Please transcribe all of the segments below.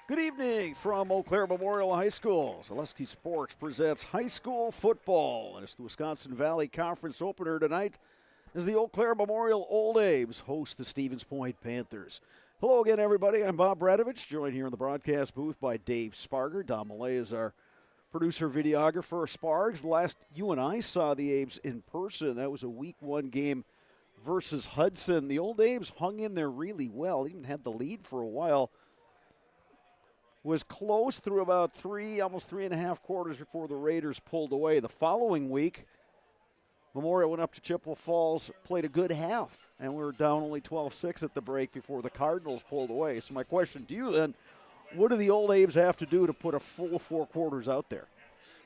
Good evening from Eau Claire Memorial High School. Zaleski Sports presents high school football, and it's the Wisconsin Valley Conference opener tonight as the Eau Claire Memorial Old Abe's host the Stevens Point Panthers. Hello again, everybody. I'm Bob Bradovich, joined here in the broadcast booth by Dave Sparger. Don Millay is our producer, videographer. Spargs, last you and I saw the Abes in person, that was a week one game versus Hudson. The Old Abes hung in there really well, even had the lead for a while. Was close through about almost 3.5 quarters before the Raiders pulled away. The following week, Memorial went up to Chippewa Falls, played a good half, and we were down only 12-6 at the break before the Cardinals pulled away. So my question to you then, what do the Old Abes have to do to put a full 4 quarters out there?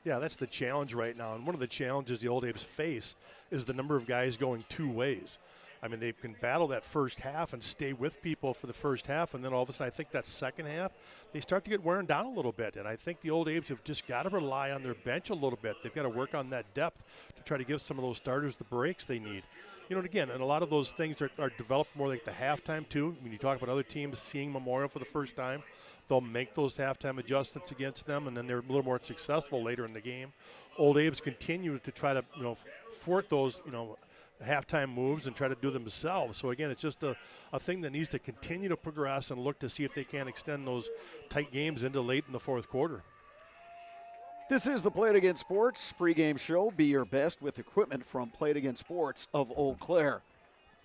Yeah, that's the challenge right now. And one of the challenges the Old Abes face is the number of guys going two ways. I mean, they can battle that first half and stay with people for the first half, and then all of a sudden I think that second half, they start to get wearing down a little bit. And I think the Old Abes have just got to rely on their bench a little bit. They've got to work on that depth to try to give some of those starters the breaks they need. You know, and again, and a lot of those things are developed more like the halftime too. When you talk about other teams seeing Memorial for the first time, they'll make those halftime adjustments against them, and then they're a little more successful later in the game. Old Abes continue to try to, thwart those, halftime moves and try to do them themselves. So again, it's just a thing that needs to continue to progress and look to see if they can extend those tight games into late in the fourth quarter. This is the Play It Again Sports pregame show. Be your best with equipment from Play It Again Sports of Eau Claire.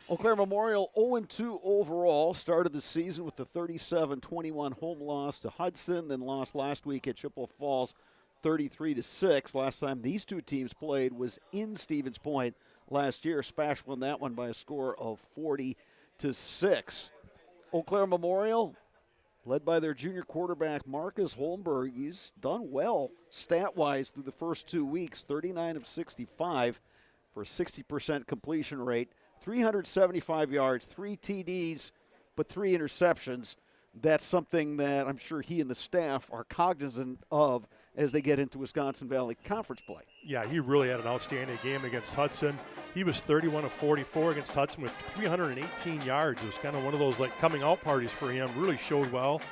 Eau Claire Memorial 0-2 overall. Started the season with the 37-21 home loss to Hudson, then lost last week at Chippewa Falls 33-6. Last time these two teams played was in Stevens Point last year. SPASH won that one by a score of 40-6. Eau Claire Memorial, led by their junior quarterback Marcus Holmberg, he's done well stat-wise through the first 2 weeks, 39 of 65 for a 60% completion rate, 375 yards, 3 TDs, but 3 interceptions. That's something that I'm sure he and the staff are cognizant of as they get into Wisconsin Valley Conference play. Yeah, he really had an outstanding game against Hudson. He was 31 of 44 against Hudson with 318 yards. It was kind of one of those like coming out parties for him. Really showed well.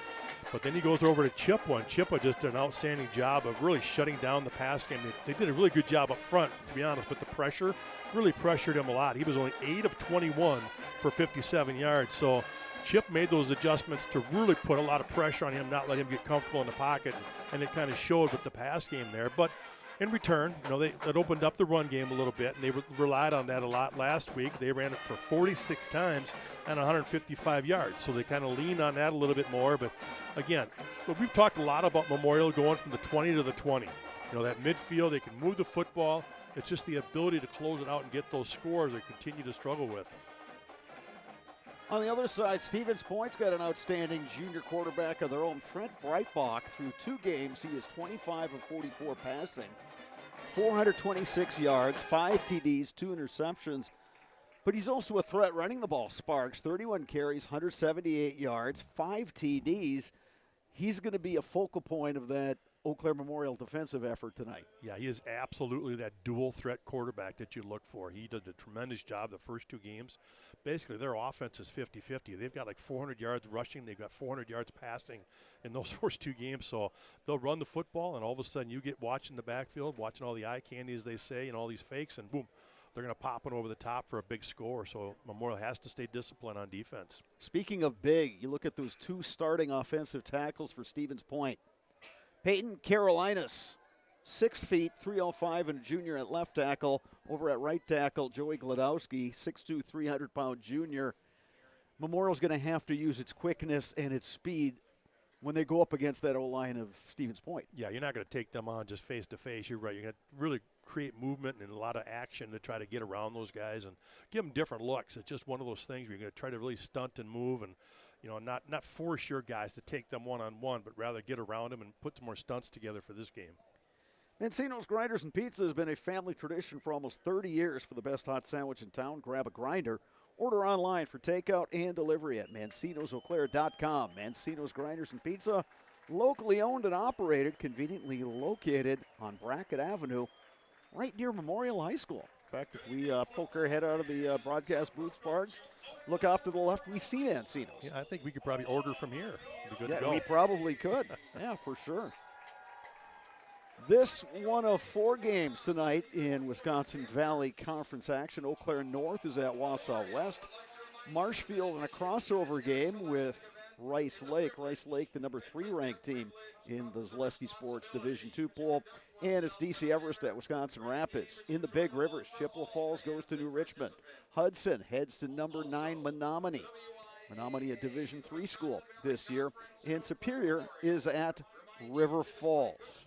But then he goes over to Chippewa, and Chippewa just did an outstanding job of really shutting down the pass game. They did a really good job up front, to be honest, but the pressure really pressured him a lot. He was only 8 of 21 for 57 yards. So Chip made those adjustments to really put a lot of pressure on him, not let him get comfortable in the pocket, and it kind of showed with the pass game there. But in return, that opened up the run game a little bit, and they relied on that a lot last week. They ran it for 46 times and 155 yards, so they kind of leaned on that a little bit more. But again, we've talked a lot about Memorial going from the 20 to the 20. That midfield, they can move the football. It's just the ability to close it out and get those scores they continue to struggle with. On the other side, Stevens Point's got an outstanding junior quarterback of their own, Trent Breitbach. Through 2 games, he is 25 of 44 passing, 426 yards, 5 TDs, 2 interceptions. But he's also a threat running the ball. Sparks, 31 carries, 178 yards, 5 TDs. He's going to be a focal point of that Eau Claire Memorial defensive effort tonight. Yeah, he is absolutely that dual threat quarterback that you look for. He did a tremendous job the first 2 games. Basically, their offense is 50-50. They've got like 400 yards rushing. They've got 400 yards passing in those first 2 games. So they'll run the football, and all of a sudden you get watching the backfield, watching all the eye candy, as they say, and all these fakes, and boom, they're going to pop it over the top for a big score. So Memorial has to stay disciplined on defense. Speaking of big, you look at those 2 starting offensive tackles for Stevens Point. Peyton Carolinas, 6 feet, 305, and a junior at left tackle. Over at right tackle, Joey Gladowski, 6'2", 300-pound junior. Memorial's going to have to use its quickness and its speed when they go up against that O-line of Stevens Point. Yeah, you're not going to take them on just face-to-face. You're right. You're going to really create movement and a lot of action to try to get around those guys and give them different looks. It's just one of those things where you're going to try to really stunt and move and not force your guys to take them one-on-one, but rather get around them and put some more stunts together for this game. Mancino's Grinders and Pizza has been a family tradition for almost 30 years. For the best hot sandwich in town, grab a grinder. Order online for takeout and delivery at mancinoseauclair.com. Mancino's Grinders and Pizza, locally owned and operated, conveniently located on Brackett Avenue, right near Memorial High School. In fact, if we poke our head out of the broadcast booth, Sparks, look off to the left, we see Mancino's. Yeah, I think we could probably order from here. It'd be good to go. We probably could. Yeah, for sure. This one of 4 games tonight in Wisconsin Valley Conference action. Eau Claire North is at Wausau West. Marshfield in a crossover game with Rice Lake. Rice Lake, the number 3 ranked team in the Zaleski Sports Division II pool. And it's DC Everest at Wisconsin Rapids. In the Big Rivers, Chippewa Falls goes to New Richmond. Hudson heads to number 9 Menominee. Menominee, a Division III school this year. And Superior is at River Falls.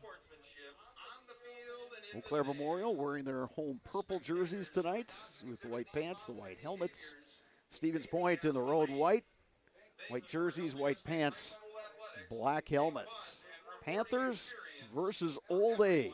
Eau Claire Memorial wearing their home purple jerseys tonight with the white pants, the white helmets. Stevens Point in the road white. White jerseys, white pants, black helmets. Panthers versus Old A's.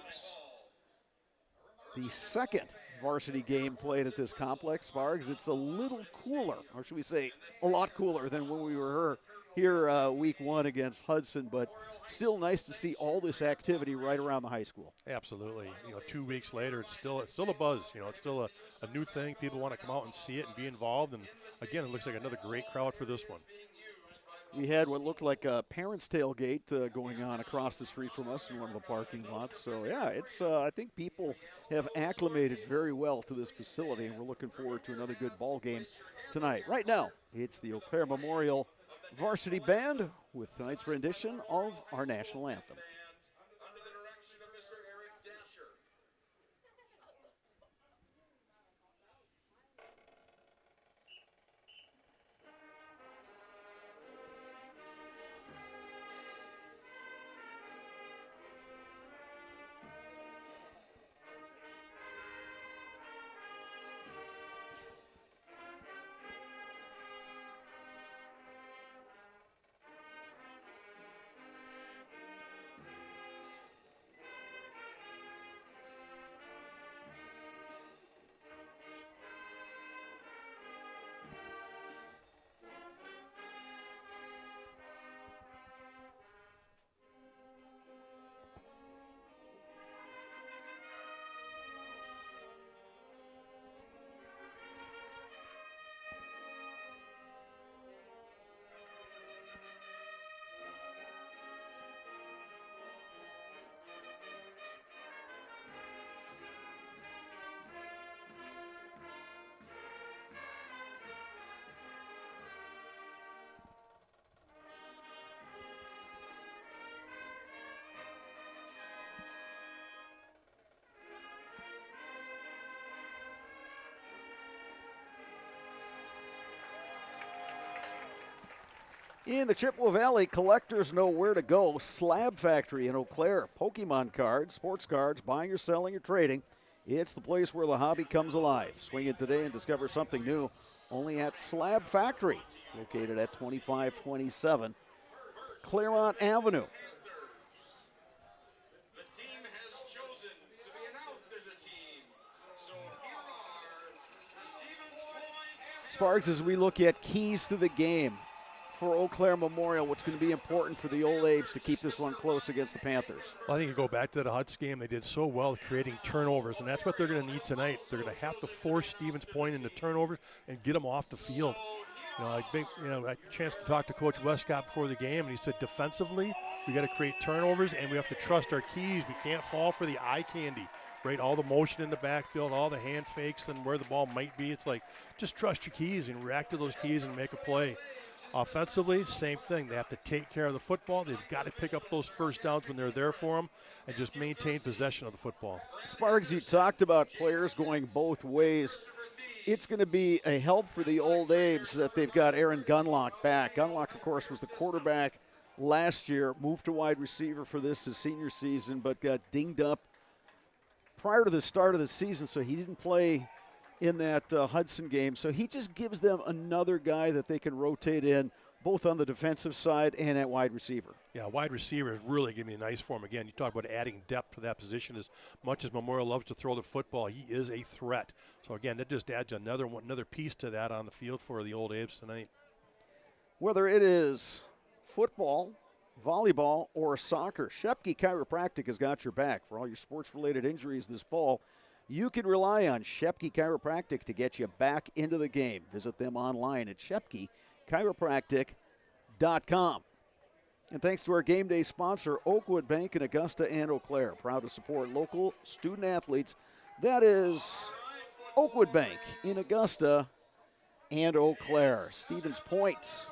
The second varsity game played at this complex, Spargs. It's a little cooler, or should we say a lot cooler than when we were here week 1 against Hudson, but still nice to see all this activity right around the high school. Absolutely. 2 weeks later, it's still a buzz. It's still a new thing. People want to come out and see it and be involved. And again, it looks like another great crowd for this one. We had what looked like a parents' tailgate going on across the street from us in one of the parking lots. So, yeah, it's I think people have acclimated very well to this facility, and we're looking forward to another good ball game tonight. Right now, it's the Eau Claire Memorial Varsity Band with tonight's rendition of our national anthem. In the Chippewa Valley, collectors know where to go. Slab Factory in Eau Claire. Pokemon cards, sports cards, buying or selling or trading. It's the place where the hobby comes alive. Swing in today and discover something new only at Slab Factory, located at 2527 Claremont Avenue. Sparks, as we look at keys to the game for Eau Claire Memorial, what's going to be important for the Old A's to keep this one close against the Panthers? Well, I think you go back to the Hudson game. They did so well creating turnovers, and that's what they're going to need tonight. They're going to have to force Stevens Point into turnovers and get them off the field. I had a chance to talk to Coach Westcott before the game, and he said defensively, we got to create turnovers, and we have to trust our keys. We can't fall for the eye candy, right? All the motion in the backfield, all the hand fakes and where the ball might be. It's like, just trust your keys and react to those keys and make a play. Offensively, same thing. They have to take care of the football. They've got to pick up those first downs when they're there for them and just maintain possession of the football. Sparks, you talked about players going both ways. It's going to be a help for the Old A's that they've got Aaron Gunlock back. Gunlock, of course, was the quarterback last year, moved to wide receiver for his senior season, but got dinged up prior to the start of the season, so he didn't play in that Hudson game. So he just gives them another guy that they can rotate in, both on the defensive side and at wide receiver. Yeah, wide receiver is really giving me a nice form. Again, you talk about adding depth to that position. As much as Memorial loves to throw the football, he is a threat. So again, that just adds another piece to that on the field for the Old A's tonight. Whether it is football, volleyball, or soccer, Shepke Chiropractic has got your back for all your sports-related injuries this fall. You can rely on Shepke Chiropractic to get you back into the game. Visit them online at shepkechiropractic.com. And thanks to our game day sponsor, Oakwood Bank in Augusta and Eau Claire. Proud to support local student athletes. That is Oakwood Bank in Augusta and Eau Claire. Stevens Point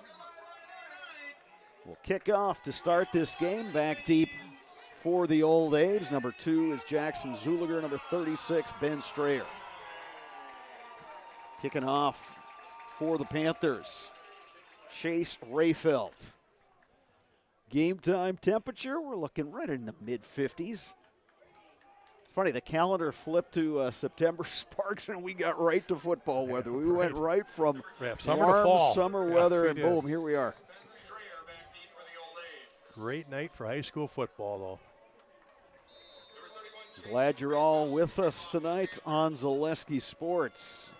will kick off to start this game. Back deep for the Old A's. Number 2 is Jackson Zuliger. Number 36, Ben Strayer. Kicking off for the Panthers, Chase Rayfeld. Game time temperature, we're looking right in the mid-50s. It's funny, the calendar flipped to September Sparks, and we got right to football weather. We went right from summer warm to fall. Summer weather, and boom, here we are. Great night for high school football, though. Glad you're all with us tonight on Zaleski Sports.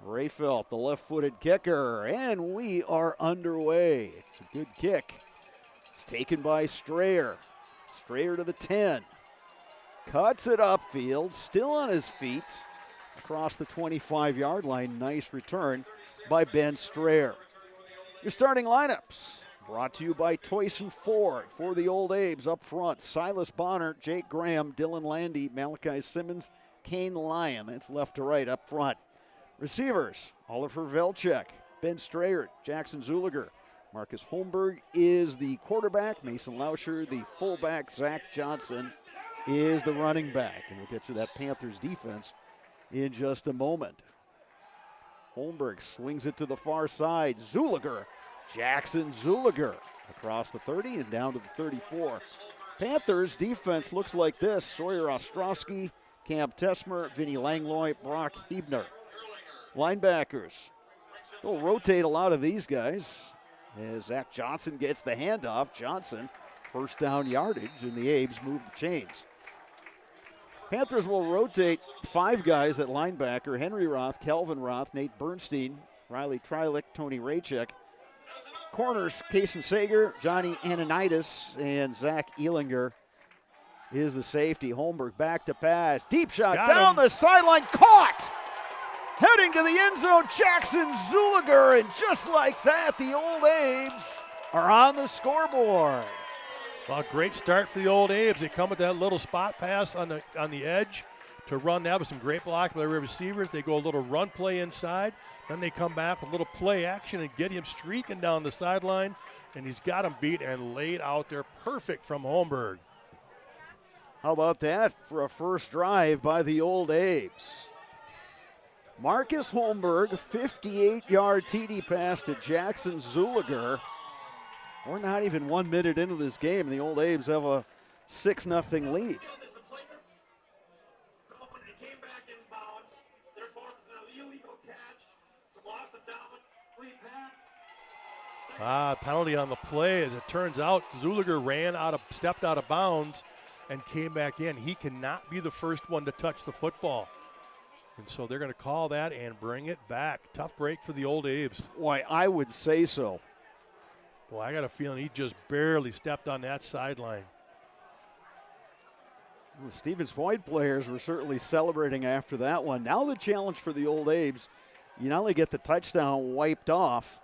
Rayfeld, the left-footed kicker, and we are underway. It's a good kick. It's taken by Strayer. Strayer to the 10. Cuts it upfield, still on his feet, across the 25-yard line. Nice return by Ben Strayer. Your starting lineups brought to you by Toyson Ford. For the Old A's up front, Silas Bonner, Jake Graham, Dylan Landy, Malachi Simmons, Kane Lyon. That's left to right up front. Receivers, Oliver Velchek, Ben Strayer, Jackson Zuliger. Marcus Holmberg is the quarterback. Mason Lauscher, the fullback. Zach Johnson is the running back. And we'll get to that Panthers defense in just a moment. Holmberg swings it to the far side. Zuliger, Jackson Zuliger, across the 30 and down to the 34. Panthers defense looks like this. Sawyer Ostrowski, Cam Tesmer, Vinny Langlois, Brock Hebner. Linebackers, they'll rotate a lot of these guys as Zach Johnson gets the handoff. Johnson, first down yardage, and the A's move the chains. Panthers will rotate 5 guys at linebacker: Henry Roth, Calvin Roth, Nate Bernstein, Riley Trilek, Tony Raychek. Corners, Kason Sager, Johnny Ananitis, and Zach Elinger is the safety. Holmberg back to pass. Deep shot down the sideline, caught! Heading to the end zone, Jackson Zuliger, and just like that, the Old A's are on the scoreboard. Well, great start for the Old A's. They come with that little spot pass on the edge to run that with some great block by their receivers. They go a little run play inside. Then they come back with a little play action and get him streaking down the sideline, and he's got him beat and laid out there perfect from Holmberg. How about that for a first drive by the Old A's? Marcus Holmberg, 58-yard TD pass to Jackson Zuliger. We're not even 1 minute into this game. The Old A's have a 6-0 lead. Penalty on the play. As it turns out, Zuliger stepped out of bounds and came back in. He cannot be the first one to touch the football. And so they're going to call that and bring it back. Tough break for the Old A's. Why, I would say so. Well, I got a feeling he just barely stepped on that sideline. The Stevens Point players were certainly celebrating after that one. Now the challenge for the Old A's, you not only get the touchdown wiped off,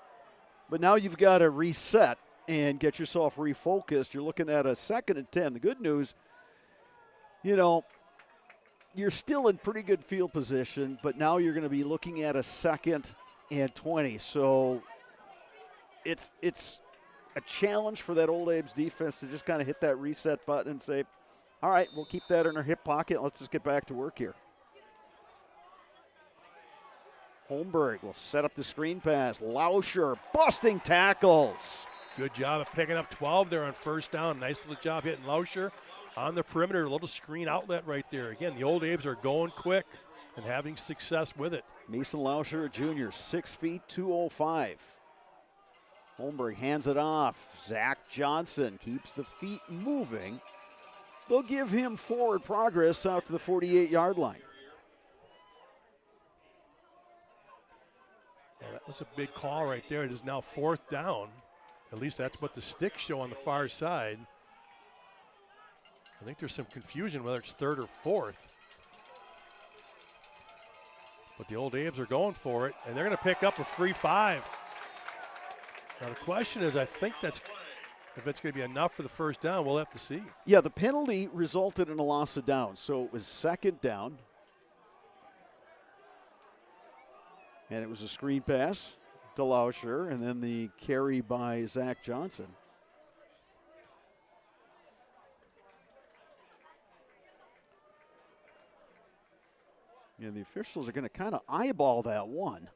but now you've got to reset and get yourself refocused. You're looking at a 2nd and 10. The good news, you're still in pretty good field position, but now you're going to be looking at a 2nd and 20. So it's a challenge for that Old A's defense to just kind of hit that reset button and say, all right, we'll keep that in our hip pocket. Let's just get back to work here. Holmberg will set up the screen pass. Lauscher busting tackles. Good job of picking up 12 there on first down. Nice little job hitting Lauscher on the perimeter. A little screen outlet right there. Again, the Old A's are going quick and having success with it. Mason Lauscher, Jr., 6 feet, 205. Holmberg hands it off. Zach Johnson keeps the feet moving. They'll give him forward progress out to the 48-yard line. Yeah, that was a big call right there. It is now 4th down. At least that's what the sticks show on the far side. I think there's some confusion whether it's 3rd or 4th. the Old Abe's are going for it, and they're going to pick up a free 5. Now the question is, I think if it's going to be enough for the first down, we'll have to see. Yeah, the penalty resulted in a loss of down, so it was second down. And it was a screen pass to Lauscher, and then the carry by Zach Johnson. And the officials are going to kind of eyeball that one.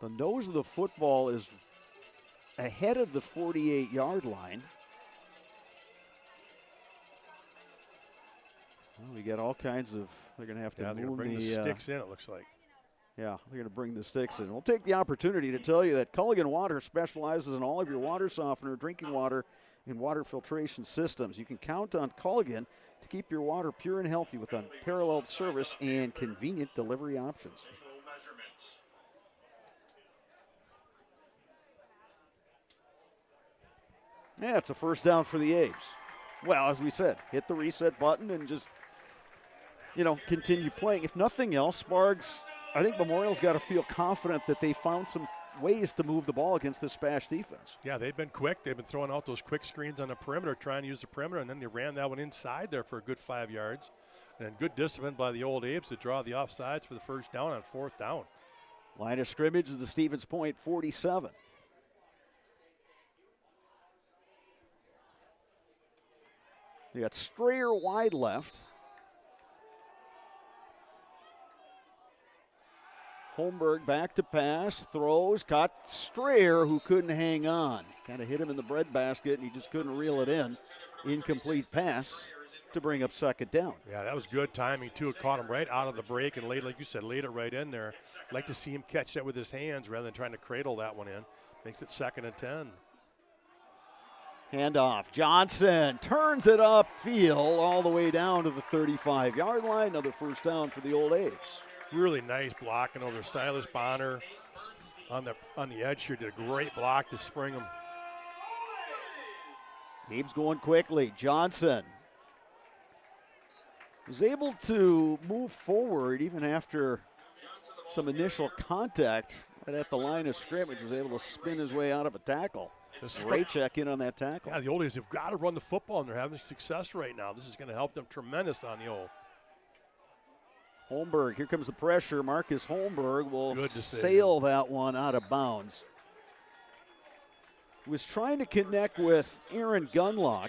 The nose of the football is ahead of the 48-yard line. Well, we got all kinds of, they're going to have to they're going to bring the sticks in, it looks like. Yeah, they're going to bring the sticks in. We'll take the opportunity to tell you that Culligan Water specializes in all of your water softener, drinking water, and water filtration systems. You can count on Culligan to keep your water pure and healthy with unparalleled service and convenient delivery options. Yeah, it's a first down for the A's. Well, as we said, hit the reset button and just, continue playing. If nothing else, Spargs, I think Memorial's got to feel confident that they found some ways to move the ball against this SPASH defense. Yeah, they've been quick. They've been throwing out those quick screens on the perimeter, trying to use the perimeter, and then they ran that one inside there for a good 5 yards. And good discipline by the Old Apes to draw the offsides for the first down on fourth down. Line of scrimmage is the Stevens Point 47. You got Strayer wide left. Holmberg back to pass, throws, caught Strayer, who couldn't hang on. Kind of hit him in the breadbasket, and he just couldn't reel it in. Incomplete pass to bring up second down. Yeah, that was good timing, too. It caught him right out of the break and laid, like you said, laid it right in there. I'd like to see him catch that with his hands rather than trying to cradle that one in. Makes it 2nd and 10. Handoff. Johnson turns it upfield all the way down to the 35-yard line. Another first down for the Old Apes. Really nice blocking over Silas Bonner on the edge here. Did a great block to spring him. Abe's going quickly. Johnson was able to move forward even after some initial contact right at the line of scrimmage. Was able to spin his way out of a tackle. Great check in on that tackle. Yeah, the Old A's have got to run the football, and they're having success right now. This is going to help them tremendous on the old. Holmberg, here comes the pressure. Marcus Holmberg will sail that one out of bounds. Was trying to connect with Aaron Gunlock.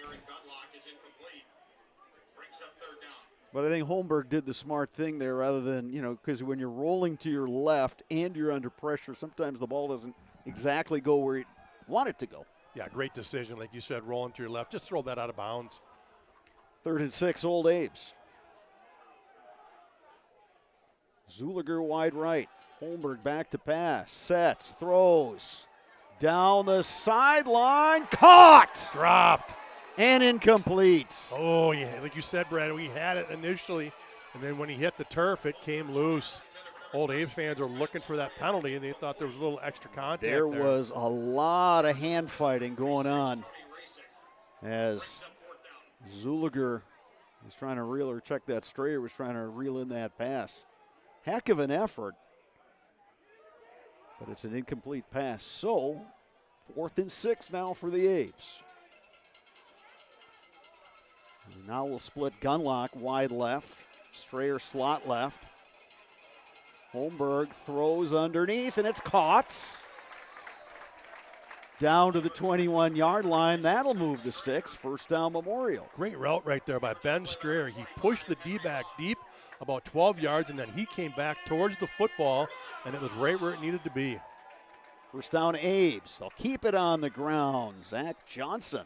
But I think Holmberg did the smart thing there rather than, because when you're rolling to your left and you're under pressure, sometimes the ball doesn't exactly go where you want it to go. Yeah, great decision. Like you said, rolling to your left. Just throw that out of bounds. 3rd and 6, Old Apes. Zuliger wide right. Holmberg back to pass. Sets, throws. Down the sideline. Caught! Dropped. And incomplete. Oh, yeah. Like you said, Brad, we had it initially, and then when he hit the turf, it came loose. Old Abe's fans are looking for that penalty, and they thought there was a little extra contact there. There was a lot of hand fighting going on as Zuliger was trying to reel, or check that Strayer was trying to reel in that pass. Heck of an effort, but it's an incomplete pass. So, 4th and 6 now for the Apes. And now we'll split Gunlock wide left, Strayer slot left. Holmberg throws underneath, and it's caught. Down to the 21-yard line. That'll move the sticks. First down, Memorial. Great route right there by Ben Strayer. He pushed the D-back deep, about 12 yards, and then he came back towards the football, and it was right where it needed to be. First down, Abe's. They'll keep it on the ground. Zach Johnson.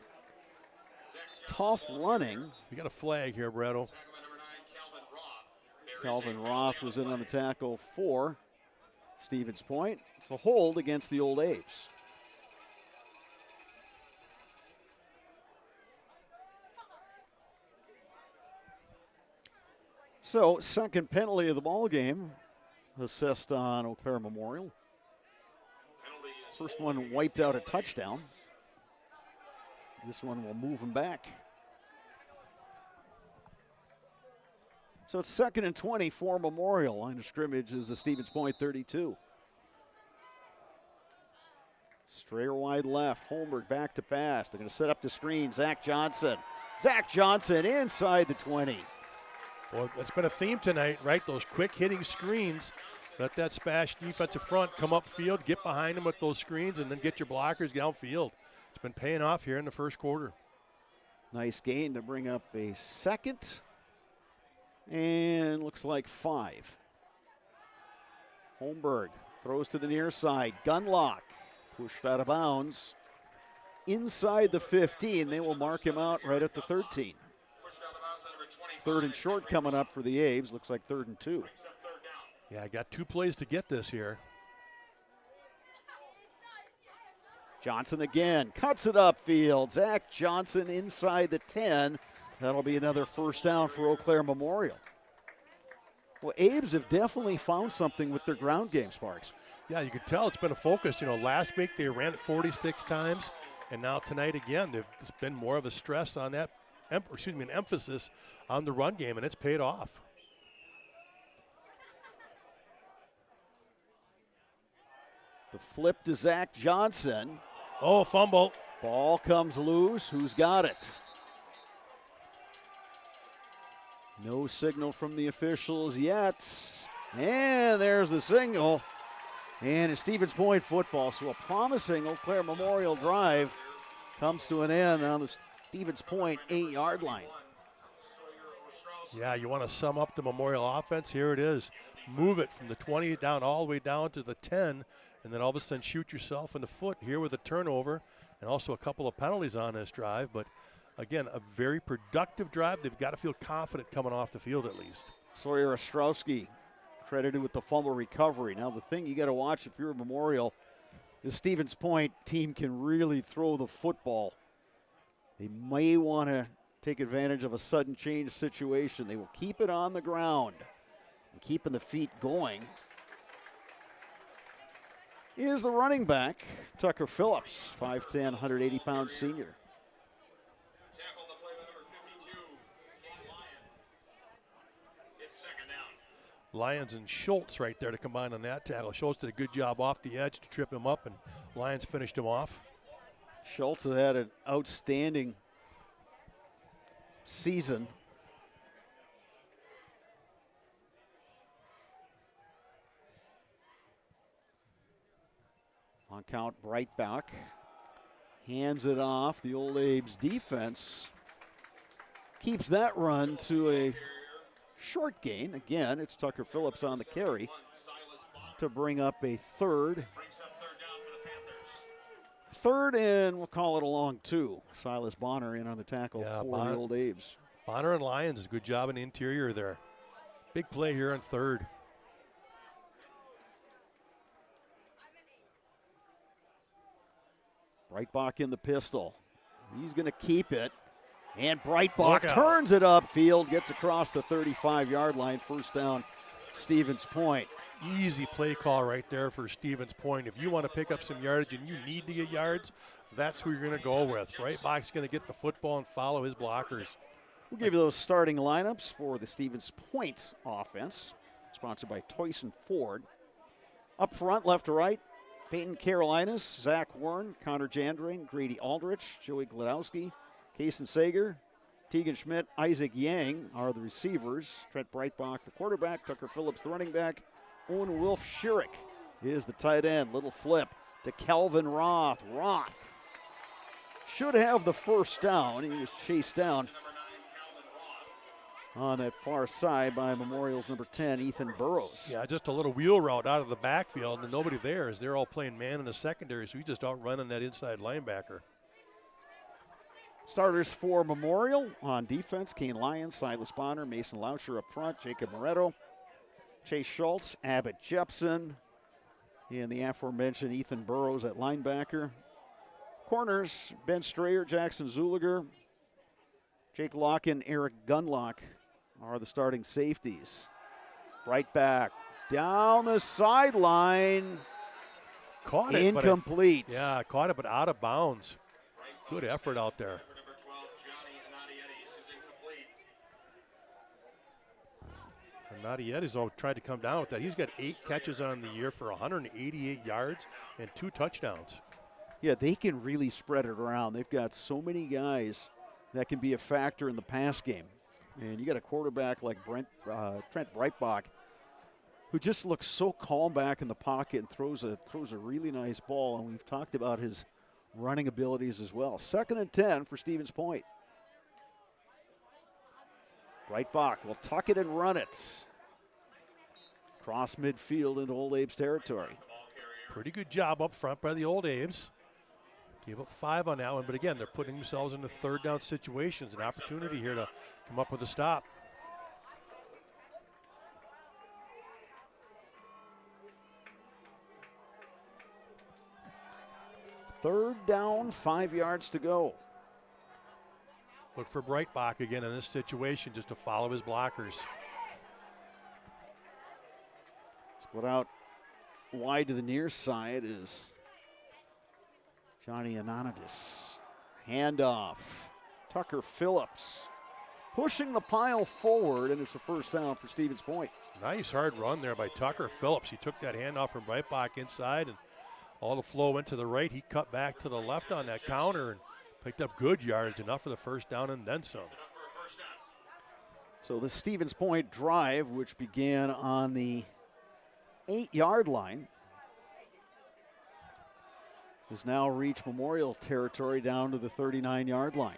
Tough running. We got a flag here, Bretto. Calvin Roth was in on the tackle for Stevens Point. It's a hold against the Old Apes. So, second penalty of the ball game assessed on Eau Claire Memorial. First one wiped out a touchdown. This one will move him back. So it's 2nd and 20 for Memorial. Line of scrimmage is the Stevens Point 32. Strayer wide left. Holmberg back to pass. They're going to set up the screen. Zach Johnson. Zach Johnson inside the 20. Well, that's been a theme tonight, right? Those quick hitting screens. Let that SPASH defensive front come upfield, get behind them with those screens, and then get your blockers downfield. It's been paying off here in the first quarter. Nice gain to bring up a second. And looks like 5. Holmberg throws to the near side. Gunlock pushed out of bounds. Inside the 15. They will mark him out right at the 13. 3rd and short coming up for the A's. Looks like 3rd and 2. Yeah, I got 2 plays to get this here. Johnson again, cuts it upfield. Zach Johnson inside the 10. That'll be another first down for Eau Claire Memorial. Well, Abe's have definitely found something with their ground game, Sparks. Yeah, you could tell it's been a focus. You know, last week they ran it 46 times, and now tonight again, there's been more of a stress on that, an emphasis on the run game, and it's paid off. The flip to Zach Johnson. Oh, fumble. Ball comes loose. Who's got it? No signal from the officials yet. And there's the signal. And it's Stevens Point football. So a promising Eau Claire Memorial drive comes to an end on the Stevens Point 8-yard line. Yeah, you want to sum up the Memorial offense? Here it is. Move it from the 20 down all the way down to the 10, and then all of a sudden shoot yourself in the foot here with a turnover and also a couple of penalties on this drive. But again, a very productive drive. They've got to feel confident coming off the field at least. Sawyer Ostrowski credited with the fumble recovery. Now the thing you got to watch if you're a Memorial, the Stevens Point team can really throw the football. They may want to take advantage of a sudden change situation. They will keep it on the ground and keeping the feet going is the running back, Tucker Phillips, 5'10", 180-pound senior. Lyons and Schultz right there to combine on that tackle. Schultz did a good job off the edge to trip him up, and Lyons finished him off. Schultz has had an outstanding season. On count, Breitbach hands it off. The Old Abe's defense keeps that run to a short gain. Again, it's Tucker Phillips on the carry to bring up a third. Third and we'll call it a long 2. Silas Bonner in on the tackle for the Old Abe's. Bonner and Lyons, good job in the interior there. Big play here on third. Breitbach in the pistol. He's going to keep it. And Breitbach turns it upfield, gets across the 35-yard line. First down, Stevens Point. Easy play call right there for Stevens Point. If you want to pick up some yardage and you need to get yards, that's who you're going to go with. Breitbach's going to get the football and follow his blockers. We'll give you those starting lineups for the Stevens Point offense, sponsored by Toyson Ford. Up front, left to right, Peyton Carolinas, Zach Warren, Connor Jandrain, Grady Aldrich, Joey Gladowski, Kason Sager, Tegan Schmidt, Isaac Yang are the receivers. Trent Breitbach, the quarterback. Tucker Phillips, the running back. Owen Wolf Schierick is the tight end. Little flip to Calvin Roth. Roth should have the first down. He was chased down on that far side by Memorial's number 10, Ethan Burrows. Yeah, just a little wheel route out of the backfield, and nobody there as they're all playing man in the secondary, so he's just outrunning that inside linebacker. Starters for Memorial on defense, Kane Lyons, Silas Bonner, Mason Lauscher up front, Jacob Moretto, Chase Schultz, Abbott Jepson, and the aforementioned Ethan Burrows at linebacker. Corners, Ben Strayer, Jackson Zuliger, Jake Locken, Eric Gunlock are the starting safeties. Right back, down the sideline. Caught it. Incomplete. Yeah, caught it, but out of bounds. Good effort out there. Nadietta's tried to come down with that. He's got 8 catches on the year for 188 yards and 2 touchdowns. Yeah, they can really spread it around. They've got so many guys that can be a factor in the pass game. And you got a quarterback like Trent Breitbach, who just looks so calm back in the pocket and throws a really nice ball. And we've talked about his running abilities as well. 2nd and 10 for Stevens Point. Breitbach will tuck it and run it. Cross midfield into Old Abe's territory. Pretty good job up front by the Old Abe's. Gave up 5 on that one, but again, they're putting themselves into 3rd down situations. An opportunity here to come up with a stop. Third down, 5 yards to go. Look for Breitbach again in this situation, just to follow his blockers. Split out wide to the near side is Johnny Anonidis. Handoff. Tucker Phillips pushing the pile forward, and it's a 1st down for Stevens Point. Nice hard run there by Tucker Phillips. He took that handoff from Breitbach inside, and all the flow went to the right. He cut back to the left on that counter and picked up good yardage, enough for the 1st down and then some. So the Stevens Point drive, which began on the 8-yard line, has now reached Memorial territory down to the 39-yard line.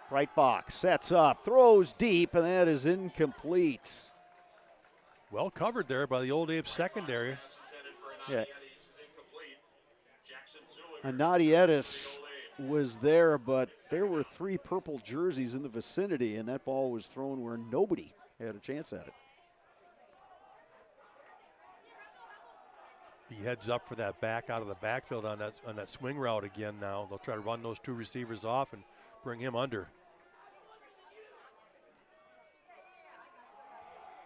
Breitbach sets up, throws deep, and that is incomplete. Well covered there by the Old Abe secondary. Yeah. Anadietis was there, but there were 3 purple jerseys in the vicinity, and that ball was thrown where nobody had a chance at it. He heads up for that back out of the backfield on that swing route again now. They'll try to run those 2 receivers off and bring him under.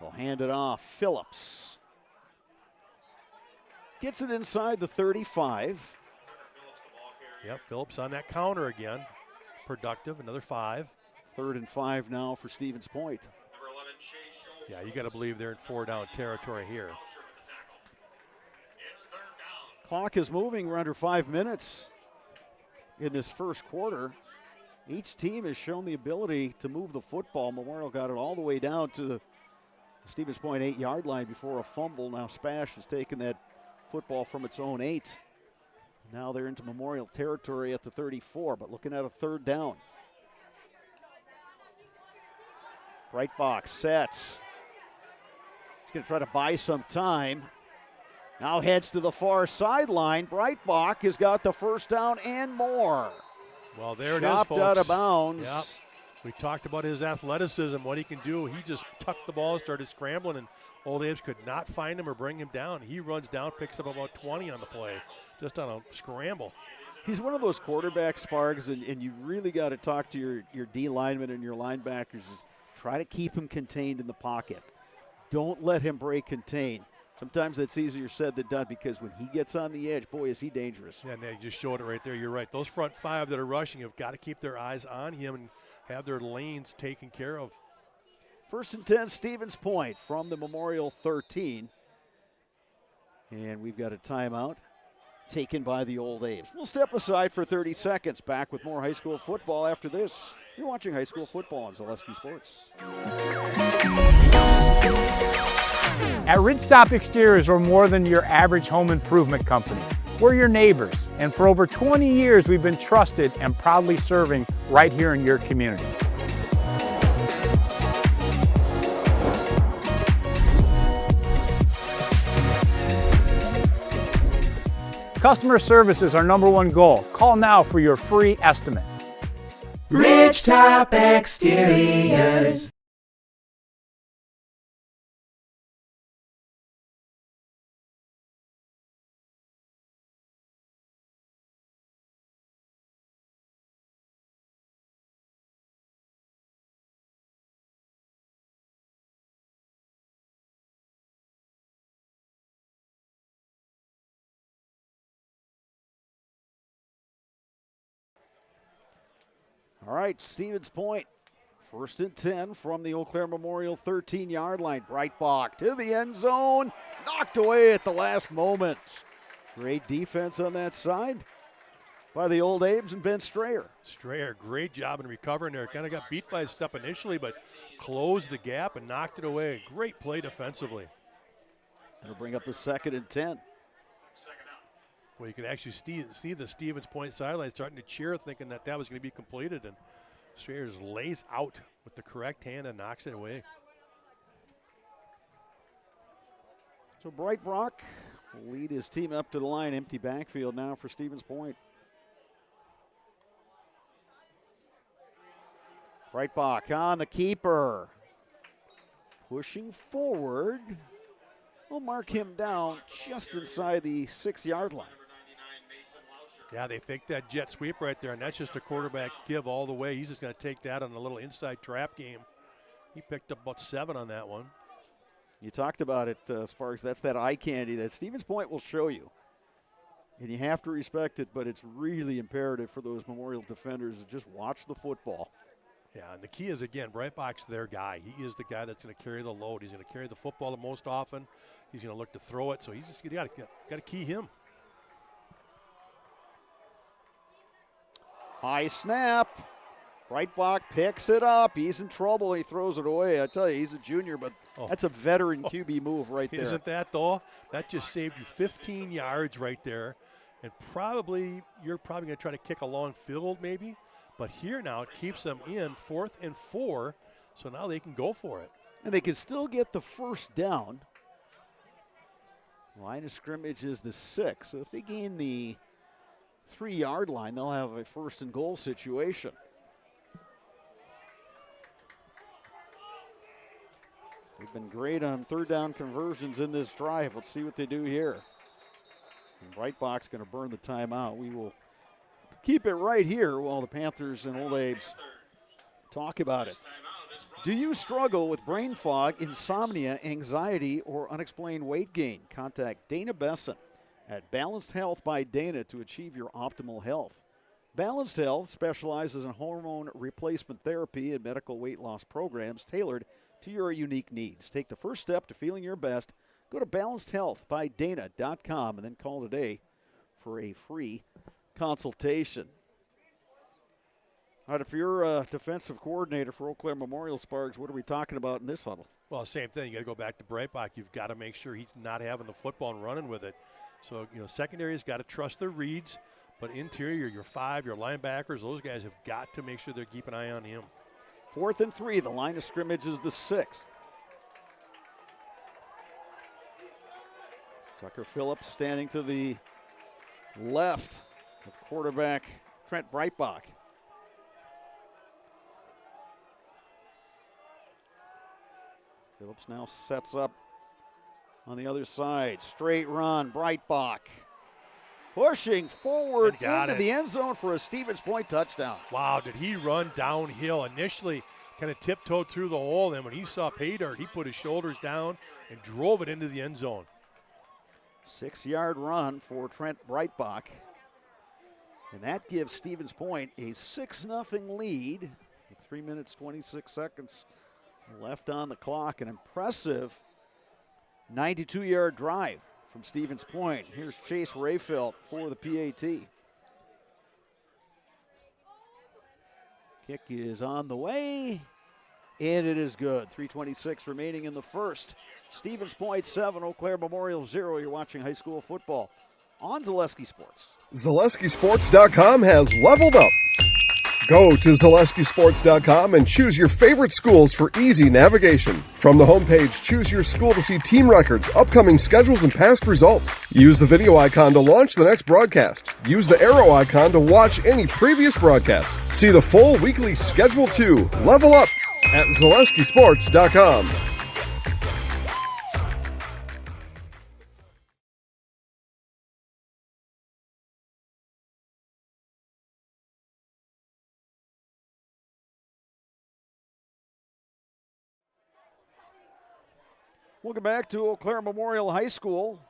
They'll hand it off. Phillips gets it inside the 35. Yep, Phillips on that counter again. Productive, another 5. 3rd and 5 now for Stevens Point. Yeah, you got to believe they're in 4-down territory here. Clock is moving. We're under 5 minutes in this first quarter. Each team has shown the ability to move the football. Memorial got it all the way down to the Stevens Point 8-yard line before a fumble. Now SPASH has taken that football from its own 8. Now they're into Memorial territory at the 34, but looking at a 3rd down. Breitbach sets. He's going to try to buy some time. Now heads to the far sideline. Breitbach has got the 1st down and more. Well, there it is, Chopped folks. out of bounds. Yep. We talked about his athleticism, what he can do. He just tucked the ball and started scrambling, and Old Abe's could not find him or bring him down. He runs down, picks up about 20 on the play, just on a scramble. He's one of those quarterback sparks, and you really got to talk to your D linemen and your linebackers. Is try to keep him contained in the pocket. Don't let him break contain. Sometimes that's easier said than done, because when he gets on the edge, boy, is he dangerous. Yeah, and they just showed it right there. You're right. Those front 5 that are rushing have got to keep their eyes on him and have their lanes taken care of. 1st and 10, Stevens Point from the Memorial 13. And we've got a timeout taken by the Old Abe's. We'll step aside for 30 seconds. Back with more high school football after this. You're watching high school football on Zaleski Sports. At Ridgestop Exteriors, we're more than your average home improvement company. We're your neighbors, and for over 20 years, we've been trusted and proudly serving right here in your community. Customer service is our #1 goal. Call now for your free estimate. Ridgetop Exteriors. All right, Stevens Point. 1st and 10 from the Eau Claire Memorial 13-yard line. Breitbach to the end zone. Knocked away at the last moment. Great defense on that side by the Old Abe's and Ben Strayer. Strayer, great job in recovering there. Kind of got beat by a step initially, but closed the gap and knocked it away. Great play defensively. It'll bring up a 2nd and 10. Well, you can actually see the Stevens Point sideline starting to cheer, thinking that that was going to be completed, and Strayer lays out with the correct hand and knocks it away. So Breitbach will lead his team up to the line. Empty backfield now for Stevens Point. Breitbach on the keeper. Pushing forward. We'll mark him down just inside the 6-yard line. Yeah, they faked that jet sweep right there, and that's just a quarterback give all the way. He's just going to take that on a little inside trap game. He picked up about 7 on that one. You talked about it, Sparks. That's that eye candy that Stevens Point will show you. And you have to respect it, but it's really imperative for those Memorial defenders to just watch the football. Yeah, and the key is, again, Breitbach's their guy. He is the guy that's going to carry the load. He's going to carry the football the most often. He's going to look to throw it, so he's just got to key him. High snap. Breitbach picks it up. He's in trouble. He throws it away. I tell you, he's a junior, but that's a veteran QB move right there. Isn't that, though? That just saved you 15 yards right there. And you're probably going to try to kick a long field maybe. But here now it keeps them in 4th and 4. So now they can go for it. And they can still get the 1st down. Line of scrimmage is the 6. So if they gain the 3-yard line, they'll have a 1st and goal situation. They've been great on 3rd down conversions in this drive. Let's see what they do here. And Breitbach's going to burn the timeout. We will keep it right here while the Panthers and Old Abe's talk about it. Do you struggle with brain fog, insomnia, anxiety, or unexplained weight gain? Contact Dana Besson at Balanced Health by Dana to achieve your optimal health. Balanced Health specializes in hormone replacement therapy and medical weight loss programs tailored to your unique needs. Take the first step to feeling your best. Go to balancedhealthbydana.com and then call today for a free consultation. All right, if you're a defensive coordinator for Eau Claire Memorial, Sparks, what are we talking about in this huddle? Well, same thing. You got to go back to Breitbach. You've got to make sure he's not having the football and running with it. So, secondary's got to trust their reads, but interior, your 5, your linebackers, those guys have got to make sure they keep an eye on him. 4th and 3. The line of scrimmage is the 6th. Tucker Phillips standing to the left of quarterback Trent Breitbach. Phillips now sets up on the other side. Straight run, Breitbach. Pushing forward into the end zone for a Stevens Point touchdown. Wow, did he run downhill? Initially kind of tiptoed through the hole. Then when he saw pay dirt, he put his shoulders down and drove it into the end zone. 6-yard run for Trent Breitbach. And that gives Stevens Point a 6-0 lead. With 3 minutes, 26 seconds left on the clock. An impressive 92-yard drive from Stevens Point. Here's Chase Rayfelt for the PAT. Kick is on the way, and it is good. 3:26 remaining in the first. Stevens Point 7, Eau Claire Memorial 0. You're watching high school football on Zaleski Sports. ZaleskiSports.com has leveled up. Go to ZaleskiSports.com and choose your favorite schools for easy navigation. From the homepage, choose your school to see team records, upcoming schedules, and past results. Use the video icon to launch the next broadcast. Use the arrow icon to watch any previous broadcast. See the full weekly schedule too. Level up at ZaleskiSports.com. Welcome back to Eau Claire Memorial High School.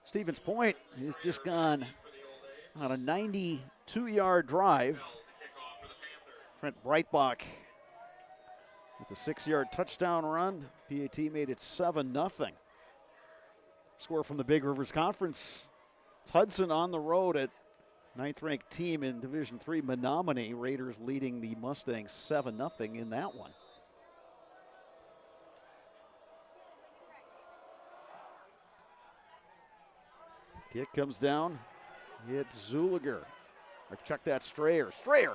Stevens Point has just gone on a 92-yard drive. Trent Breitbach with a 6-yard touchdown run. PAT made it 7-0. Score from the Big Rivers Conference. It's Hudson on the road at 9th-ranked team in Division III, Menominee. Raiders leading the Mustangs 7-0 in that one. Kick comes down. It's Zuliger. Or check that, Strayer. Strayer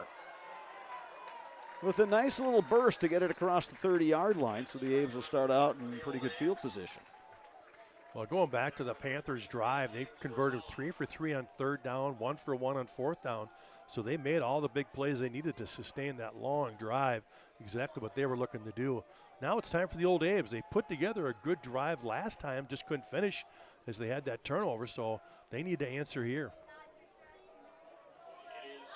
with a nice little burst to get it across the 30-yard line, so the Aves will start out in pretty good field position. Well, going back to the Panthers' drive, they've converted 3 for 3 on 3rd down, 1 for 1 on 4th down. So they made all the big plays they needed to sustain that long drive, exactly what they were looking to do. Now it's time for the Old Aves. They put together a good drive last time, just couldn't finish as they had that turnover, so they need to answer here.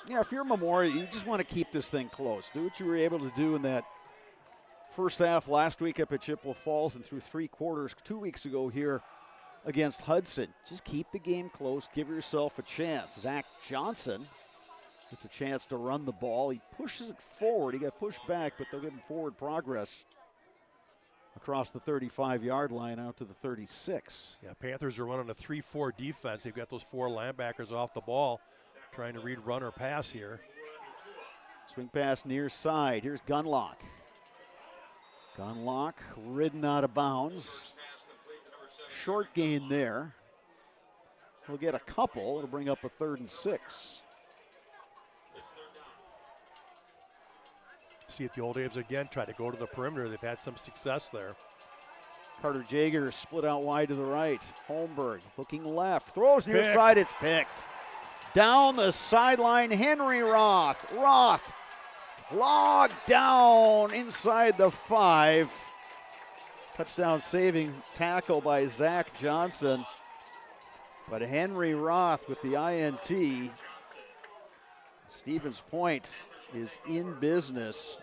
Yeah, if you're Memorial, you just want to keep this thing close. Do what you were able to do in that first half last week up at Chippewa Falls and through 3 quarters 2 weeks ago here against Hudson. Just keep the game close. Give yourself a chance. Zach Johnson gets a chance to run the ball. He pushes it forward. He got pushed back, but they'll give him forward progress across the 35-yard line out to the 36. Yeah, Panthers are running a 3-4 defense. They've got those 4 linebackers off the ball, trying to read run or pass here. Swing pass near side. Here's Gunlock. Gunlock ridden out of bounds. Short gain there. He'll get a couple. It'll bring up a 3rd and 6. See if the Old Aves again try to go to the perimeter. They've had some success there. Carter Jager split out wide to the right. Holmberg looking left. Throws near Picked. side. It's picked. Down the sideline, Henry Roth. Roth logged down inside the 5. Touchdown saving tackle by Zach Johnson. But Henry Roth with the INT. Stevens Point is in business.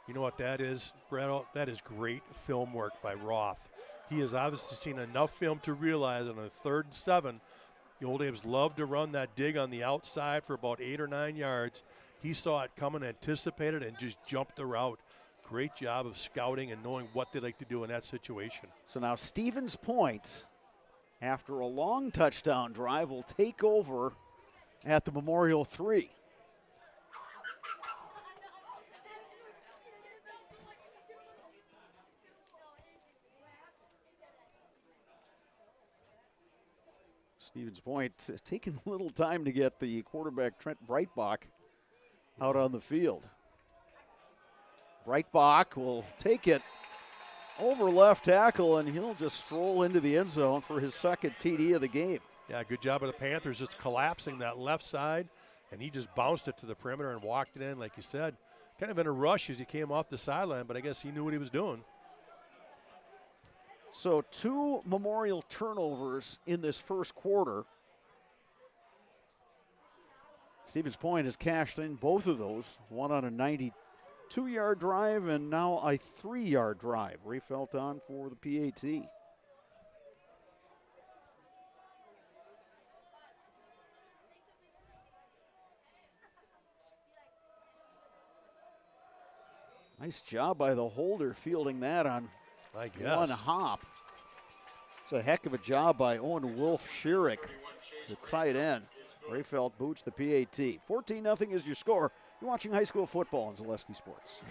You know what that is, Brett? That is great film work by Roth. He has obviously seen enough film to realize on a 3rd and 7, the Old Aves love to run that dig on the outside for about 8 or 9 yards. He saw it coming, anticipated, and just jumped the route. Great job of scouting and knowing what they like to do in that situation. So now Stevens Point, after a long touchdown drive, will take over at the Memorial 3. Stevens Point taking a little time to get the quarterback Trent Breitbach out on the field. Breitbach will take it over left tackle, and he'll just stroll into the end zone for his 2nd TD of the game. Yeah, good job of the Panthers just collapsing that left side, and he just bounced it to the perimeter and walked it in, like you said. Kind of in a rush as he came off the sideline, but I guess he knew what he was doing. So 2 Memorial turnovers in this first quarter. Stevens Point has cashed in both of those, one on a 92-yard drive and now a 3-yard drive. Ray Felton for the PAT. Nice job by the holder fielding that on I guess. one hop. It's a heck of a job by Owen Wolf-Schierick, the tight end. Rayfeld Booch, the PAT. 14-0 is your score. You're watching high school football on Zaleski Sports.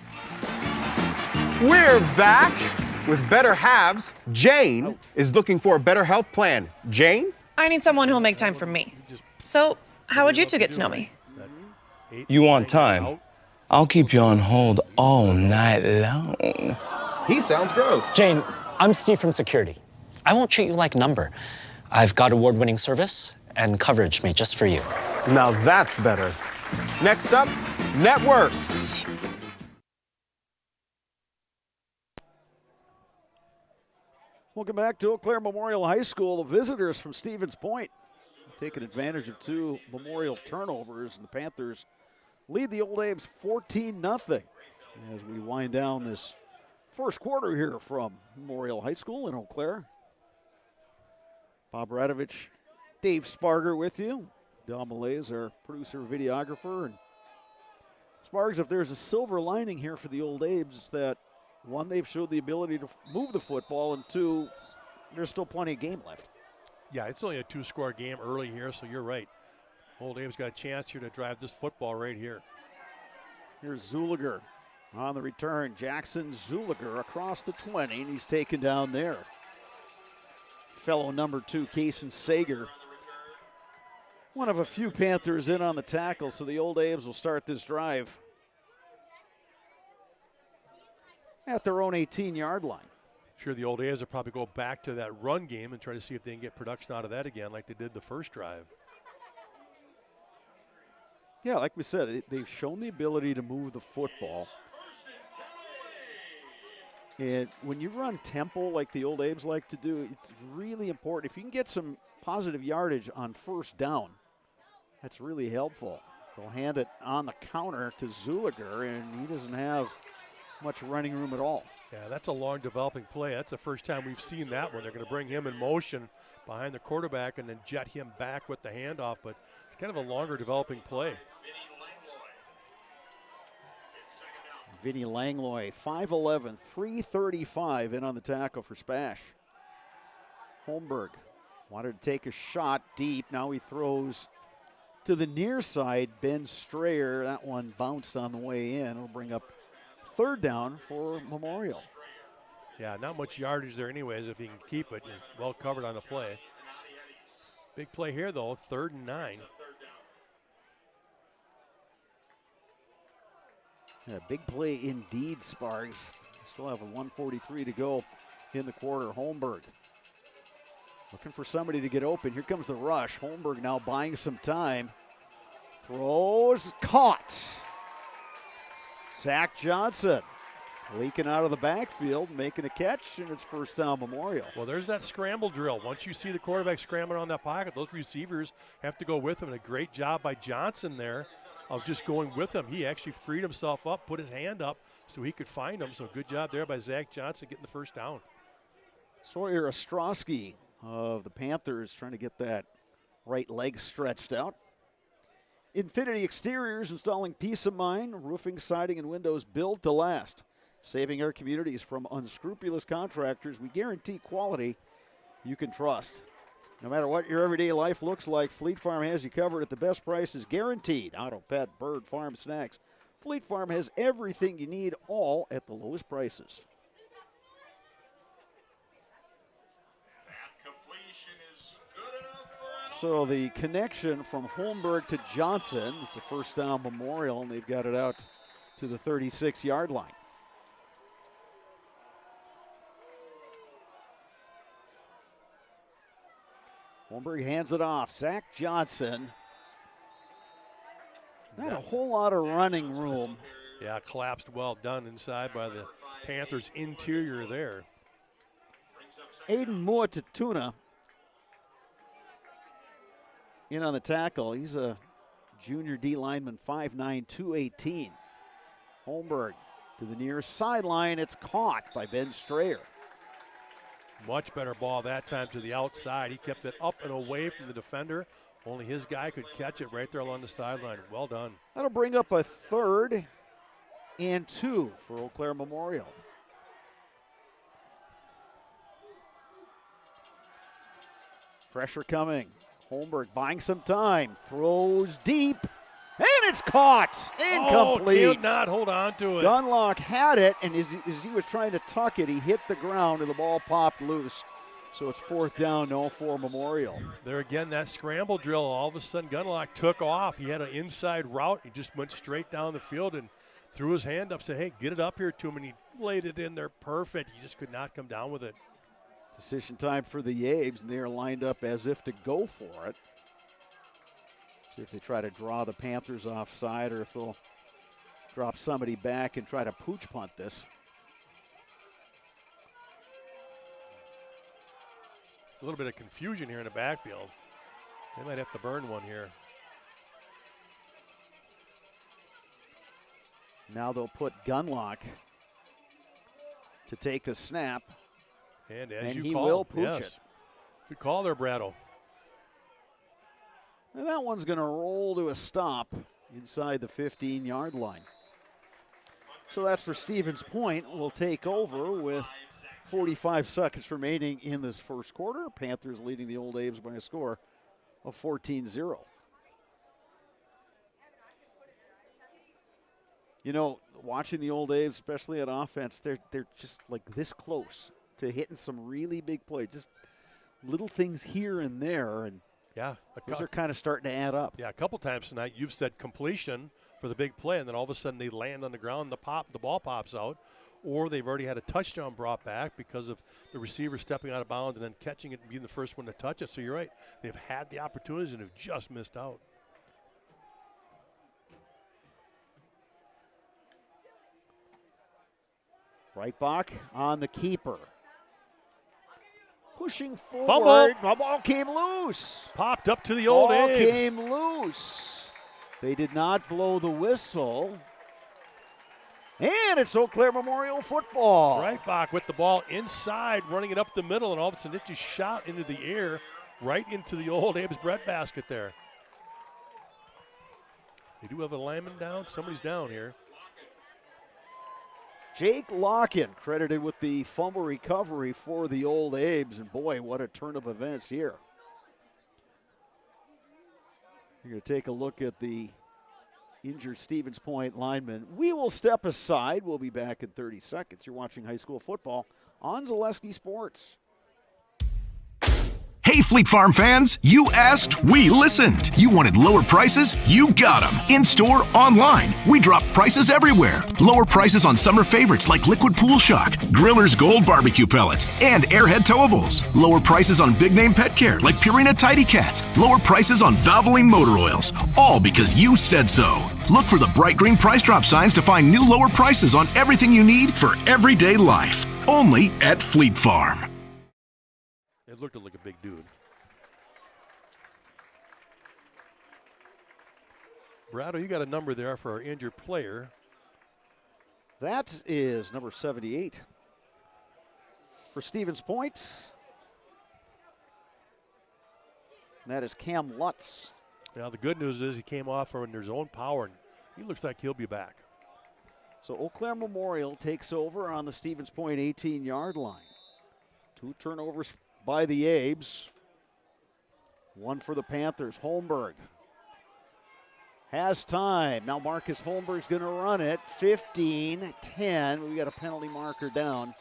We're back with better halves. Jane is looking for a better health plan. Jane? I need someone who'll make time for me. So, how would you two get to know me? You want time? I'll keep you on hold all night long. He sounds gross. Jane, I'm Steve from security. I won't treat you like a number. I've got award-winning service and coverage made just for you. Now that's better. Next up, networks. Welcome back to Eau Claire Memorial High School. The visitors from Stevens Point taking advantage of 2 Memorial turnovers, and the Panthers lead the Old Aves 14-0 as we wind down this first quarter here from Memorial High School in Eau Claire. Bob Radovich, Dave Sparger with you. Don Malays, our producer, videographer, and Sparks, if there's a silver lining here for the Old Abe's, it's that, one, they've showed the ability to move the football, and two, there's still plenty of game left. Yeah, it's only a 2-score game early here, so you're right. Old Abe's got a chance here to drive this football right here. Here's Zuliger on the return. Jackson Zuliger across the 20, and he's taken down there. Fellow number 2, Kaysen Sager. One of a few Panthers in on the tackle, so the Old Abe's will start this drive at their own 18-yard line. Sure, the Old A's will probably go back to that run game and try to see if they can get production out of that again like they did the first drive. Yeah, like we said, they've shown the ability to move the football. And when you run tempo like the Old Abe's like to do, it's really important. If you can get some positive yardage on first down, that's really helpful. They'll hand it on the counter to Zuliger, and he doesn't have much running room at all. Yeah, that's a long developing play. That's the first time we've seen that one. They're going to bring him in motion behind the quarterback and then jet him back with the handoff, but it's kind of a longer developing play. Vinny Langlois, 5'11", 335 in on the tackle for Spash. Holmberg wanted to take a shot deep. Now he throws to the near side. Ben Strayer, that one bounced on the way in. It'll bring up third down for Memorial. Yeah, not much yardage there anyways. If he can keep it, he's well covered on the play. Big play here, though, 3rd and 9. Yeah, big play indeed, Sparks. Still have a 1:43 to go in the quarter. Holmberg looking for somebody to get open. Here comes the rush. Holmberg now buying some time. Throws, caught. Zach Johnson leaking out of the backfield, making a catch, and it's first down Memorial. Well, there's that scramble drill. Once you see the quarterback scrambling on that pocket, those receivers have to go with him. And a great job by Johnson there of just going with him. He actually freed himself up, put his hand up so he could find him. So good job there by Zach Johnson getting the first down. Sawyer Ostrowski of the Panthers trying to get that right leg stretched out. Infinity Exteriors, installing peace of mind, roofing, siding, and windows built to last. Saving our communities from unscrupulous contractors, we guarantee quality you can trust. No matter what your everyday life looks like, Fleet Farm has you covered at the best prices, guaranteed. Auto, pet, bird, farm, snacks. Fleet Farm has everything you need, all at the lowest prices. So the connection from Holmberg to Johnson, it's a first down Memorial, and they've got it out to the 36-yard line. Holmberg hands it off. Zach Johnson. Not a whole lot of running room. Yeah, collapsed well done inside by the Panthers interior there. Aiden Muatatuna in on the tackle. He's a junior D lineman, 5'9", 218. Holmberg to the near sideline. It's caught by Ben Strayer. Much better ball that time to the outside. He kept it up and away from the defender. Only his guy could catch it right there along the sideline. Well done. That'll bring up a 3rd and 2 for Eau Claire Memorial. Pressure coming. Holmberg buying some time. Throws deep. And it's caught. Incomplete. Oh, cannot hold on to it. Dunlock had it, and as he was trying to tuck it, he hit the ground, and the ball popped loose. So it's 4th down, no for Memorial. There again, that scramble drill, all of a sudden Gunlock took off. He had an inside route. He just went straight down the field and threw his hand up, said, hey, get it up here to him, and he laid it in there perfect. He just could not come down with it. Decision time for the Yabes, and they are lined up as if to go for it. See if they try to draw the Panthers offside or if they'll drop somebody back and try to pooch punt this. A little bit of confusion here in the backfield. They might have to burn one here. Now they'll put Gunlock to take the snap. And as you he call, will pooch yes. it. Good call there, Brado. And that one's going to roll to a stop inside the 15-yard line. So that's where Stevens Point will take over with 45 seconds remaining in this first quarter. Panthers leading the Old A's by a score of 14-0. You know, watching the Old A's, especially at offense, they're just like this close to hitting some really big plays. Just little things here and there, and yeah, those are kind of starting to add up. Yeah, a couple times tonight you've said completion for the big play, and then all of a sudden they land on the ground, the ball pops out, or they've already had a touchdown brought back because of the receiver stepping out of bounds and then catching it and being the first one to touch it. So you're right. They've had the opportunities and have just missed out. Breitbach on the keeper. Pushing forward. Fumble. The ball came loose. Popped up to the Old Ball A's. came loose. They did not blow the whistle. And it's Eau Claire Memorial football. Breitbach with the ball inside, running it up the middle, and all of a sudden it just shot into the air right into the Old Abe's breadbasket there. They do have a lineman down. Somebody's down here. Jake Locken credited with the fumble recovery for the Old Abe's, and boy, what a turn of events here. You're going to take a look at the injured Stevens Point lineman. We will step aside. We'll be back in 30 seconds. You're watching high school football on Zaleski Sports. Hey, Fleet Farm fans, you asked, we listened. You wanted lower prices? You got them. In-store, online. We drop prices everywhere. Lower prices on summer favorites like Liquid Pool Shock, Griller's Gold Barbecue Pellets, and Airhead Towables. Lower prices on big-name pet care like Purina Tidy Cats. Lower prices on Valvoline motor oils. All because you said so. Look for the bright green price drop signs to find new lower prices on everything you need for everyday life. Only at Fleet Farm. It looked like a big dude. Brado, you got a number there for our injured player. That is number 78 for Stevens Point. And that is Cam Lutz. Now the good news is he came off on his own power, and he looks like he'll be back. So Eau Claire Memorial takes over on the Stevens Point 18-yard line. 2 turnovers by the Abes. 1 for the Panthers. Holmberg has time. Now Marcus Holmberg's going to run it. 15-10. We got a penalty marker down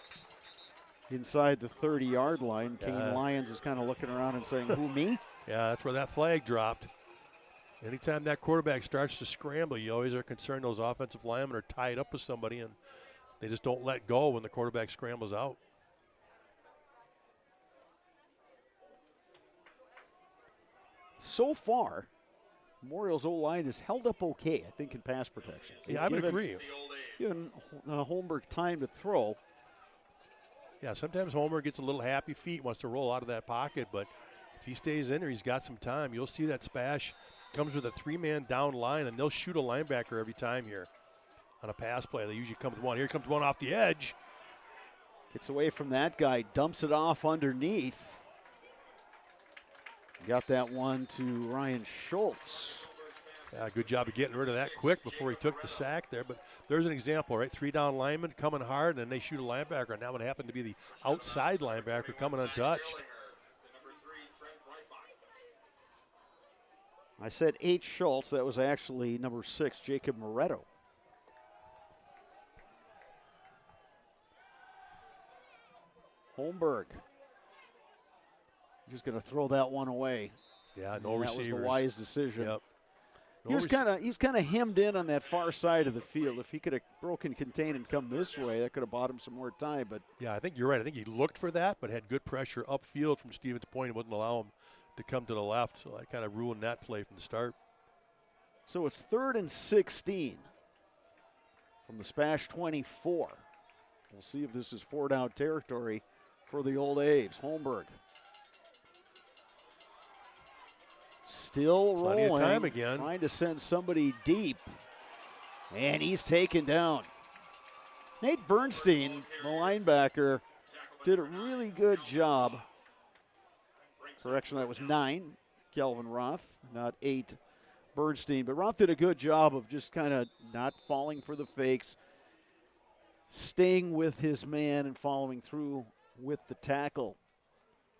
inside the 30-yard line. Kane Lyons is kind of looking around and saying, who, me? Yeah, that's where that flag dropped. Anytime that quarterback starts to scramble, you always are concerned those offensive linemen are tied up with somebody, and they just don't let go when the quarterback scrambles out. So far, Memorial's O-line has held up okay, I think, in pass protection. Yeah, I would agree. Given Holmberg time to throw. Yeah, sometimes Homer gets a little happy feet, wants to roll out of that pocket, but if he stays in there, he's got some time. You'll see that SPASH comes with a 3-man down line, and they'll shoot a linebacker every time here on a pass play. They usually come with one. Here comes one off the edge. Gets away from that guy, dumps it off underneath. Got that one to Ryan Schultz. Yeah, good job of getting rid of that quick before he took the sack there. But there's an example, right? 3-down linemen coming hard, and they shoot a linebacker. And that one happened to be the outside linebacker coming untouched. I said H. Schultz. That was actually number 6, Jacob Moretto. Holmberg. Just going to throw that one away. Yeah, no receivers. That was the wise decision. Yep. He was kind of hemmed in on that far side of the field. If he could have broken contain and come this way, that could have bought him some more time. But yeah, I think you're right. I think he looked for that, but had good pressure upfield from Stevens Point and wouldn't allow him to come to the left. So that kind of ruined that play from the start. So it's 3rd and 16 from the SPASH 24. We'll see if this is 4-down territory for the Old Abes. Holmberg. Still rolling. Plenty of time again. Trying to send somebody deep. And he's taken down. Nate Bernstein, the linebacker, did a really good job. Correction, that was 9. Kelvin Roth, not 8 Bernstein. But Roth did a good job of just kind of not falling for the fakes, staying with his man and following through with the tackle.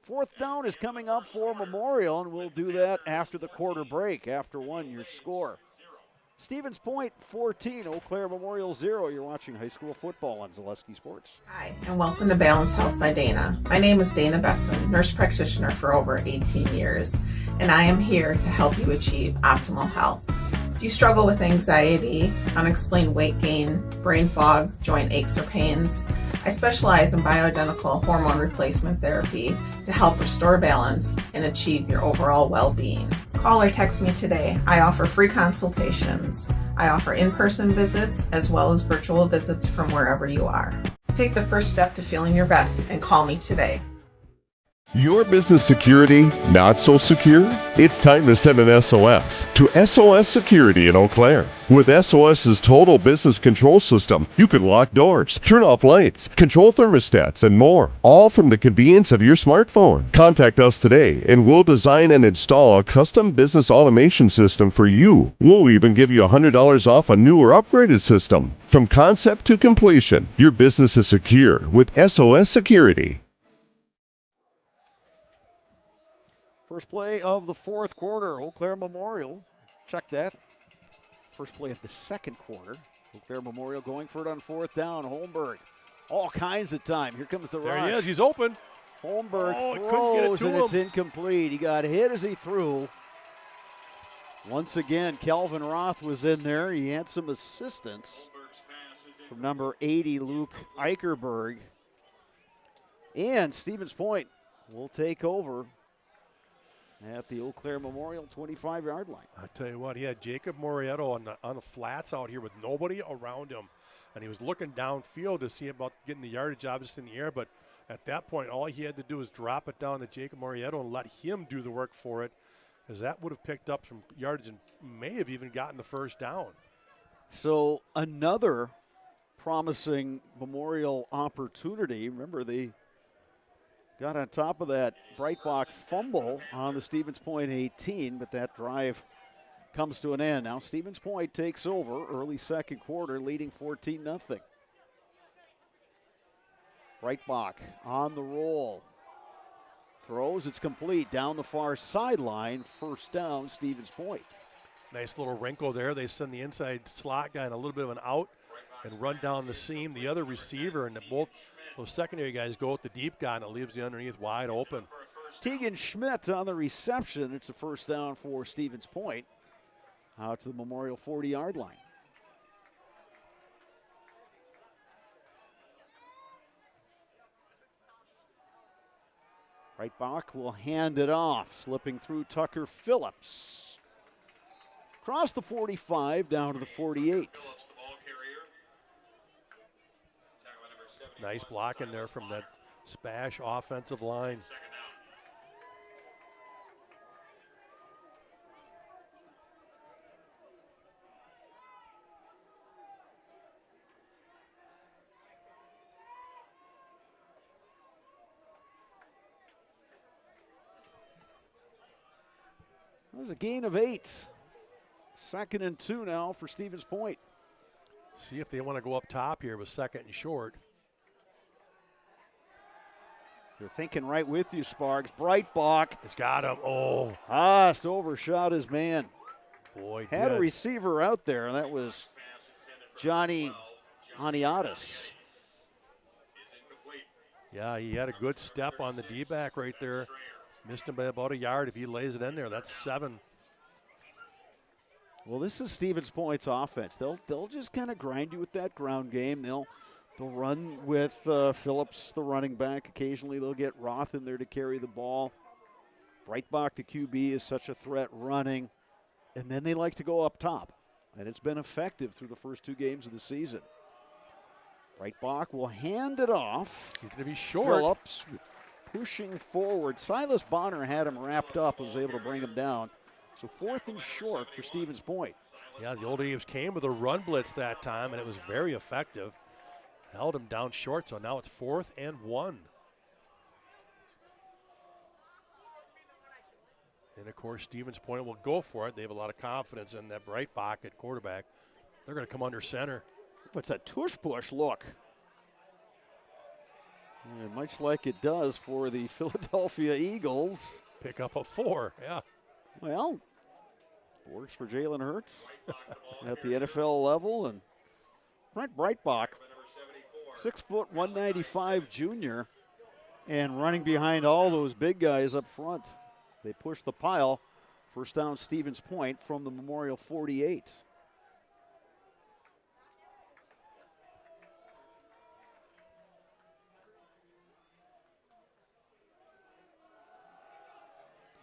Fourth down is coming up for Memorial, and we'll do that after the quarter break. After one, your score. Stevens Point 14, Eau Claire Memorial 0. You're watching high school football on Zaleski Sports. Hi, and welcome to Balanced Health by Dana. My name is Dana Besson, nurse practitioner for over 18 years, and I am here to help you achieve optimal health. Do you struggle with anxiety, unexplained weight gain, brain fog, joint aches or pains? I specialize in bioidentical hormone replacement therapy to help restore balance and achieve your overall well-being. Call or text me today. I offer free consultations. I offer in-person visits as well as virtual visits from wherever you are. Take the first step to feeling your best and call me today. Your business security not so secure? It's time to send an SOS to SOS Security in Eau Claire. With SOS's total business control system, you can lock doors, turn off lights, control thermostats, and more, all from the convenience of your smartphone. Contact us today and we'll design and install a custom business automation system for you. We'll even give you $100 off a new or upgraded system. From concept to completion, your business is secure with SOS Security. First play of the fourth quarter, Eau Claire Memorial. Check that. First play of the second quarter. Eau Claire Memorial going for it on fourth down. Holmberg, all kinds of time. Here comes the rush. There he is. He's open. Holmberg throws, and it's incomplete. He got hit as he threw. Once again, Kelvin Roth was in there. He had some assistance from number 80, Luke Eicherberg. And Stevens Point will take over at the Eau Claire Memorial 25-yard line. I tell you what, he had Jacob Morieto on the flats out here with nobody around him. And he was looking downfield to see about getting the yardage, obviously, in the air. But at that point, all he had to do was drop it down to Jacob Morieto and let him do the work for it, because that would have picked up some yardage and may have even gotten the first down. So another promising Memorial opportunity. Remember, they got on top of that Breitbach fumble on the Stevens Point 18, but that drive comes to an end. Now Stevens Point takes over early second quarter, leading 14-0. Breitbach on the roll. Throws, it's complete. Down the far sideline, first down, Stevens Point. Nice little wrinkle there. They send the inside slot guy in a little bit of an out and run down the seam. The other receiver and both those secondary guys go with the deep guy, and it leaves the underneath wide open. Tegan Schmidt on the reception. It's a first down for Stevens Point out to the Memorial 40-yard line. Breitbach will hand it off, slipping through Tucker Phillips. Across the 45, down to the 48. Nice block in there from that SPASH offensive line. That was a gain of 8. 2nd and 2 now for Stevens Point. See if they want to go up top here with 2nd and short. They're thinking right with you, Sparks. Breitbach has got him. Oh. Just overshot his man. Boy, had a receiver out there, and that was Johnny Aniatis. Yeah, he had a good step on the D-back right there. Missed him by about a yard. If he lays it in there, that's 7. Well, this is Stevens Point's offense. They'll just kind of grind you with that ground game. They'll run with Phillips, the running back. Occasionally they'll get Roth in there to carry the ball. Breitbach, the QB, is such a threat running. And then they like to go up top. And it's been effective through the first 2 games of the season. Breitbach will hand it off. He's going to be short. Phillips pushing forward. Silas Bonner had him wrapped up and was able to bring him down. So 4th and short for Stevens Point. Yeah, the Old A's came with a run blitz that time, and it was very effective. Held him down short, so now it's 4th and 1. And, of course, Stevens Point will go for it. They have a lot of confidence in that Breitbach at quarterback. They're going to come under center. What's that tush-push look? And much like it does for the Philadelphia Eagles. Pick up a 4, yeah. Well, works for Jalen Hurts at the NFL level. And Brent Breitbach, 6 foot 195 junior, and running behind all those big guys up front. They push the pile. First down, Stevens Point from the Memorial 48.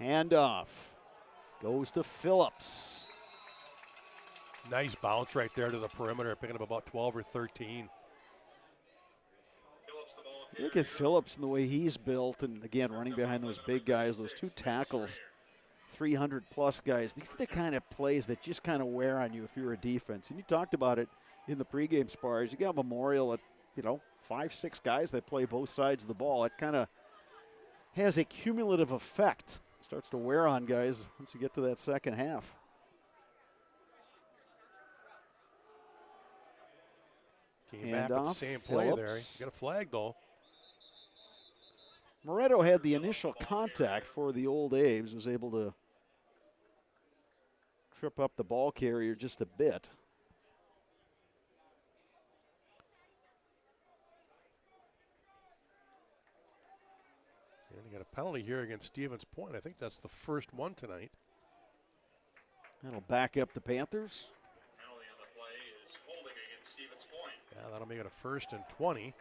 Handoff goes to Phillips. Nice bounce right there to the perimeter, picking up about 12 or 13. Look at Phillips and the way he's built, and again, running behind those big guys, those 2 tackles, 300-plus guys. These are the kind of plays that just kind of wear on you if you're a defense. And you talked about it in the pregame spars. You got Memorial at, 5, 6 guys that play both sides of the ball. It kind of has a cumulative effect. Starts to wear on guys once you get to that second half. Came back with the same play there. You got a flag, though. Moretto had the initial contact for the Old A's, was able to trip up the ball carrier just a bit. And you got a penalty here against Stevens Point. I think that's the first one tonight. That'll back up the Panthers. Penalty on the play is holding against Stevens Point. Yeah, that'll make it a 1st and 20.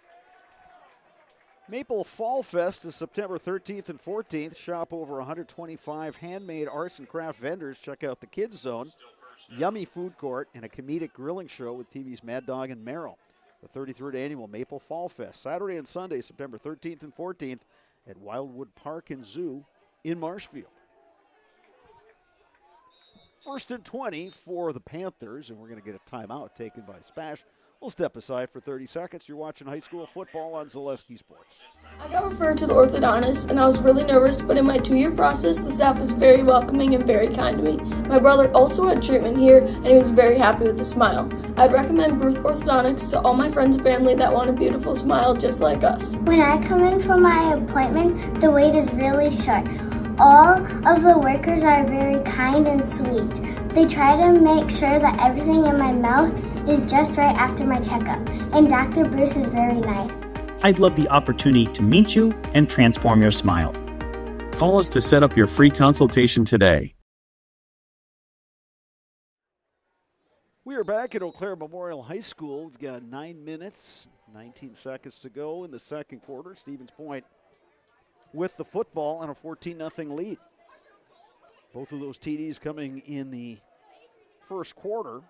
Maple Fall Fest is September 13th and 14th. Shop over 125 handmade arts and craft vendors. Check out the Kids Zone, yummy food court, and a comedic grilling show with TV's Mad Dog and Merrill. The 33rd annual Maple Fall Fest, Saturday and Sunday, September 13th and 14th at Wildwood Park and Zoo in Marshfield. 1st and 20 for the Panthers, and we're going to get a timeout taken by SPASH. We'll step aside for 30 seconds. You're watching high school football on Zaleski Sports. I got referred to the orthodontist, and I was really nervous, but in my 2-year process, the staff was very welcoming and very kind to me. My brother also had treatment here, and he was very happy with a smile. I'd recommend Bruce Orthodontics to all my friends and family that want a beautiful smile just like us. When I come in for my appointment, the wait is really short. All of the workers are very kind and sweet. They try to make sure that everything in my mouth is just right after my checkup, and Dr. Bruce is very nice. I'd love the opportunity to meet you and transform your smile. Call us to set up your free consultation today. We are back at Eau Claire Memorial High School. We've got 9 minutes, 19 seconds to go in the second quarter. Stevens Point with the football and a 14-0 lead. Both of those TDs coming in the first quarter.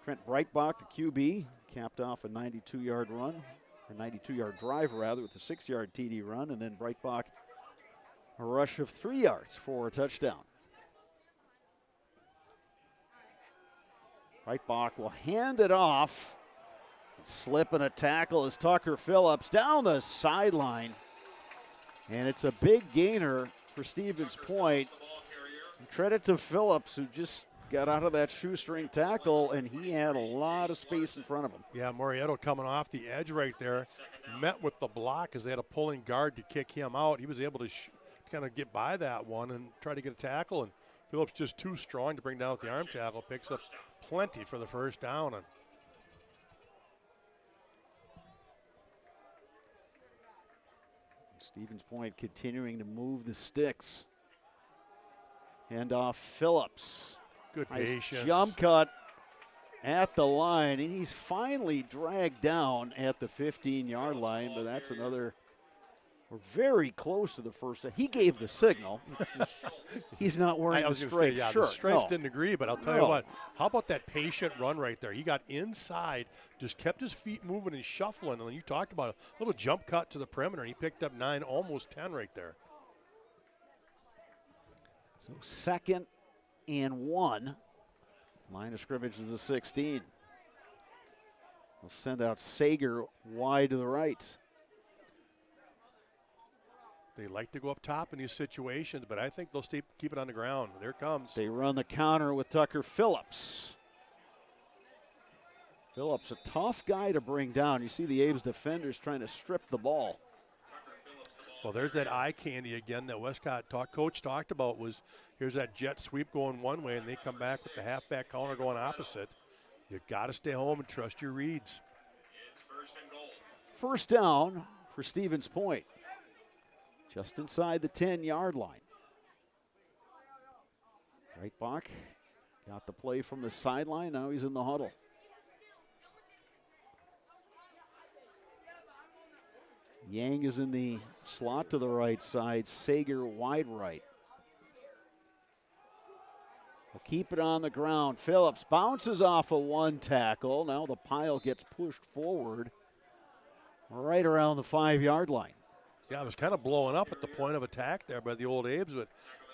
Trent Breitbach, the QB, capped off a 92-yard run, or 92-yard drive, rather, with a 6-yard TD run, and then Breitbach a rush of 3 yards for a touchdown. Breitbach will hand it off. Slipping a tackle is Tucker Phillips down the sideline. And it's a big gainer for Stevens Point. And credit to Phillips, who just got out of that shoestring tackle, and he had a lot of space in front of him. Yeah, Morietto coming off the edge right there, met with the block as they had a pulling guard to kick him out. He was able to kind of get by that one and try to get a tackle, and Phillips just too strong to bring down with the arm tackle, picks up plenty for the first down. And Stevens Point continuing to move the sticks. Hand off Phillips. Good nice patience. Jump cut at the line, and he's finally dragged down at the 15-yard line, but that's another. We're very close to the first. He gave the signal. He's not wearing the striped shirt. The stripes didn't agree, but I'll tell you what. How about that patient run right there? He got inside, just kept his feet moving and shuffling. And you talked about a little jump cut to the perimeter, and he picked up 9, almost 10 right there. So 2nd and 1. Line of scrimmage is the 16. They'll send out Sager wide to the right. They like to go up top in these situations, but I think they'll keep it on the ground. There it comes. They run the counter with Tucker Phillips. Phillips, a tough guy to bring down. You see the Abe's defenders trying to strip the ball. Well, there's that eye candy again that Westcott coach talked about. Was here's that jet sweep going one way, and they come back with the halfback counter going opposite. You got to stay home and trust your reads. First down for Stevens Point, just inside the 10-yard line. Breitbach got the play from the sideline. Now he's in the huddle. Yang is in the slot to the right side. Sager wide right. They'll keep it on the ground. Phillips bounces off a one tackle. Now the pile gets pushed forward right around the 5-yard line. Yeah, it was kind of blowing up at the point of attack there by the Old Abes, but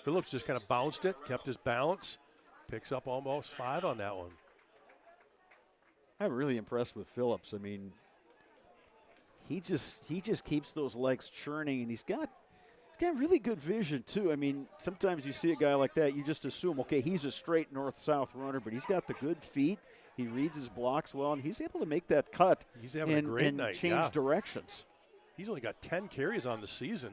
Phillips just kind of bounced it, kept his balance, picks up almost 5 on that one. I'm really impressed with Phillips. I mean, he just keeps those legs churning, and he's got really good vision too. I mean, sometimes you see a guy like that, you just assume, okay, he's a straight north-south runner, but he's got the good feet. He reads his blocks well, and he's able to make that cut. He's having a great night. Change directions. He's only got 10 carries on the season.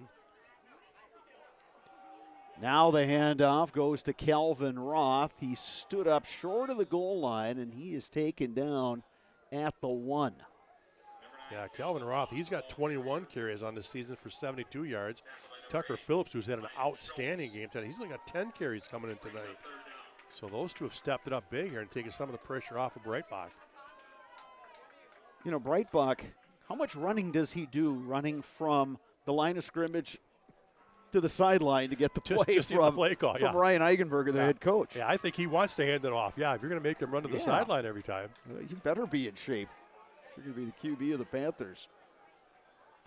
Now the handoff goes to Calvin Roth. He stood up short of the goal line, and he is taken down at the 1. Yeah, Calvin Roth, he's got 21 carries on the season for 72 yards. Tucker Phillips, who's had an outstanding game tonight, he's only got 10 carries coming in tonight. So those two have stepped it up big here and taken some of the pressure off of Breitbach. You know, Breitbach, how much running does he do running from the line of scrimmage to the sideline to get the play from Ryan Eigenberger, the head coach? Yeah, I think he wants to hand it off. Yeah, if you're going to make them run to the sideline every time. You better be in shape. You're going to be the QB of the Panthers.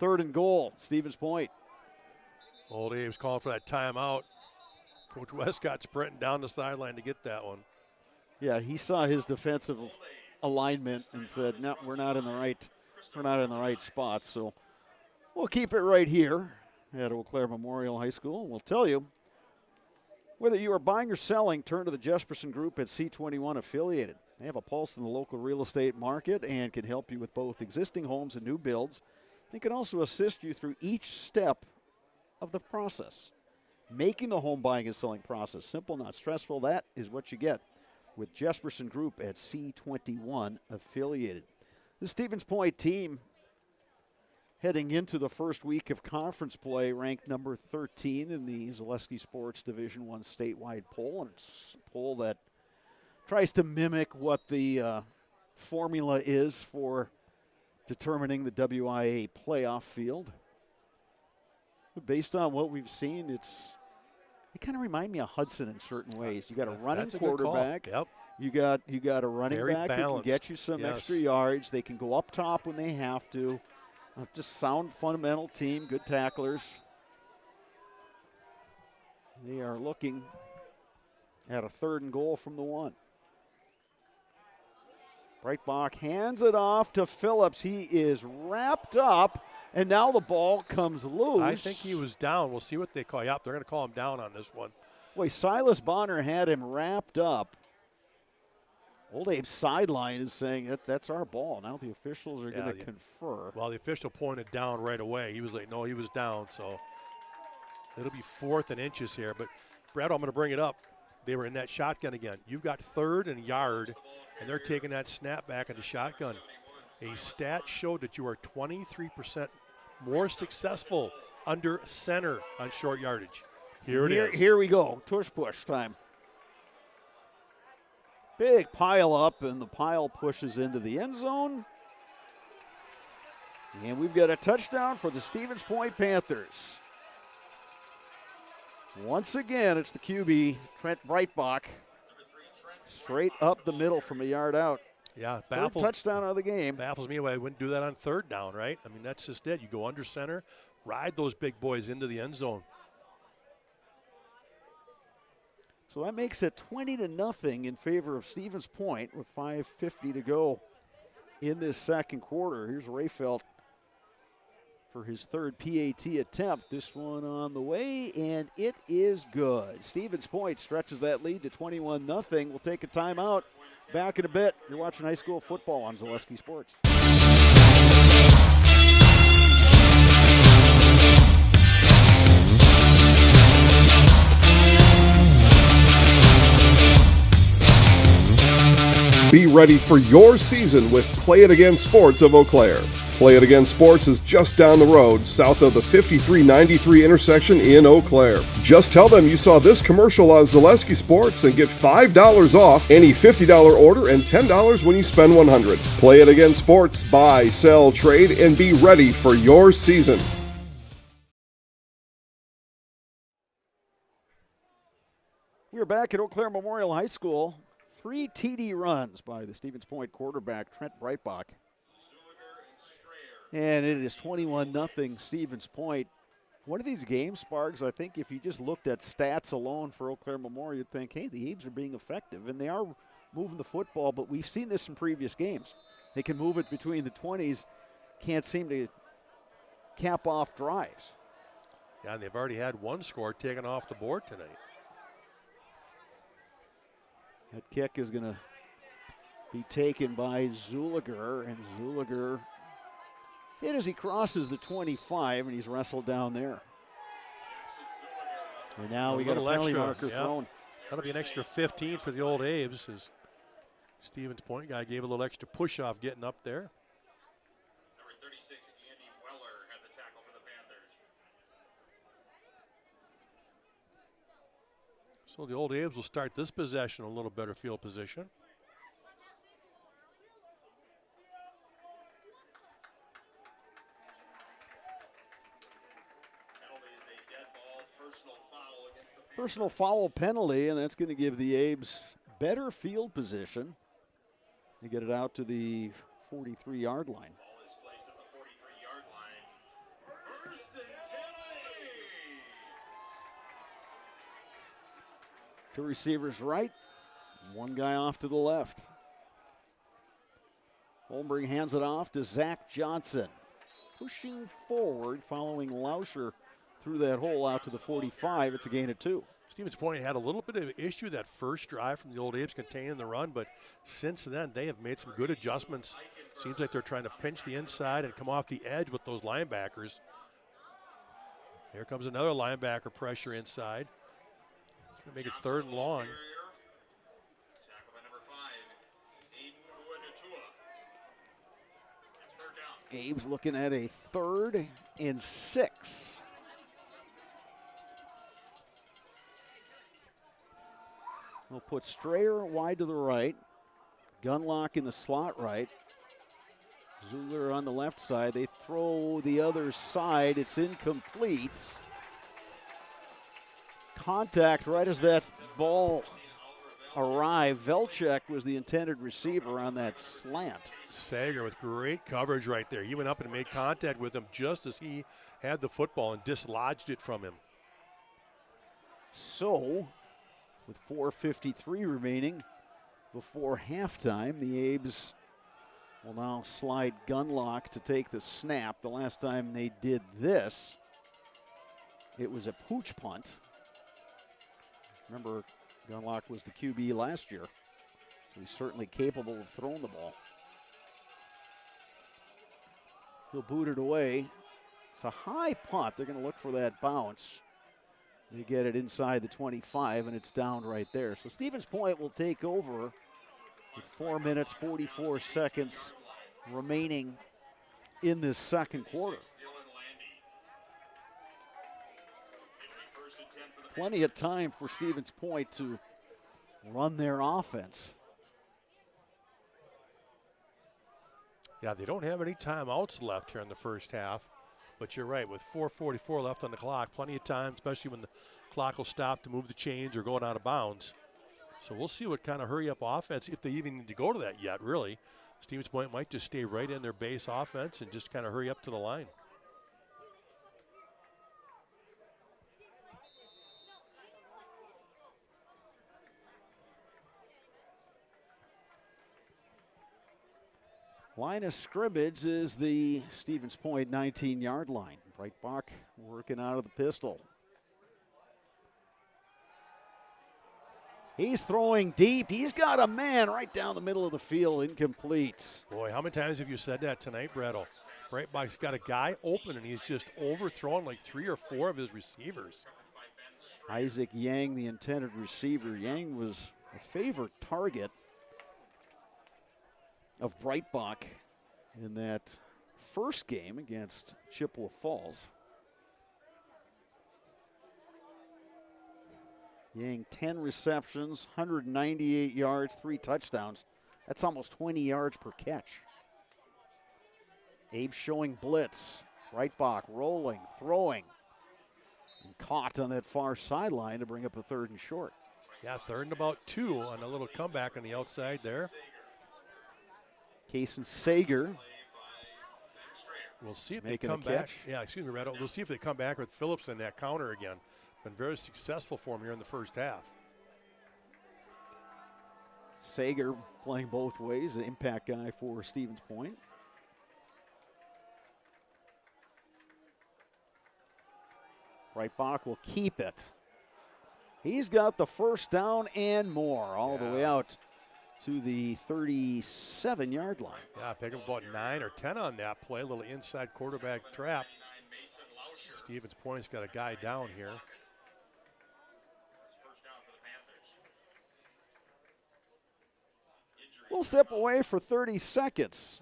3rd and goal, Stevens Point. Old Abe's calling for that timeout. Coach Westcott sprinting down the sideline to get that one. Yeah, he saw his defensive alignment and said, "No, we're not in the right spot." So we'll keep it right here at Eau Claire Memorial High School. We'll tell you whether you are buying or selling. Turn to the Jesperson Group at C21 Affiliated. They have a pulse in the local real estate market and can help you with both existing homes and new builds. They can also assist you through each step of the process. Making the home buying and selling process simple, not stressful. That is what you get with Jesperson Group at C21 Affiliated. The Stevens Point team heading into the first week of conference play ranked number 13 in the Zaleski Sports Division I statewide poll. And it's a poll that tries to mimic what the formula is for determining the WIAA playoff field. But based on what we've seen, they kind of remind me of Hudson in certain ways. You got a running quarterback. Yep. You got a running back who can get you some extra yards. They can go up top when they have to. Just sound fundamental team, good tacklers. They are looking at a 3rd and goal from the 1. Breitbach hands it off to Phillips. He is wrapped up, and now the ball comes loose. I think he was down. We'll see what they call. Yep, they're going to call him down on this one. Boy, Silas Bonner had him wrapped up. Old Abe's sideline is saying that's our ball. Now the officials are going to confer. Well, the official pointed down right away. He was like, no, he was down. So it'll be 4th and inches here. But, Brad, I'm going to bring it up. They were in that shotgun again. You've got 3rd and yard, and they're taking that snap back into shotgun. A stat showed that you are 23% more successful under center on short yardage. Here it is. Here we go. Tush push time. Big pile up, and the pile pushes into the end zone. And we've got a touchdown for the Stevens Point Panthers. Once again, it's the QB, Trent Breitbach, straight up the middle from a yard out. Yeah, third touchdown of the game. Baffles me why I wouldn't do that on 3rd down, right? I mean, that's just it. You go under center, ride those big boys into the end zone. So that makes it 20-0 in favor of Stevens Point with 5:50 to go in this second quarter. Here's Rayfelt for his third PAT attempt. This one on the way, and it is good. Stevens Point stretches that lead to 21-0. We'll take a timeout. Back in a bit. You're watching high school football on Zaleski Sports. Be ready for your season with Play It Again Sports of Eau Claire. Play It Again Sports is just down the road, south of the 5393 intersection in Eau Claire. Just tell them you saw this commercial on Zaleski Sports and get $5 off any $50 order and $10 when you spend $100. Play It Again Sports, buy, sell, trade, and be ready for your season. We're back at Eau Claire Memorial High School. 3 TD runs by the Stevens Point quarterback, Trent Breitbach. And it is 21-0 Stevens Point. One of these games, Sparks, I think if you just looked at stats alone for Eau Claire Memorial, you'd think, hey, the Abes are being effective. And they are moving the football, but we've seen this in previous games. They can move it between the 20s, can't seem to cap off drives. Yeah, and they've already had one score taken off the board tonight. That kick is going to be taken by Zuliger, and Zuliger hit as he crosses the 25, and he's wrestled down there. And now we got a penalty marker thrown. That'll be an extra 15 for the old Abes, as Stevens Point guy gave a little extra push off getting up there. Number 36, Andy Weller, had the tackle for the Panthers. So the old Abes will start this possession a little better field position. Personal foul penalty, and that's going to give the Abes better field position. They get it out to the 43-yard line. Two receivers right, one guy off to the left. Holmberg hands it off to Zach Johnson. Pushing forward, following Lauscher through that hole out to the 45. It's a gain of 2. Stevens Point had a little bit of an issue that first drive from the old Abes containing the run, but since then they have made some good adjustments. Seems like they're trying to pinch the inside and come off the edge with those linebackers. Here comes another linebacker pressure inside. It's going to make it 3rd and long. Abe's looking at a 3rd and 6. We'll put Strayer wide to the right. Gunlock in the slot right. Zuller on the left side. They throw the other side. It's incomplete. Contact right as that ball arrived. Velchek was the intended receiver on that slant. Sager with great coverage right there. He went up and made contact with him just as he had the football and dislodged it from him. So, with 4:53 remaining before halftime, the Abes will now slide Gunlock to take the snap. The last time they did this, it was a pooch punt. Remember, Gunlock was the QB last year, so he's certainly capable of throwing the ball. He'll boot it away. It's a high punt. They're going to look for that bounce. They get it inside the 25, and it's down right there. So Stevens Point will take over with 4 minutes, 44 seconds remaining in this second quarter. Plenty of time for Stevens Point to run their offense. Yeah, they don't have any timeouts left here in the first half. But you're right, with 4:44 left on the clock, plenty of time, especially when the clock will stop to move the chains or going out of bounds. So we'll see what kind of hurry-up offense, if they even need to go to that yet, really. Stevens Point might just stay right in their base offense and just kind of hurry up to the line. Line of scrimmage is the Stevens Point 19-yard line. Breitbach working out of the pistol. He's throwing deep. He's got a man right down the middle of the field, incomplete. Boy, how many times have you said that tonight, Bretto? Breitbach's got a guy open, and he's just overthrown like 3 or 4 of his receivers. Isaac Yang, the intended receiver. Yang was a favorite target of Breitbach in that first game against Chippewa Falls. Yang, 10 receptions, 198 yards, 3 touchdowns. That's almost 20 yards per catch. Abe showing blitz. Breitbach rolling, throwing, and caught on that far sideline to bring up a 3rd and short. Yeah, 3rd and about 2 on a little comeback on the outside there. Kason Sager. We'll see if they come back. Yeah, excuse me, Redo. We'll see if they come back with Phillips in that counter again. Been very successful for him here in the first half. Sager playing both ways, an impact guy for Stevens Point. Breitbach will keep it. He's got the first down and more, all the way out to the 37-yard line. Yeah, pick up about 9 or 10 on that play. A little inside quarterback trap. Stevens Point's got a guy down here. We'll step away for 30 seconds.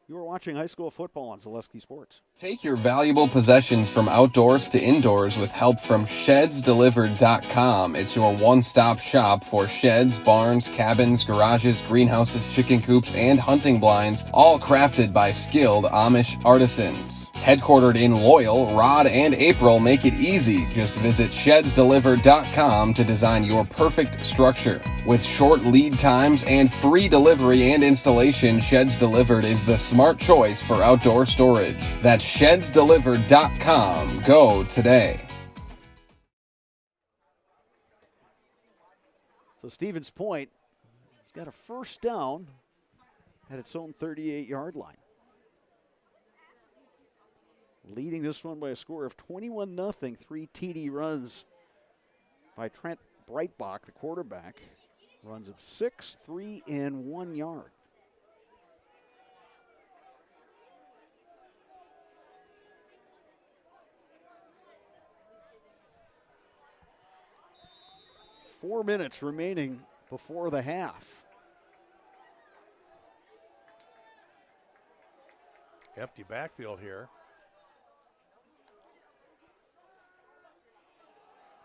You are watching high school football on Zaleski Sports. Take your valuable possessions from outdoors to indoors with help from ShedsDelivered.com. It's your one-stop shop for sheds, barns, cabins, garages, greenhouses, chicken coops, and hunting blinds, all crafted by skilled Amish artisans. Headquartered in Loyal, Rod and April make it easy. Just visit ShedsDelivered.com to design your perfect structure. With short lead times and free delivery and installation, Sheds Delivered is the smart choice for outdoor storage. That's ShedsDelivered.com. Go today. So Stevens Point has got a first down at its own 38-yard line. Leading this one by a score of 21-0, 3 TD runs by Trent Breitbach, the quarterback. Runs of 6, 3, and 1 yard. Four minutes remaining before the half. Empty backfield here.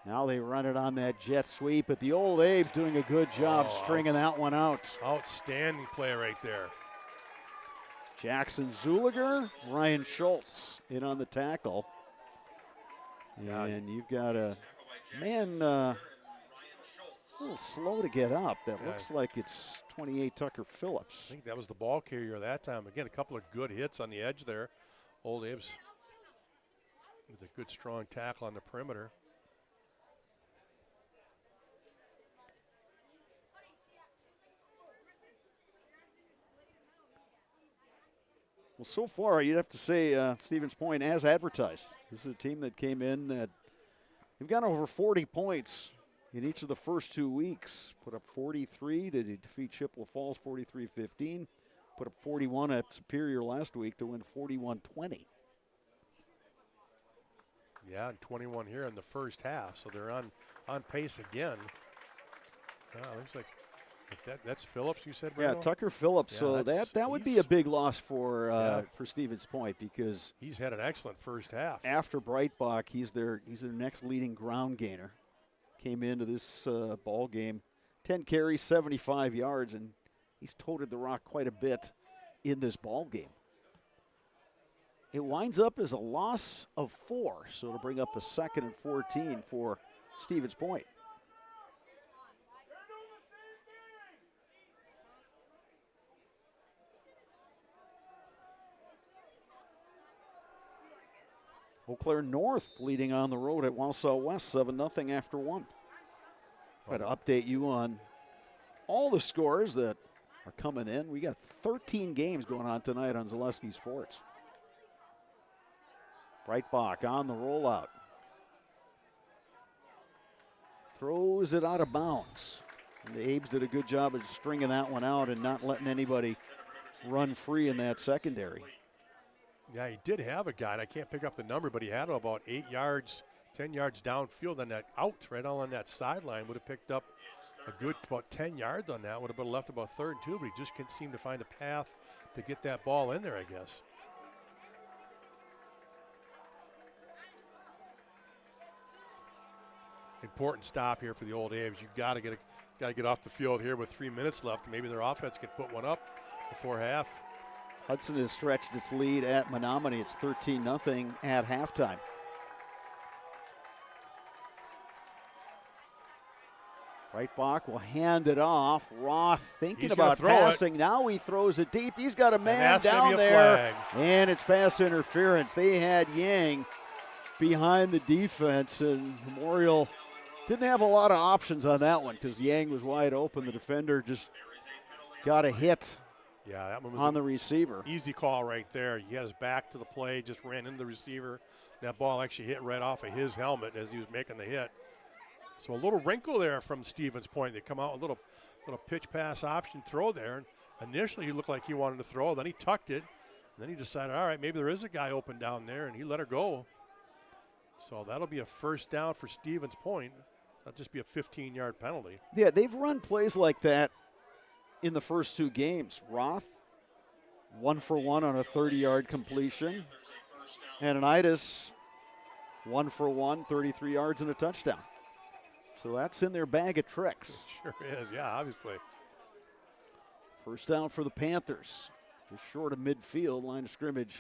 Now they run it on that jet sweep, but the Old Abe's doing a good job stringing that one out. Outstanding play right there. Jackson Zuliger, Ryan Schultz in on the tackle. And you've got a man a little slow to get up. That looks like it's 28 Tucker Phillips. I think that was the ball carrier that time. Again, a couple of good hits on the edge there. Old Abe's with a good strong tackle on the perimeter. Well, so far, you'd have to say Stevens Point as advertised. This is a team that came in that they've got over 40 points in each of the first 2 weeks. Put up 43 to defeat Chippewa Falls 43-15. Put up 41 at Superior last week to win 41-20. Yeah, and 21 here in the first half, so they're on pace again. Looks like that's Phillips, you said, Brando? Yeah, Tucker Phillips. Yeah, so that would be a big loss for Stevens Point because he's had an excellent first half. After Breitbach, he's their next leading ground gainer. Came into this ball game, 10 carries, 75 yards, and he's toted the rock quite a bit in this ball game. It winds up as a loss of 4, so it'll bring up a 2nd and 14 for Stevens Point. Eau Claire North leading on the road at Wausau West, 7-0 after 1. Try to update you on all the scores that are coming in. We got 13 games going on tonight on Zaleski Sports. Breitbach on the rollout. Throws it out of bounds. And the Abes did a good job of stringing that one out and not letting anybody run free in that secondary. Yeah, he did have a guy, and I can't pick up the number, but he had him about 8 yards, 10 yards downfield on that out, right on that sideline. Would have picked up a good about 10 yards on that. Would have been left about 3rd and 2, but he just can't seem to find a path to get that ball in there, I guess. Important stop here for the Old Abes. You've got to get off the field here with 3 minutes left. Maybe their offense can put one up before half. Hudson has stretched its lead at Menominee. It's 13-0 at halftime. Breitbach will hand it off. Roth thinking about passing. Now he throws it deep. He's got a man down there. And it's pass interference. They had Yang behind the defense, and Memorial didn't have a lot of options on that one because Yang was wide open. The defender just got a hit. Yeah, that one was on the receiver. Easy call right there. He had his back to the play, just ran into the receiver. That ball actually hit right off of his helmet as he was making the hit. So a little wrinkle there from Stevens Point. They come out with a little pitch pass option throw there. And initially he looked like he wanted to throw. Then he tucked it. And then he decided, all right, maybe there is a guy open down there, and he let her go. So that'll be a first down for Stevens Point. That'll just be a 15-yard penalty. Yeah, they've run plays like that in the first 2 games. Roth, 1 for 1 on a 30-yard completion. Ananitas, 1 for 1, 33 yards and a touchdown. So that's in their bag of tricks. It sure is, yeah, obviously. First down for the Panthers. Just short of midfield, line of scrimmage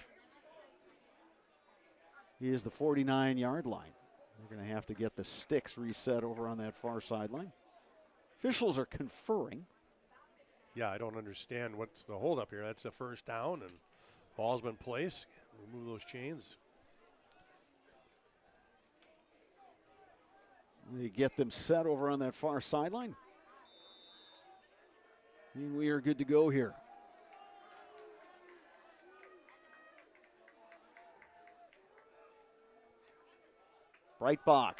is the 49-yard line. They're going to have to get the sticks reset over on that far sideline. Officials are conferring. Yeah, I don't understand what's the holdup here. That's a first down, and ball's been placed. Remove those chains. They get them set over on that far sideline. And we are good to go here. Breitbach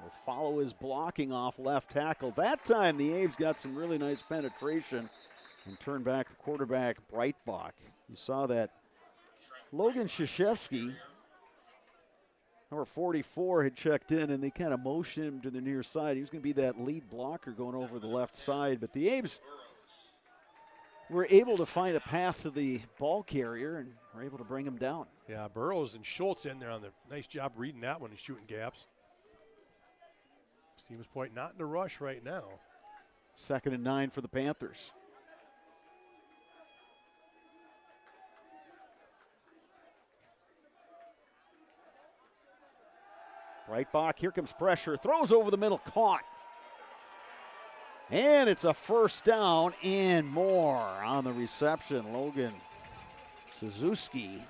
will follow his blocking off left tackle. That time the Aves got some really nice penetration and turned back the quarterback, Breitbach. You saw that Logan Krzyzewski, number 44, had checked in, and they kind of motioned him to the near side. He was going to be that lead blocker going over the left side, but the Aves were able to find a path to the ball carrier and were able to bring him down. Yeah, Burrows and Schultz in there on the nice job reading that one and shooting gaps. Stevens Point not in a rush right now. 2nd and 9 for the Panthers. Breitbach, here comes pressure, throws over the middle, caught. And it's a first down and more on the reception. Logan Suzuki.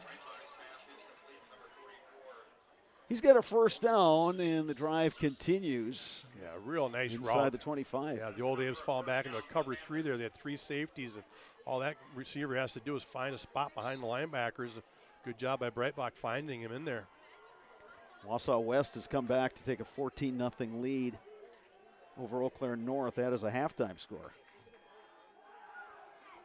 He's got a first down, and the drive continues. Yeah, real nice inside route. the 25. Yeah, the Old Aves fall back into a cover 3 there. They had 3 safeties, and all that receiver has to do is find a spot behind the linebackers. Good job by Breitbach finding him in there. Wausau West has come back to take a 14-0 lead over Eau Claire North. That is a halftime score.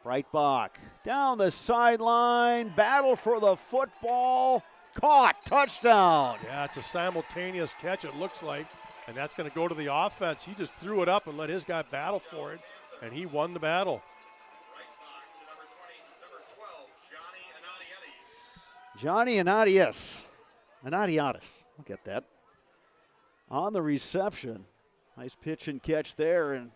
Breitbach down the sideline, battle for the football, caught, touchdown. Yeah, it's a simultaneous catch, it looks like, and that's going to go to the offense. He just threw it up and let his guy battle for it, and he won the battle. Johnny Anadiatis. Look at that. On the reception. Nice pitch and catch there, and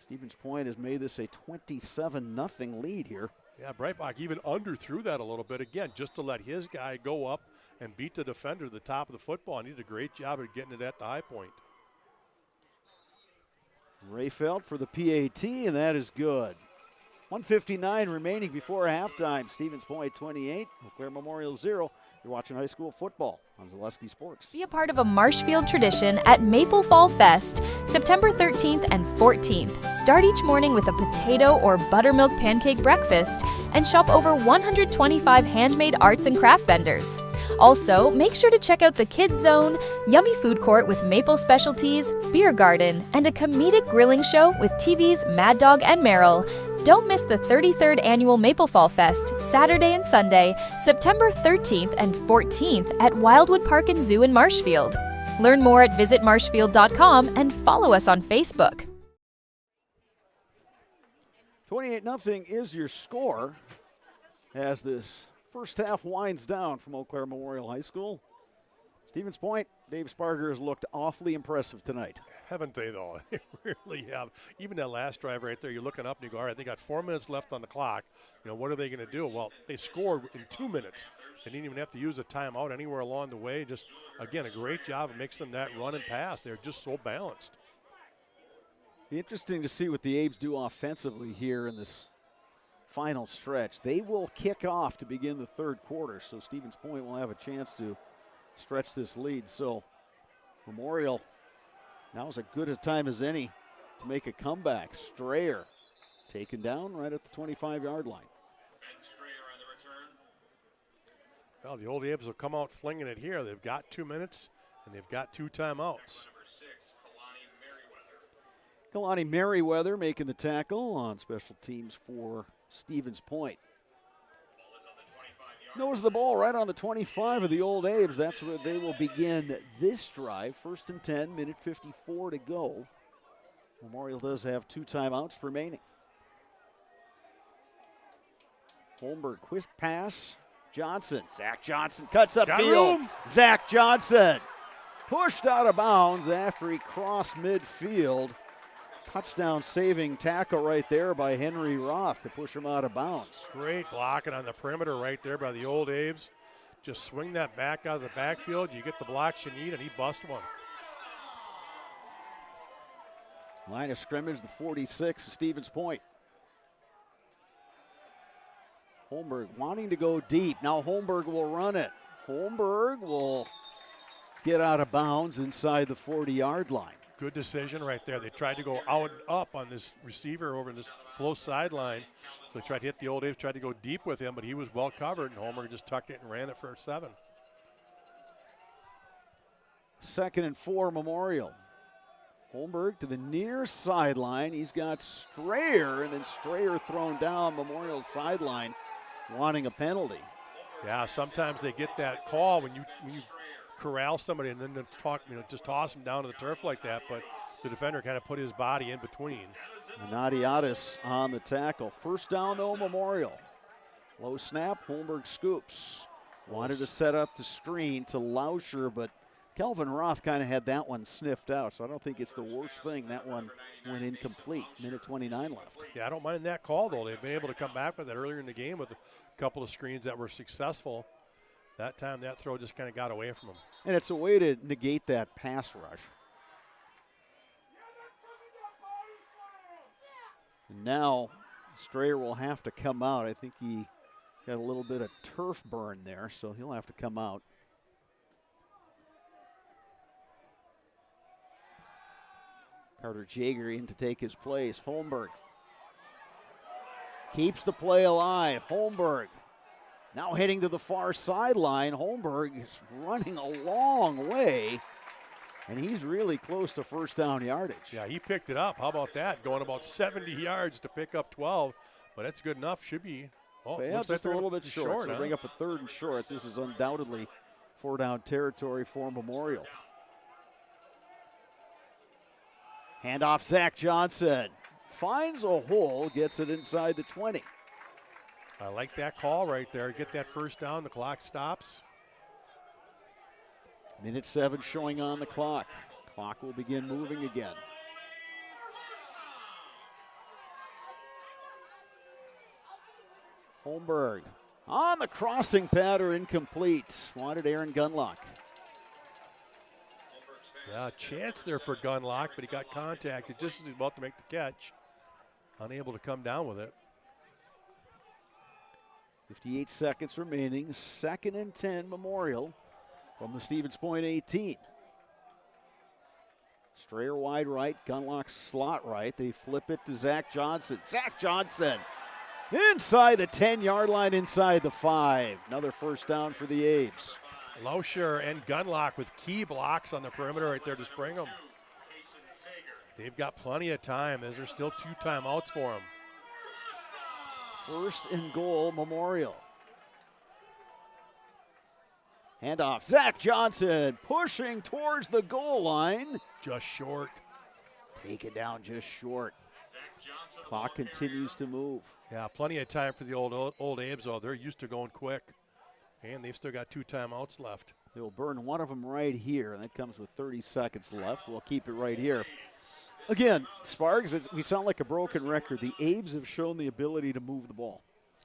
Stevens Point has made this a 27-0 lead here. Yeah, Breitbach even underthrew that a little bit, again, just to let his guy go up and beat the defender to the top of the football, and he did a great job of getting it at the high point. Rayfeld for the PAT, and that is good. 1:59 remaining before halftime. Stevens Point 28, Eau Claire Memorial 0. You're watching high school football on Zaleski Sports. Be a part of a Marshfield tradition at Maple Fall Fest, September 13th and 14th. Start each morning with a potato or buttermilk pancake breakfast and shop over 125 handmade arts and craft vendors. Also, make sure to check out the Kids Zone, yummy food court with maple specialties, beer garden, and a comedic grilling show with TV's Mad Dog and Meryl. Don't miss the 33rd Annual Maple Fall Fest, Saturday and Sunday, September 13th and 14th at Wildwood Park and Zoo in Marshfield. Learn more at visitmarshfield.com and follow us on Facebook. 28-0 is your score as this first half winds down from Eau Claire Memorial High School. Stevens Point, Dave Sparger has looked awfully impressive tonight. Haven't they, though? They really have. Even that last drive right there, you're looking up and you go, all right, they got 4 minutes left on the clock. You know, what are they going to do? Well, they scored in 2 minutes. They didn't even have to use a timeout anywhere along the way. Just, again, a great job of mixing that run and pass. They're just so balanced. Be interesting to see what the Abes do offensively here in this final stretch. They will kick off to begin the third quarter, so Stevens Point will have a chance to stretch this lead. So Memorial now is as good a time as any to make a comeback. Strayer taken down right at the 25-yard line. Well, the Old Abes will come out flinging it here. They've got 2 minutes, and they've got 2 timeouts. Kalani Merriweather making the tackle on special teams for Stevens Point. Knows the ball right on the 25 of the Old Abes. That's where they will begin this drive. 1st and 10, minute 54 to go. Memorial does have 2 timeouts remaining. Holmberg, quick pass. Johnson, Zach Johnson cuts upfield. Zach Johnson pushed out of bounds after he crossed midfield. Touchdown saving tackle right there by Henry Roth to push him out of bounds. Great blocking on the perimeter right there by the Old Abes. Just swing that back out of the backfield. You get the blocks you need, and he busts one. Line of scrimmage, the 46, Stevens Point. Holmberg wanting to go deep. Now Holmberg will run it. Holmberg will get out of bounds inside the 40-yard line. Good decision right there. They tried to go out and up on this receiver over this close sideline. So they tried to hit the Old Abes, tried to go deep with him, but he was well covered, and Holmberg just tucked it and ran it for 7. 2nd and 4, Memorial. Holmberg to the near sideline. He's got Strayer, and then Strayer thrown down Memorial's sideline, wanting a penalty. Yeah, sometimes they get that call when you corral somebody and then just toss them down to the turf like that, but the defender kind of put his body in between. Nadiatis on the tackle. 1st down, though, Memorial. Low snap, Holmberg scoops. Wanted to set up the screen to Lauscher, but Kelvin Roth kind of had that one sniffed out, so I don't think it's the worst thing. That one went incomplete. Minute 29 left. Yeah, I don't mind that call, though. They've been able to come back with that earlier in the game with a couple of screens that were successful. That time, that throw just kind of got away from him. And it's a way to negate that pass rush. And now Strayer will have to come out. I think he got a little bit of turf burn there, so he'll have to come out. Carter Jager in to take his place. Holmberg keeps the play alive. Holmberg now heading to the far sideline. Holmberg is running a long way, and he's really close to 1st down yardage. Yeah, he picked it up. How about that? Going about 70 yards to pick up 12, but that's good enough. Should be. Oh, yeah, just a little bit short. So huh? bring up a 3rd and short. This is undoubtedly 4-down territory for Memorial. Handoff, Zach Johnson finds a hole, gets it inside the 20. I like that call right there. Get that 1st down. The clock stops. Minute 7 showing on the clock. Clock will begin moving again. Holmberg on the crossing pattern, incomplete. Wanted Aaron Gunlock. Yeah, chance there for Gunlock, but he got contacted just as he was about to make the catch. Unable to come down with it. 58 seconds remaining. 2nd and 10 Memorial from the Stevens Point 18. Strayer wide right, Gunlock slot right. They flip it to Zach Johnson. Zach Johnson inside the 10-yard line, inside the 5. Another first down for the Abes. Lauscher and Gunlock with key blocks on the perimeter right there to spring them. They've got plenty of time as there's still 2 timeouts for them. 1st and goal, Memorial. Handoff, Zach Johnson pushing towards the goal line. Just short. Taken down just short. Clock continues to move. Yeah, plenty of time for the old Abes, though. They're used to going quick. And they've still got 2 timeouts left. They'll burn one of them right here, and that comes with 30 seconds left. We'll keep it right here. Again, Sparks, we sound like a broken record. The Abes have shown the ability to move the ball.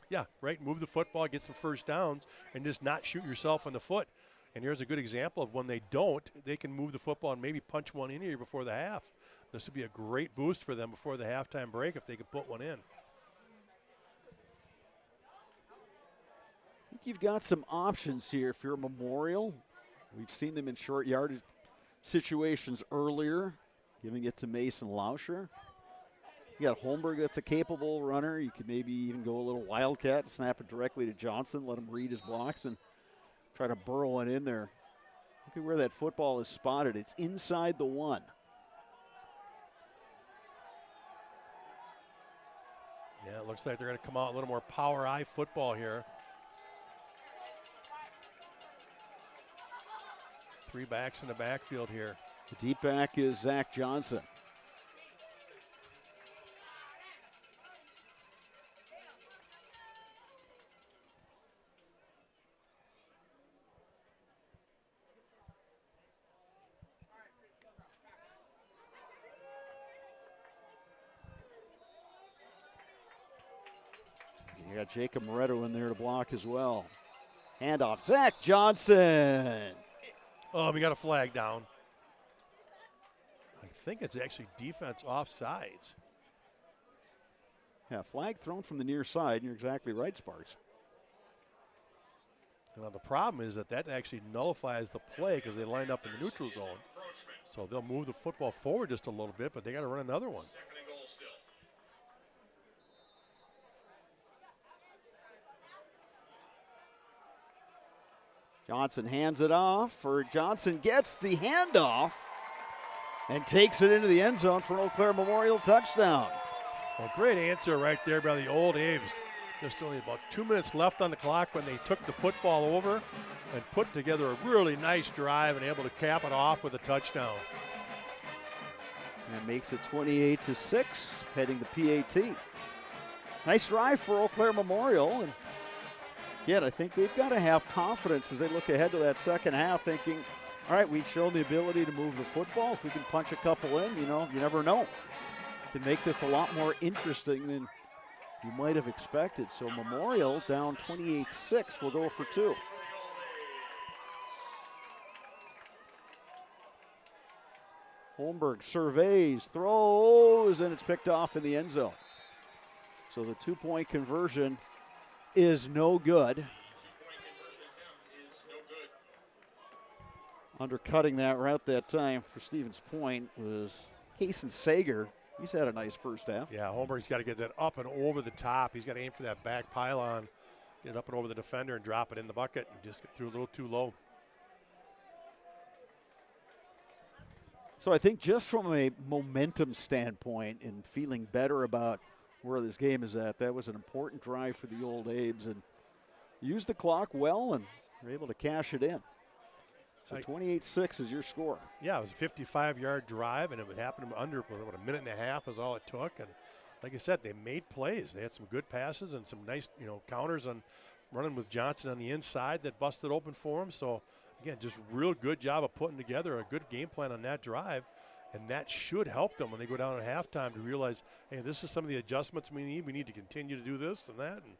Yeah, right. Move the football, get some first downs, and just not shoot yourself in the foot. And here's a good example of when they don't, they can move the football and maybe punch one in here before the half. This would be a great boost for them before the halftime break if they could put one in. I think you've got some options here if you're Memorial. We've seen them in short yardage situations earlier, giving it to Mason Lauscher. You got Holmberg, that's a capable runner. You could maybe even go a little wildcat, snap it directly to Johnson, let him read his blocks and try to burrow one in there. Look at where that football is spotted. It's inside the 1. Yeah, it looks like they're going to come out a little more power eye football here. 3 backs in the backfield here. The deep back is Zach Johnson. You got Jacob Moretto in there to block as well. Handoff, Zach Johnson. Oh, we got a flag down. I think it's actually defense offsides. Yeah, flag thrown from the near side, and you're exactly right, Sparks. Now the problem is that actually nullifies the play because they lined up in the neutral zone. So they'll move the football forward just a little bit, but they got to run another one. Johnson hands it off, or Johnson gets the handoff and takes it into the end zone for an Eau Claire Memorial touchdown. Well, great answer right there by the old Abes. Just only about 2 minutes left on the clock when they took the football over and put together a really nice drive and able to cap it off with a touchdown. And makes it 28-6, heading to PAT. Nice drive for Eau Claire Memorial. And yet, I think they've got to have confidence as they look ahead to that second half, thinking, all right, we've shown the ability to move the football. If we can punch a couple in, you never know. Can make this a lot more interesting than you might have expected. So Memorial down 28-6 will go for 2. Holmberg surveys, throws, and it's picked off in the end zone. So the 2-point conversion is no good. Undercutting that route that time for Stevens Point was Kason Sager. He's had a nice first half. Yeah, Holmberg's got to get that up and over the top. He's got to aim for that back pylon, get it up and over the defender and drop it in the bucket and just get through a little too low. So I think just from a momentum standpoint and feeling better about where this game is at, that was an important drive for the old Abes and used the clock well and were able to cash it in. So 28-6 is your score. Yeah, it was a 55-yard drive, and it would happen under about a minute and a half is all it took. And like I said, they made plays. They had some good passes and some nice, counters on running with Johnson on the inside that busted open for him. So, again, just real good job of putting together a good game plan on that drive. And that should help them when they go down at halftime to realize, hey, this is some of the adjustments we need. We need to continue to do this and that. And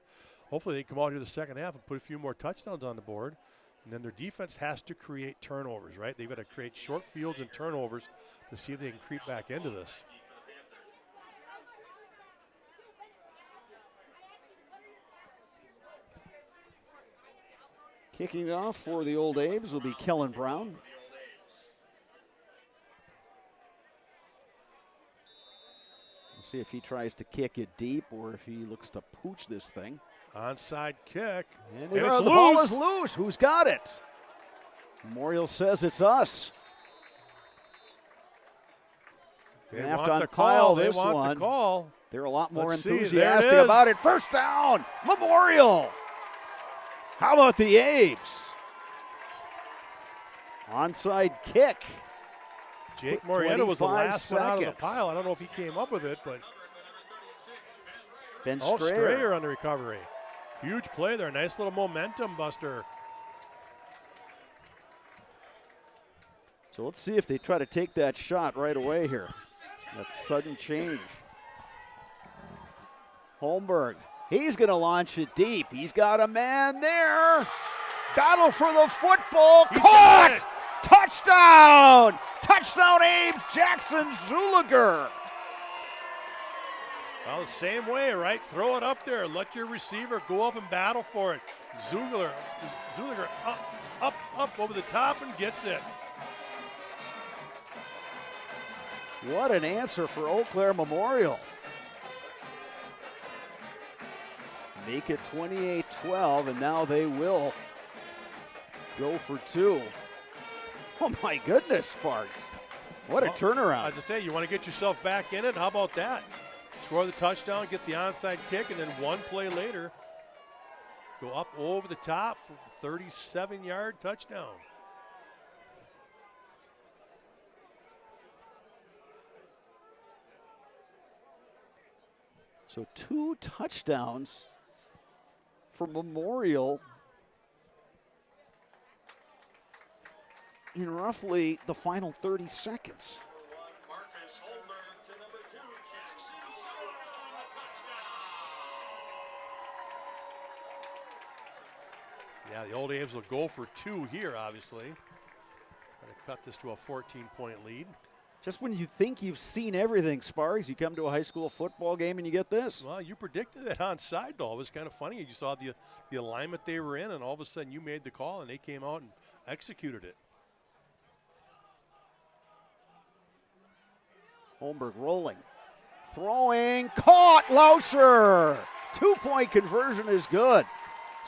hopefully they come out here the second half and put a few more touchdowns on the board. And then their defense has to create turnovers, right? They've got to create short fields and turnovers to see if they can creep back into this. Kicking off for the Old Abe's will be Kellen Brown. We'll see if he tries to kick it deep or if he looks to pooch this thing. Onside kick. And it's the ball is loose. Who's got it? Memorial says it's us. They Gonna have want to the unpile call. this They want one. the call. They're a lot more Let's see. There it enthusiastic is. about it. First down, Memorial. How about the Abe's? Onside kick. Jake Morietta was the 25 last one out of the seconds. pile. I don't know if he came up with it, but Ben Strayer on the recovery. Huge play there. Nice little momentum buster. So let's see if they try to take that shot right away here. That sudden change. Holmberg, he's going to launch it deep. He's got a man there. Battle for the football. Caught! Touchdown! Touchdown, Abe's Jackson Zuliger. Well, the same way, right? Throw it up there. Let your receiver go up and battle for it. Zuliger up over the top and gets it. What an answer for Eau Claire Memorial. Make it 28-12, and now they will go for two. Oh my goodness, Sparks. What a turnaround. As I say, you want to get yourself back in it? How about that? Score the touchdown, get the onside kick, and then one play later, go up over the top for a 37-yard touchdown. So 2 touchdowns for Memorial in roughly the final 30 seconds. Yeah, the Old Abe's will go for 2 here, obviously. Trying to cut this to a 14-point lead. Just when you think you've seen everything, Sparks, you come to a high school football game and you get this. Well, you predicted it onside, though. It was kind of funny. You saw the alignment they were in, and all of a sudden you made the call, and they came out and executed it. Holmberg rolling, throwing, caught, Lauscher. 2-point conversion is good.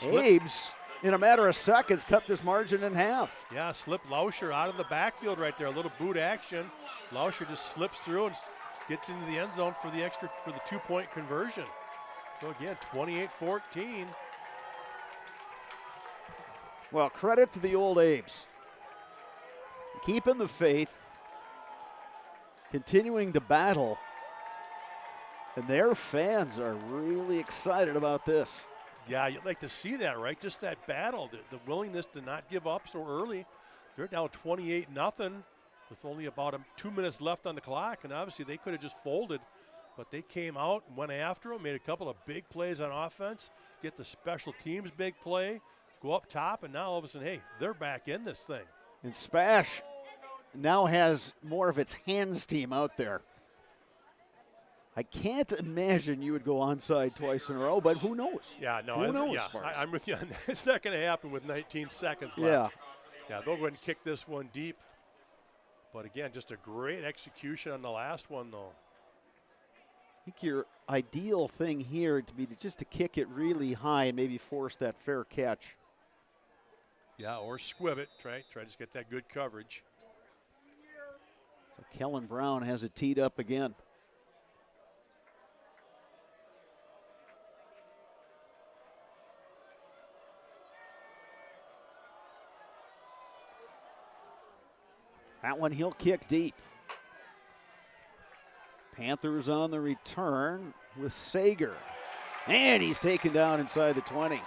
Abe's, in a matter of seconds, cut this margin in half. Yeah, slip Lauscher out of the backfield right there. A little boot action. Lauscher just slips through and gets into the end zone for the 2-point conversion. So again, 28-14. Well, credit to the Old Abe's. Keeping the faith, continuing to battle, and their fans are really excited about this. Yeah, you'd like to see that, right? Just that battle, the willingness to not give up so early. They're down 28-0 with only about 2 minutes left on the clock, and obviously they could have just folded, but they came out and went after them, made a couple of big plays on offense, get the special teams big play, go up top, and now all of a sudden, hey, they're back in this thing. And SPASH now has more of its hands team out there. I can't imagine you would go onside twice in a row, but who knows? Yeah, no, who knows, yeah, Sparks? I'm with you. It's not going to happen with 19 seconds left. Yeah, they'll go ahead and kick this one deep. But again, just a great execution on the last one, though. I think your ideal thing here to be just to kick it really high and maybe force that fair catch. Yeah, or squib it. Try to get that good coverage. So Kellen Brown has it teed up again. That one he'll kick deep. Panthers on the return with Sager. And he's taken down inside the 20.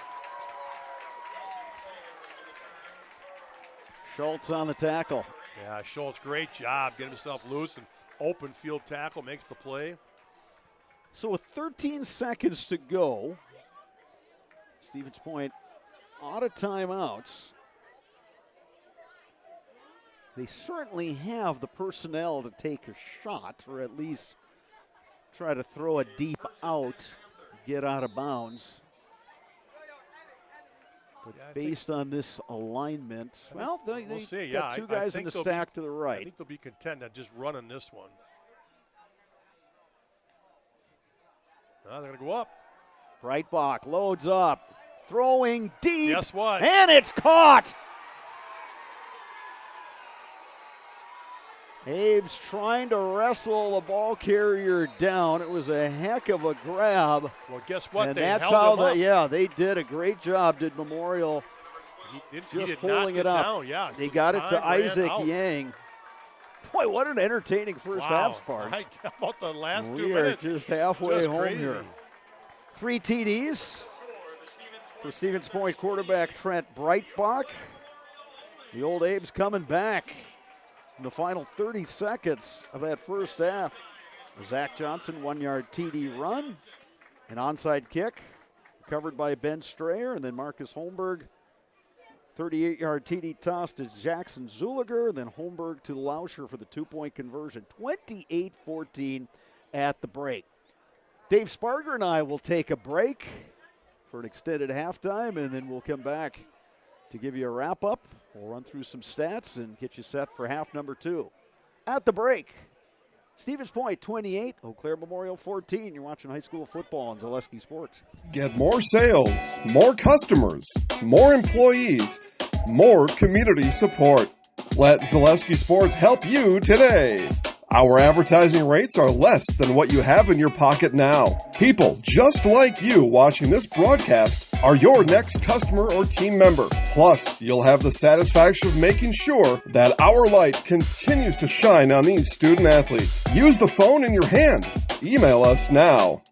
Schultz on the tackle. Yeah, Schultz, great job getting himself loose and open field tackle, makes the play. So with 13 seconds to go, Stevens Point out of timeouts. They certainly have the personnel to take a shot, or at least try to throw a deep out, get out of bounds. based on this alignment, well, they we'll see. got two guys in the stack to the I right. think they'll be content on just running this one. They're going to go up. Breitbach loads up, throwing deep. Guess what? And it's caught. Abe's trying to wrestle the ball carrier down. It was a heck of a grab. Well, guess what? And they that's held how him up. they did a great job, did Memorial. He Just did pulling not it get up. Down. Yeah, they so got it to time ran Isaac out. Yang. Boy, what an entertaining first half, Sparks. How about the last 2 We are minutes? just halfway Just home crazy. here. 3 TDs for Stevens Point quarterback Trent Breitbach. The old Abe's coming back in the final 30 seconds of that first half. Zach Johnson, 1-yard TD run. An onside kick covered by Ben Strayer, and then Marcus Holmberg, 38-yard TD toss to Jackson Zuliger, then Holmberg to Lauscher for the 2-point conversion. 28-14 at the break. Dave Sparger and I will take a break for an extended halftime, and then we'll come back to give you a wrap-up. We'll run through some stats and get you set for half number 2. At the break, Stevens Point 28, Eau Claire Memorial 14. You're watching high school football on Zaleski Sports. Get more sales, more customers, more employees, more community support. Let Zaleski Sports help you today. Our advertising rates are less than what you have in your pocket now. People just like you watching this broadcast are your next customer or team member. Plus, you'll have the satisfaction of making sure that our light continues to shine on these student athletes. Use the phone in your hand. Email us now.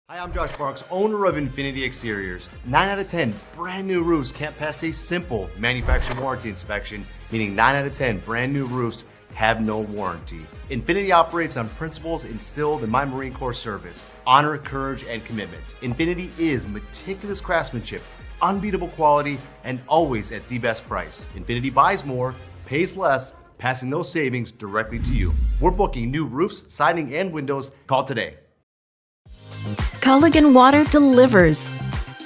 Hi, I'm Josh Marks, owner of Infinity Exteriors. 9 out of 10 brand new roofs can't pass a simple manufacturer warranty inspection, meaning 9 out of 10 brand new roofs have no warranty. Infinity operates on principles instilled in my Marine Corps service: honor, courage, and commitment. Infinity is meticulous craftsmanship, unbeatable quality, and always at the best price. Infinity buys more, pays less, passing those savings directly to you. We're booking new roofs, siding, and windows. Call today. Culligan Water delivers.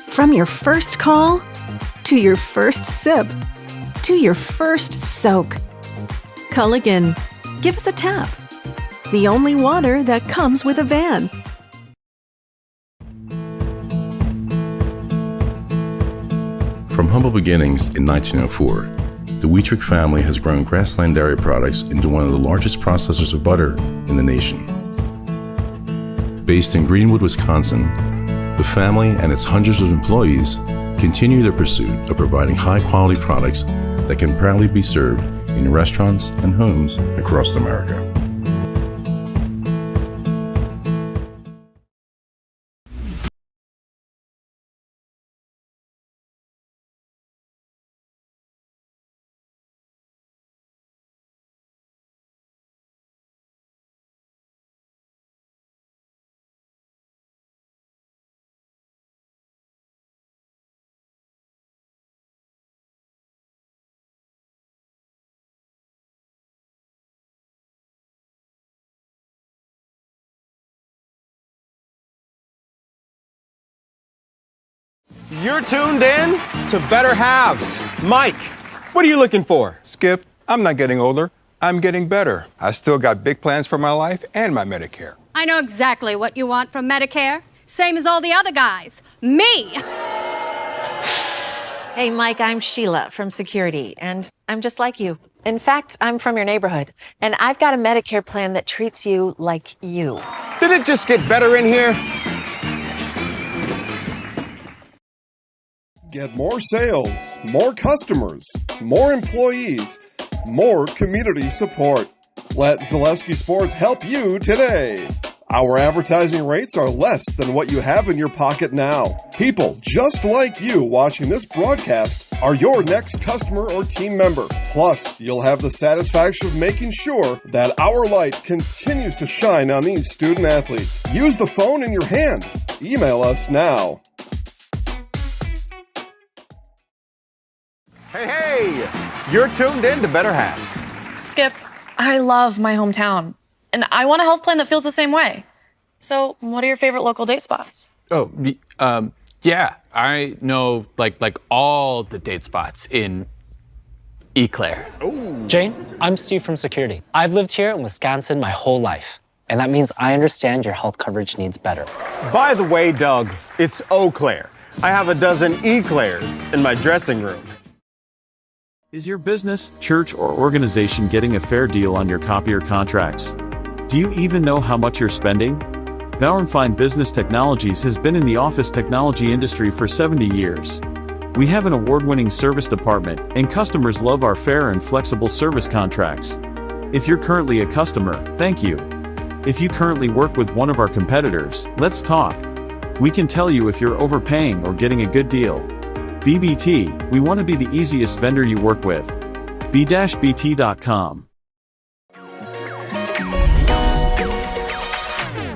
From your first call, to your first sip, to your first soak. Culligan, give us a tap. The only water that comes with a van. From humble beginnings in 1904, the Wheatrick family has grown Grassland Dairy Products into one of the largest processors of butter in the nation. Based in Greenwood, Wisconsin, the family and its hundreds of employees continue their pursuit of providing high-quality products that can proudly be served in restaurants and homes across America. You're tuned in to Better Halves. Mike, what are you looking for? Skip, I'm not getting older. I'm getting better. I still got big plans for my life and my Medicare. I know exactly what you want from Medicare. Same as all the other guys. Me! Hey, Mike, I'm Sheila from Security, and I'm just like you. In fact, I'm from your neighborhood, and I've got a Medicare plan that treats you like you. Did it just get better in here? Get more sales, more customers, more employees, more community support. Let Zaleski Sports help you today. Our advertising rates are less than what you have in your pocket now. People just like you watching this broadcast are your next customer or team member. Plus, you'll have the satisfaction of making sure that our light continues to shine on these student athletes. Use the phone in your hand. Email us now. Hey, you're tuned in to Better Halves. Skip, I love my hometown, and I want a health plan that feels the same way. So, what are your favorite local date spots? Oh, Yeah, I know like all the date spots in Eclair. Jane, I'm Steve from security. I've lived here in Wisconsin my whole life, and that means I understand your health coverage needs better. By the way, Doug, it's Eau Claire. I have a dozen Eclairs in my dressing room. Is your business, church, or organization getting a fair deal on your copier contracts? Do you even know how much you're spending? Bauer & Fine Business Technologies has been in the office technology industry for 70 years. We have an award-winning service department, and customers love our fair and flexible service contracts. If you're currently a customer, thank you. If you currently work with one of our competitors, let's talk. We can tell you if you're overpaying or getting a good deal. BBT, we want to be the easiest vendor you work with. b-bt.com.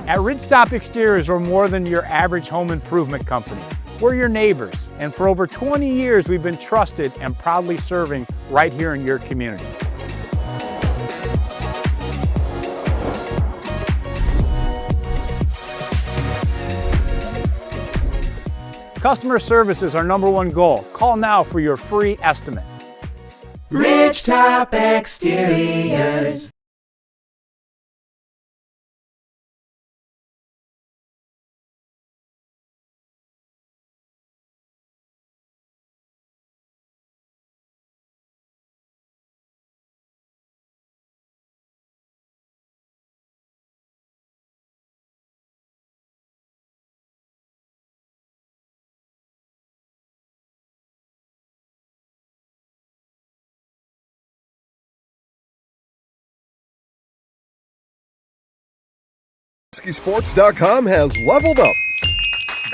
At Ridgestop Exteriors, we're more than your average home improvement company. We're your neighbors, and for over 20 years, we've been trusted and proudly serving right here in your community. Customer service is our #1 goal. Call now for your free estimate. Ridgetop Exteriors. ZaleskySports.com has leveled up.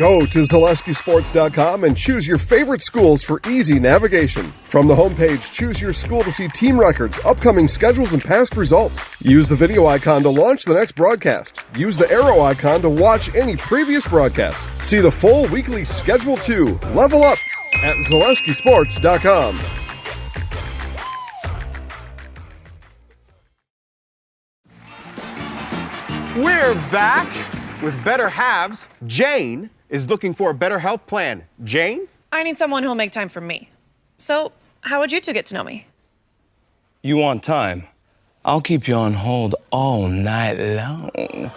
Go to ZaleskySports.com and choose your favorite schools for easy navigation. From the homepage, choose your school to see team records, upcoming schedules, and past results. Use the video icon to launch the next broadcast. Use the arrow icon to watch any previous broadcasts. See the full weekly schedule too. Level up at ZaleskySports.com. We're back with better halves. Jane is looking for a better health plan. Jane? I need someone who'll make time for me. So, how would you two get to know me? You want time? I'll keep you on hold all night long.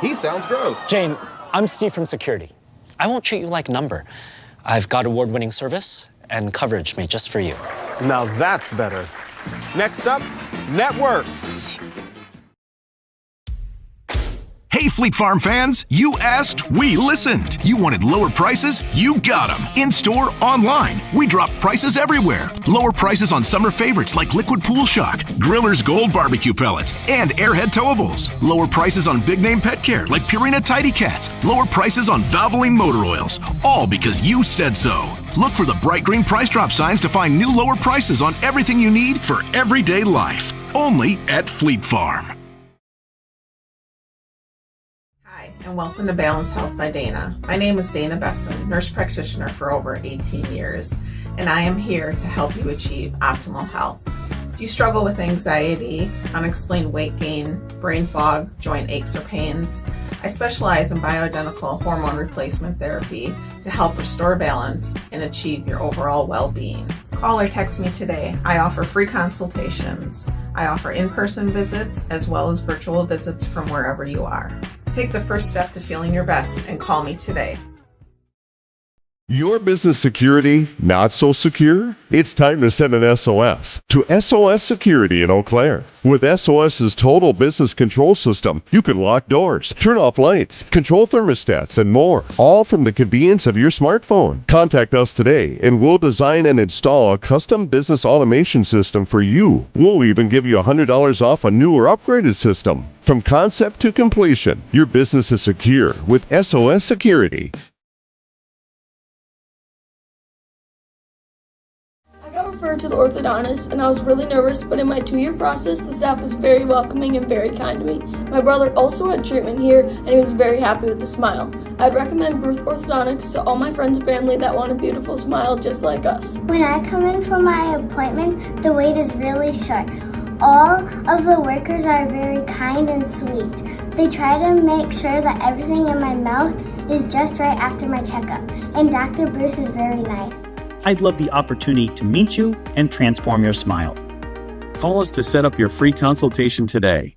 He sounds gross. Jane, I'm Steve from security. I won't treat you like a number. I've got award-winning service and coverage made just for you. Now that's better. Next up, networks. Hey, Fleet Farm fans, you asked, we listened. You wanted lower prices? You got them. In-store, online. We drop prices everywhere. Lower prices on summer favorites like Liquid Pool Shock, Griller's Gold Barbecue Pellets, and Airhead Towables. Lower prices on big-name pet care like Purina Tidy Cats. Lower prices on Valvoline motor oils. All because you said so. Look for the bright green price drop signs to find new lower prices on everything you need for everyday life. Only at Fleet Farm. And welcome to Balanced Health by Dana. My name is Dana Besson, nurse practitioner for over 18 years, and I am here to help you achieve optimal health. Do you struggle with anxiety, unexplained weight gain, brain fog, joint aches or pains? I specialize in bioidentical hormone replacement therapy to help restore balance and achieve your overall well-being. Call or text me today. I offer free consultations. I offer in-person visits as well as virtual visits from wherever you are. Take the first step to feeling your best and call me today. Your business security not so secure? It's time to send an SOS to SOS Security in Eau Claire. With SOS's total business control system, you can lock doors, turn off lights, control thermostats, and more, all from the convenience of your smartphone. Contact us today and we'll design and install a custom business automation system for you. We'll even give you $100 off a new or upgraded system. From concept to completion, your business is secure with SOS Security. I got referred to the orthodontist and I was really nervous, but in my 2-year process, the staff was very welcoming and very kind to me. My brother also had treatment here and he was very happy with the smile. I'd recommend Bruce Orthodontics to all my friends and family that want a beautiful smile just like us. When I come in for my appointment, the wait is really short. All of the workers are very kind and sweet. They try to make sure that everything in my mouth is just right after my checkup, and Dr. Bruce is very nice. I'd love the opportunity to meet you and transform your smile. Call us to set up your free consultation today.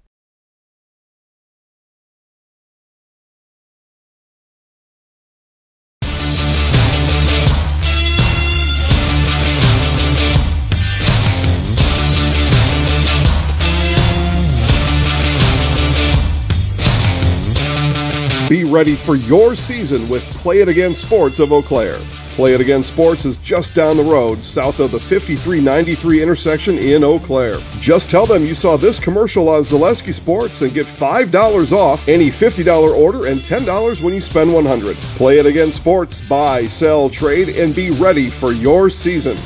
Be ready for your season with Play It Again Sports of Eau Claire. Play It Again Sports is just down the road, south of the 5393 intersection in Eau Claire. Just tell them you saw this commercial on Zaleski Sports and get $5 off any $50 order and $10 when you spend $100. Play It Again Sports, buy, sell, trade, and be ready for your season.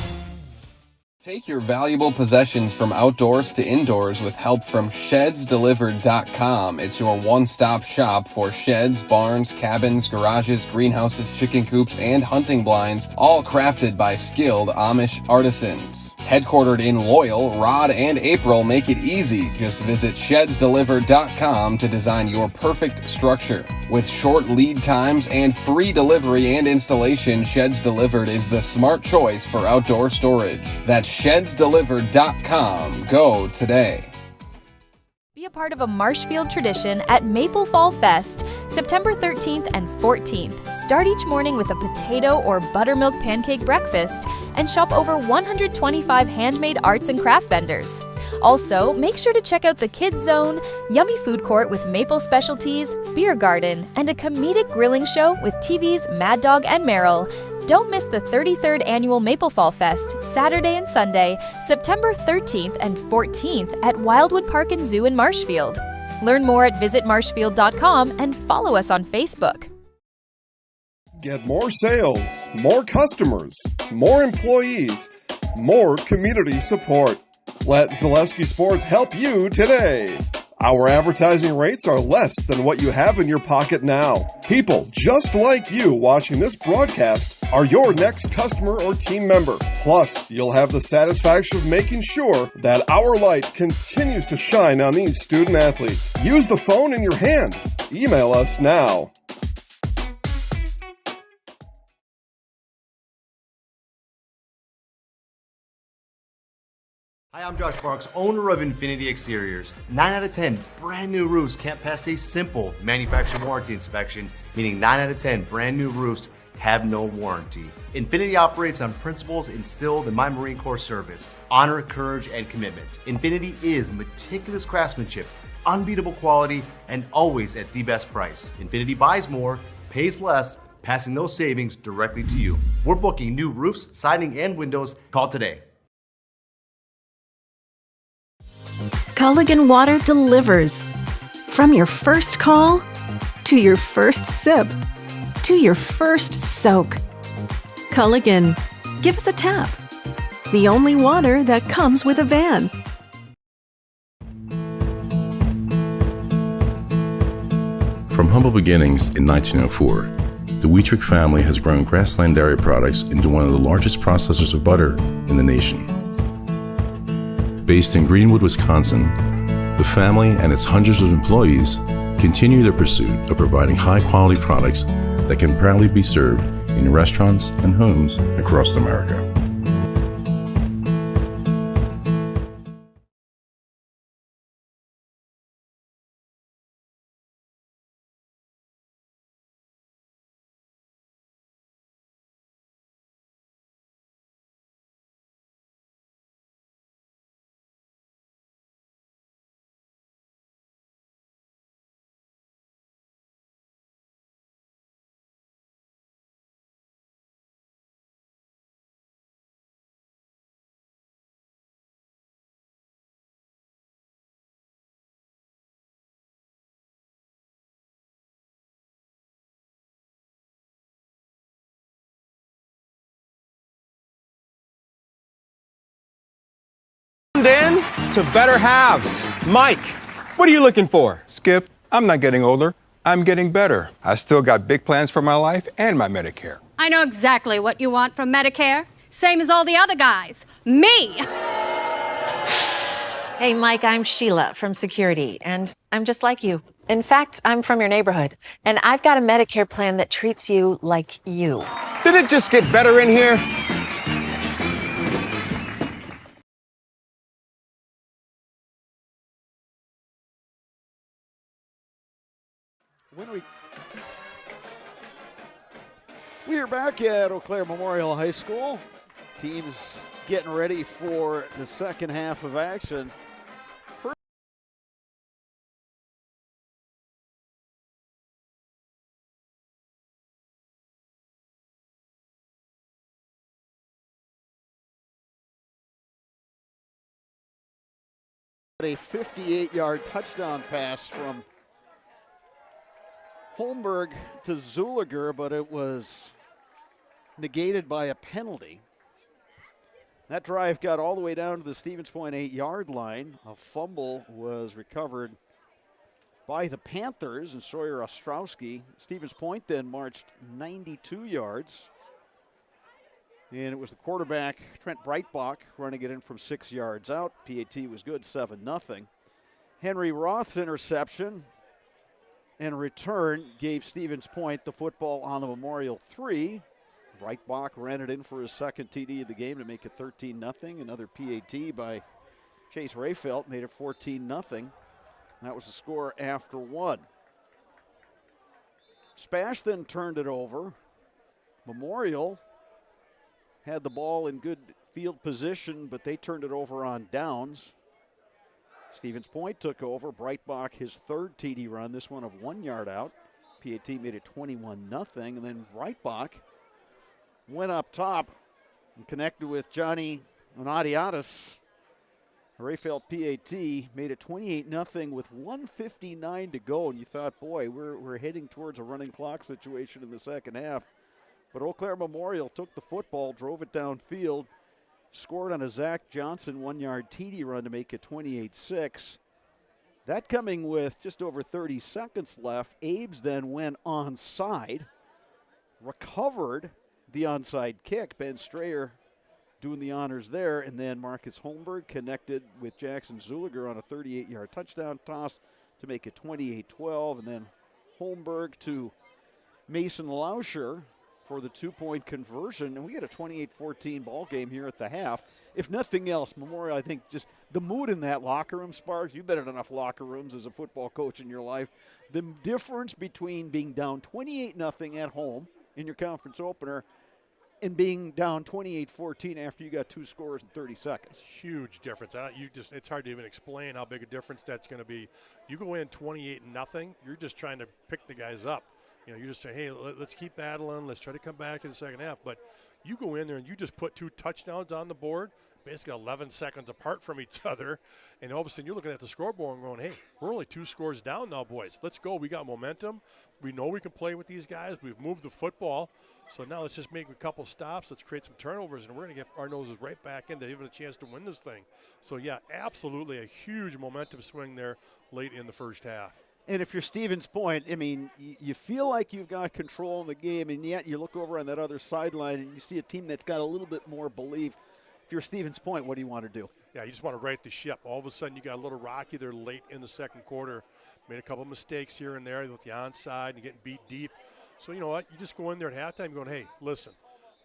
Take your valuable possessions from outdoors to indoors with help from ShedsDelivered.com. It's your one-stop shop for sheds, barns, cabins, garages, greenhouses, chicken coops, and hunting blinds, all crafted by skilled Amish artisans. Headquartered in Loyal, Rod and April make it easy. Just visit ShedsDelivered.com to design your perfect structure. With short lead times and free delivery and installation, Sheds Delivered is the smart choice for outdoor storage. That's ShedsDelivered.com. Go today. Be a part of a Marshfield tradition at Maple Fall Fest, September 13th and 14th. Start each morning with a potato or buttermilk pancake breakfast and shop over 125 handmade arts and craft vendors. Also, make sure to check out the Kids Zone, yummy food court with maple specialties, beer garden, and a comedic grilling show with TV's Mad Dog and Meryl. Don't miss the 33rd Annual Maple Fall Fest, Saturday and Sunday, September 13th and 14th at Wildwood Park and Zoo in Marshfield. Learn more at visitmarshfield.com and follow us on Facebook. Get more sales, more customers, more employees, more community support. Let Zaleski Sports help you today. Our advertising rates are less than what you have in your pocket now. People just like you watching this broadcast are your next customer or team member. Plus, you'll have the satisfaction of making sure that our light continues to shine on these student athletes. Use the phone in your hand. Email us now. Hi, I'm Josh Marks, owner of Infinity Exteriors. 9 out of 10 brand new roofs can't pass a simple manufacturer warranty inspection, meaning 9 out of 10 brand new roofs have no warranty. Infinity operates on principles instilled in my Marine Corps service: honor, courage, and commitment. Infinity is meticulous craftsmanship, unbeatable quality, and always at the best price. Infinity buys more, pays less, passing those savings directly to you. We're booking new roofs, siding, and windows. Call today. Culligan Water delivers. From your first call, to your first sip, to your first soak. Culligan, give us a tap. The only water that comes with a van. From humble beginnings in 1904, the Wheatrick family has grown Grassland Dairy Products into one of the largest processors of butter in the nation. Based in Greenwood, Wisconsin, the family and its hundreds of employees continue their pursuit of providing high-quality products that can proudly be served in restaurants and homes across America. In to better halves. Mike, what are you looking for? Skip, I'm not getting older. I'm getting better. I still got big plans for my life and my Medicare. I know exactly what you want from Medicare. Same as all the other guys. Me! Hey, Mike, I'm Sheila from Security, and I'm just like you. In fact, I'm from your neighborhood, and I've got a Medicare plan that treats you like you. Did it just get better in here? We are back at Eau Claire Memorial High School. Teams getting ready for the second half of action. A 58-yard touchdown pass from Holmberg to Zuliger, but it was negated by a penalty. That drive got all the way down to the Stevens Point 8-yard line. A fumble was recovered by the Panthers and Sawyer Ostrowski. Stevens Point then marched 92 yards. And it was the quarterback, Trent Breitbach, running it in from 6 yards out. PAT was good, 7-0. Henry Roth's interception and return gave Stevens Point the football on the Memorial 3. Breitbach ran it in for his second TD of the game to make it 13-0. Another PAT by Chase Rayfelt made it 14-0. That was the score after one. SPASH then turned it over. Memorial had the ball in good field position, but they turned it over on downs. Stevens Point took over. Breitbach, his third TD run, this one of 1 yard out. PAT made it 21-0, and then Breitbach went up top and connected with Johnny Onadiatis. Rayfelt PAT made it 28-0 with 1:59 to go, and you thought, boy, we're heading towards a running clock situation in the second half. But Eau Claire Memorial took the football, drove it downfield, scored on a Zach Johnson 1 yard TD run to make it 28-6. That coming with just over 30 seconds left. Abe's then went onside, recovered the onside kick. Ben Strayer doing the honors there, and then Marcus Holmberg connected with Jackson Zuliger on a 38-yard touchdown toss to make it 28-12, and then Holmberg to Mason Lauscher for the 2-point conversion, and we get a 28-14 ball game here at the half. If nothing else, Memorial, I think, just the mood in that locker room, Sparks, you've been in enough locker rooms as a football coach in your life. The difference between being down 28-0 at home in your conference opener and being down 28-14 after you got two scores in 30 seconds. Huge difference. It's hard to even explain how big a difference that's going to be. You go in 28-0, you're just trying to pick the guys up. You know, you just say, hey, let's keep battling. Let's try to come back in the second half. But you go in there and you just put two touchdowns on the board, basically 11 seconds apart from each other, and all of a sudden you're looking at the scoreboard and going, hey, we're only 2 scores down now, boys. Let's go. We got momentum. We know we can play with these guys. We've moved the football. So now let's just make a couple stops. Let's create some turnovers, and we're going to get our noses right back into even a chance to win this thing. So, yeah, absolutely a huge momentum swing there late in the first half. And if you're Stevens Point, I mean, you feel like you've got control in the game, and yet you look over on that other sideline and you see a team that's got a little bit more belief. If you're Stevens Point, what do you want to do? Yeah, you just want to right the ship. All of a sudden you got a little rocky there late in the second quarter. Made a couple mistakes here and there with the onside and getting beat deep. So you know what? You just go in there at halftime going, hey, listen,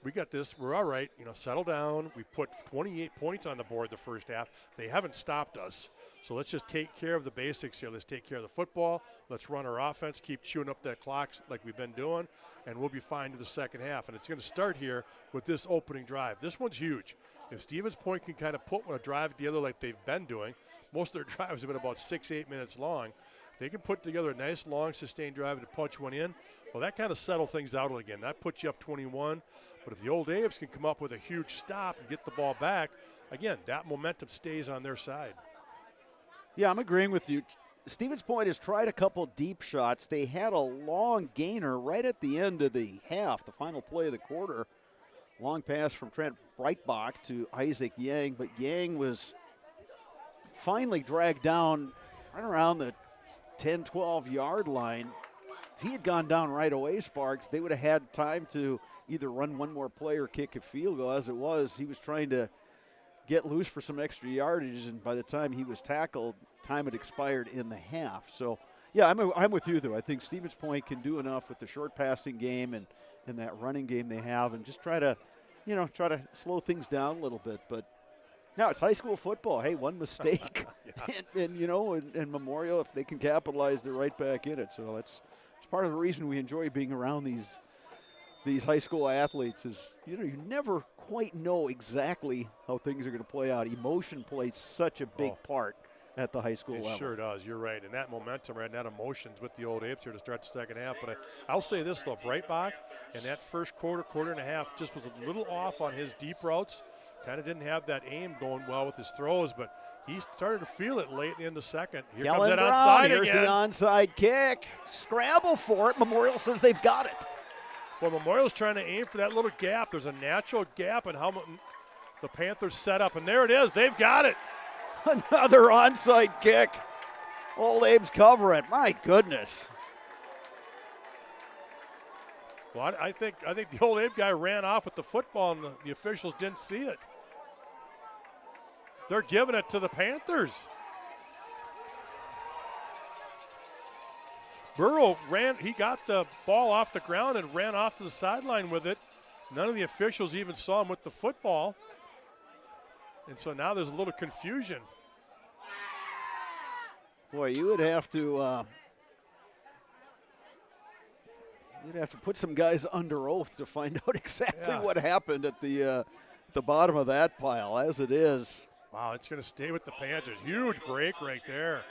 we got this. We're all right. You know, settle down. We put 28 points on the board the first half. They haven't stopped us. So let's just take care of the basics here. Let's take care of the football. Let's run our offense, keep chewing up that clock like we've been doing, and we'll be fine to the second half. And it's going to start here with this opening drive. This one's huge. If Stevens Point can kind of put a drive together like they've been doing, most of their drives have been about 6-8 minutes long. If they can put together a nice, long, sustained drive to punch one in, well, that kind of settles things out again. That puts you up 21. But if the Old Abe's can come up with a huge stop and get the ball back, again, that momentum stays on their side. Yeah, I'm agreeing with you. Stevens Point has tried a couple deep shots. They had a long gainer right at the end of the half, the final play of the quarter. Long pass from Trent Breitbach to Isaac Yang, but Yang was finally dragged down right around the 10, 12-yard line. If he had gone down right away, Sparks, they would have had time to either run one more play or kick a field goal. As it was, he was trying to get loose for some extra yardage, and by the time he was tackled, time had expired in the half. So Yeah, I'm with you, though. I think Stevens Point can do enough with the short passing game and that running game they have, and just try to slow things down a little bit. But now it's high school football. Hey, one mistake, and Memorial, if they can capitalize, they're right back in it. So it's part of the reason we enjoy being around these high school athletes is, you never quite know exactly how things are going to play out. Emotion plays such a big part at the high school level. It sure does. You're right. And that momentum, right, and that emotions with the Old Apes here to start the second half. But I'll say this, though, Breitbach in that first quarter and a half just was a little off on his deep routes. Kind of didn't have that aim going well with his throws, but he started to feel it late in the second. Here Kellen comes that Brown, onside here's again. the onside kick. Scramble for it. Memorial says they've got it. Well, Memorial's trying to aim for that little gap. There's a natural gap in how the Panthers set up, and there it is. They've got it. Another onside kick. Old Abe's covering. My goodness. Well, I think the Old Abe guy ran off with the football, and the officials didn't see it. They're giving it to the Panthers. Burrow he got the ball off the ground and ran off to the sideline with it. None of the officials even saw him with the football. And so now there's a little confusion. Boy, you would have to put some guys under oath to find out exactly what happened at the bottom of that pile. As it is, wow, it's going to stay with the Panthers. Huge break right there.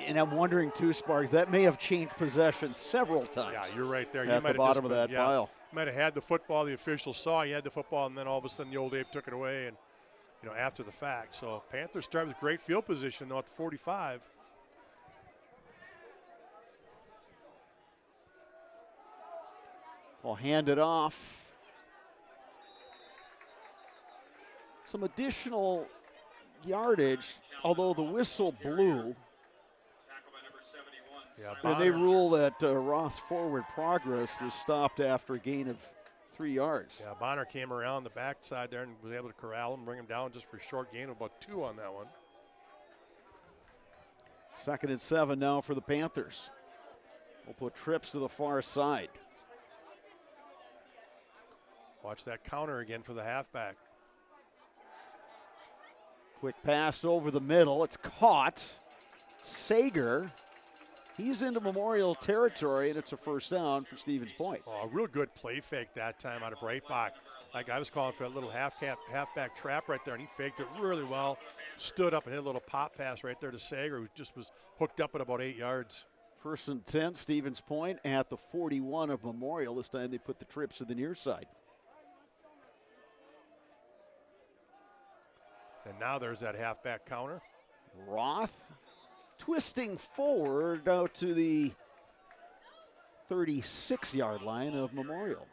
And I'm wondering too, Sparks, that may have changed possession several times. Yeah, you're right there. At the bottom of that pile. Might have had the football. The officials saw he had the football, and then all of a sudden the Old Abe took it away, and after the fact. So Panthers start with great field position though at the 45. Well, hand it off. Some additional yardage, although the whistle blew. Yeah, and they rule that Roth's forward progress was stopped after a gain of 3 yards. Yeah, Bonner came around the backside there and was able to corral him, bring him down just for a short gain of about 2 on that one. 2nd and 7 now for the Panthers. We'll put trips to the far side. Watch that counter again for the halfback. Quick pass over the middle. It's caught. Sager. He's into Memorial territory, and it's a first down for Stevens Point. Oh, a real good play fake that time out of Breitbach. Like I was calling for that little halfback trap right there, and he faked it really well. Stood up and hit a little pop pass right there to Sager, who just was hooked up at about 8 yards. 1st and 10, Stevens Point at the 41 of Memorial. This time they put the trips to the near side. And now there's that halfback counter. Roth twisting forward out to the 36-yard line of Memorial.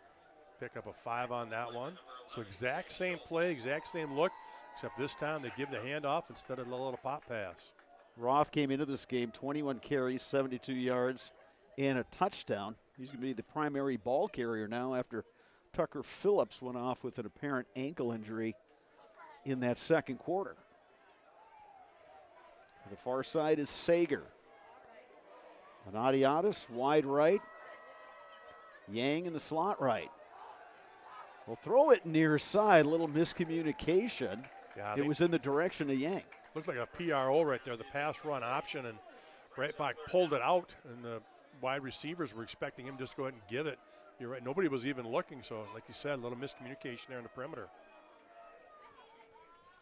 Pick up a 5 on that one. So exact same play, exact same look, except this time they give the handoff instead of the little pop pass. Roth came into this game, 21 carries, 72 yards, and a touchdown. He's going to be the primary ball carrier now after Tucker Phillips went off with an apparent ankle injury in that second quarter. The far side is Sager. Anadiatis, wide right. Yang in the slot right. We'll throw it near side, a little miscommunication. Yeah, it was in the direction of Yang. Looks like a PRO right there, the pass run option, and Breitbach pulled it out, and the wide receivers were expecting him just to go ahead and give it. You're right, nobody was even looking, so like you said, a little miscommunication there in the perimeter.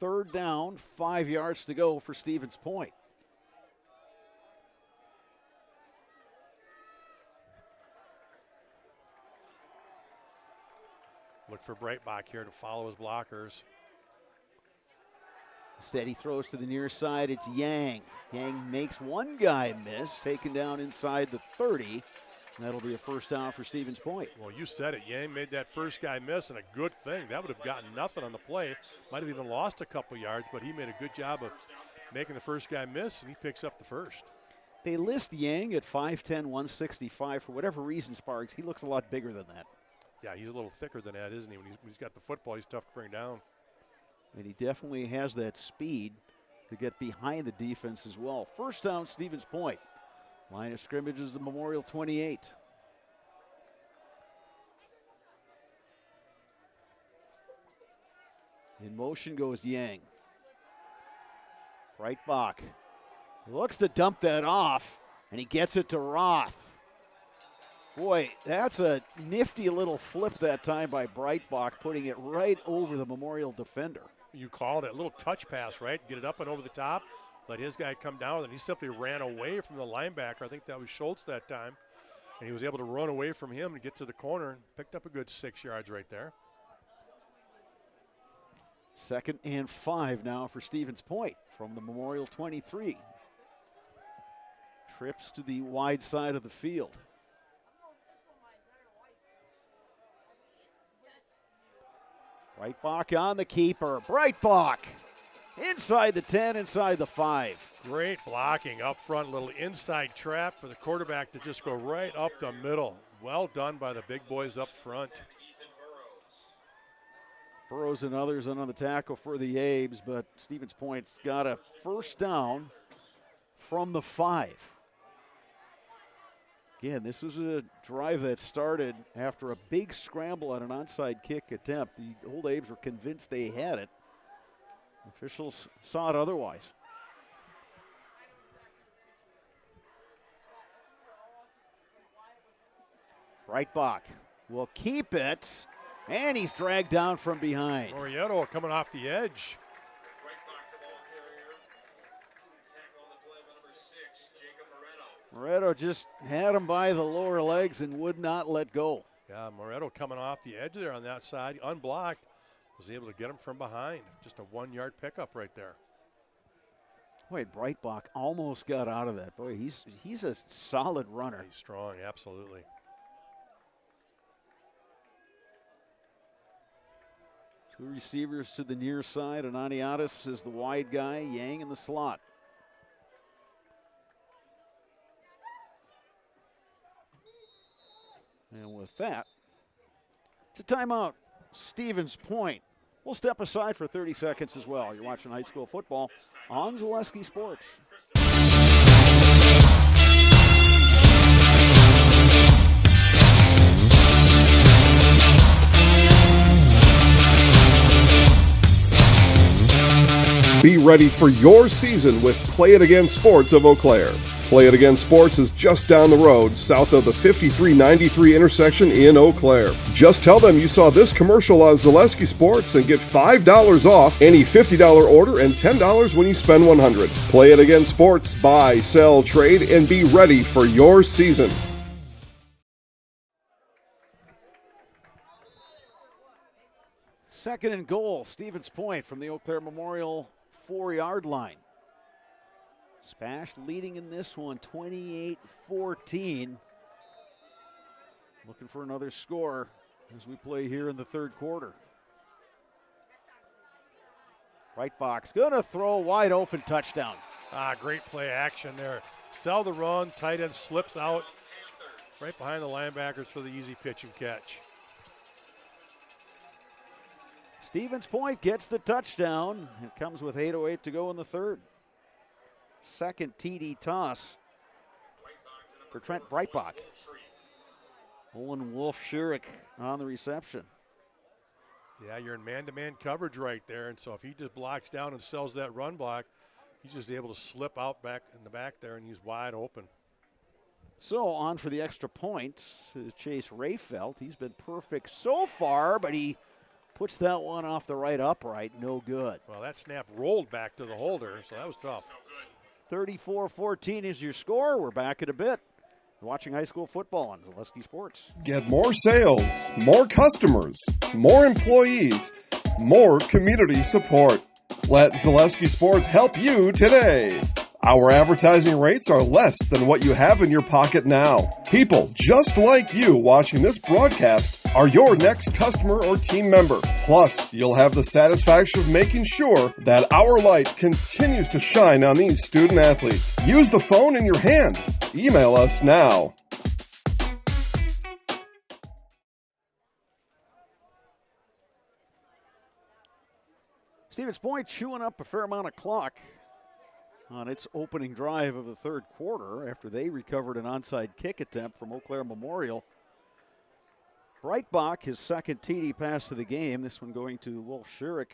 3rd down, 5 yards to go for Stevens Point. Look for Breitbach here to follow his blockers. Steady throws to the near side. It's Yang. Yang makes one guy miss, taken down inside the 30. That'll be a first down for Stevens Point. Well, you said it. Yang made that first guy miss, and a good thing. That would have gotten nothing on the play. Might have even lost a couple yards, but he made a good job of making the first guy miss, and he picks up the first. They list Yang at 5'10", 165. For whatever reason, Sparks, he looks a lot bigger than that. Yeah, he's a little thicker than that, isn't he? When he's got the football, he's tough to bring down. And he definitely has that speed to get behind the defense as well. First down, Stevens Point. Line of scrimmage is the Memorial 28. In motion goes Yang. Breitbach looks to dump that off, and he gets it to Roth. Boy, that's a nifty little flip that time by Breitbach, putting it right over the Memorial defender. You called it a little touch pass, right? Get it up and over the top, let his guy come down, and he simply ran away from the linebacker. I think that was Schultz that time, and he was able to run away from him and get to the corner and picked up a good 6 yards right there. 2nd and 5 now for Stevens Point from the Memorial 23. Trips to the wide side of the field. Breitbach on the keeper. Breitbach inside the 10, inside the 5. Great blocking up front, little inside trap for the quarterback to just go right up the middle. Well done by the big boys up front. Burrows and others on the tackle for the Abes, but Stevens Point's got a first down from the 5. Again, this was a drive that started after a big scramble at an onside kick attempt. The old Abes were convinced they had it. Officials saw it otherwise. Breitbach will keep it, and he's dragged down from behind. Morieto coming off the edge. Moretto just had him by the lower legs and would not let go. Yeah, Moretto coming off the edge there on that side, unblocked, was able to get him from behind. Just a 1-yard pickup right there. Boy, Breitbach almost got out of that. Boy, he's a solid runner. He's strong, absolutely. Two receivers to the near side. Ananiatis is the wide guy, Yang in the slot. And with that, it's a timeout. Stevens Point. We'll step aside for 30 seconds as well. You're watching high school football on Zaleski Sports. Be ready for your season with Play It Again Sports of Eau Claire. Play It Again Sports is just down the road, south of the 5393 intersection in Eau Claire. Just tell them you saw this commercial on Zaleski Sports and get $5 off any $50 order and $10 when you spend $100. Play It Again Sports, buy, sell, trade, and be ready for your season. Second and goal, Stevens Point from the Eau Claire Memorial 4-yard line. SPASH leading in this one, 28-14. Looking for another score as we play here in the third quarter. Breitbach's gonna throw, wide open, touchdown. Great play action there. Sell the run, tight end slips out right behind the linebackers for the easy pitch and catch. Stevens Point gets the touchdown. It comes with 8:08 to go in the third. Second TD toss for Trent Breitbach. Owen Wolf-Schurig on the reception. Yeah, you're in man-to-man coverage right there, and so if he just blocks down and sells that run block, he's just able to slip out back in the back there, and he's wide open. So on for the extra point, Chase Rayfelt. He's been perfect so far, but he puts that one off the right upright, no good. Well, that snap rolled back to the holder, so that was tough. 34-14 is your score. We're back in a bit. You're watching high school football on Zaleski Sports. Get more sales, more customers, more employees, more community support. Let Zaleski Sports help you today. Our advertising rates are less than what you have in your pocket now. People just like you watching this broadcast are your next customer or team member. Plus, you'll have the satisfaction of making sure that our light continues to shine on these student athletes. Use the phone in your hand. Email us now. Stevens Point chewing up a fair amount of clock. on its opening drive of the third quarter after they recovered an onside kick attempt from Eau Claire Memorial. Breitbach, his second TD pass to the game. This one going to Wolf Schurig.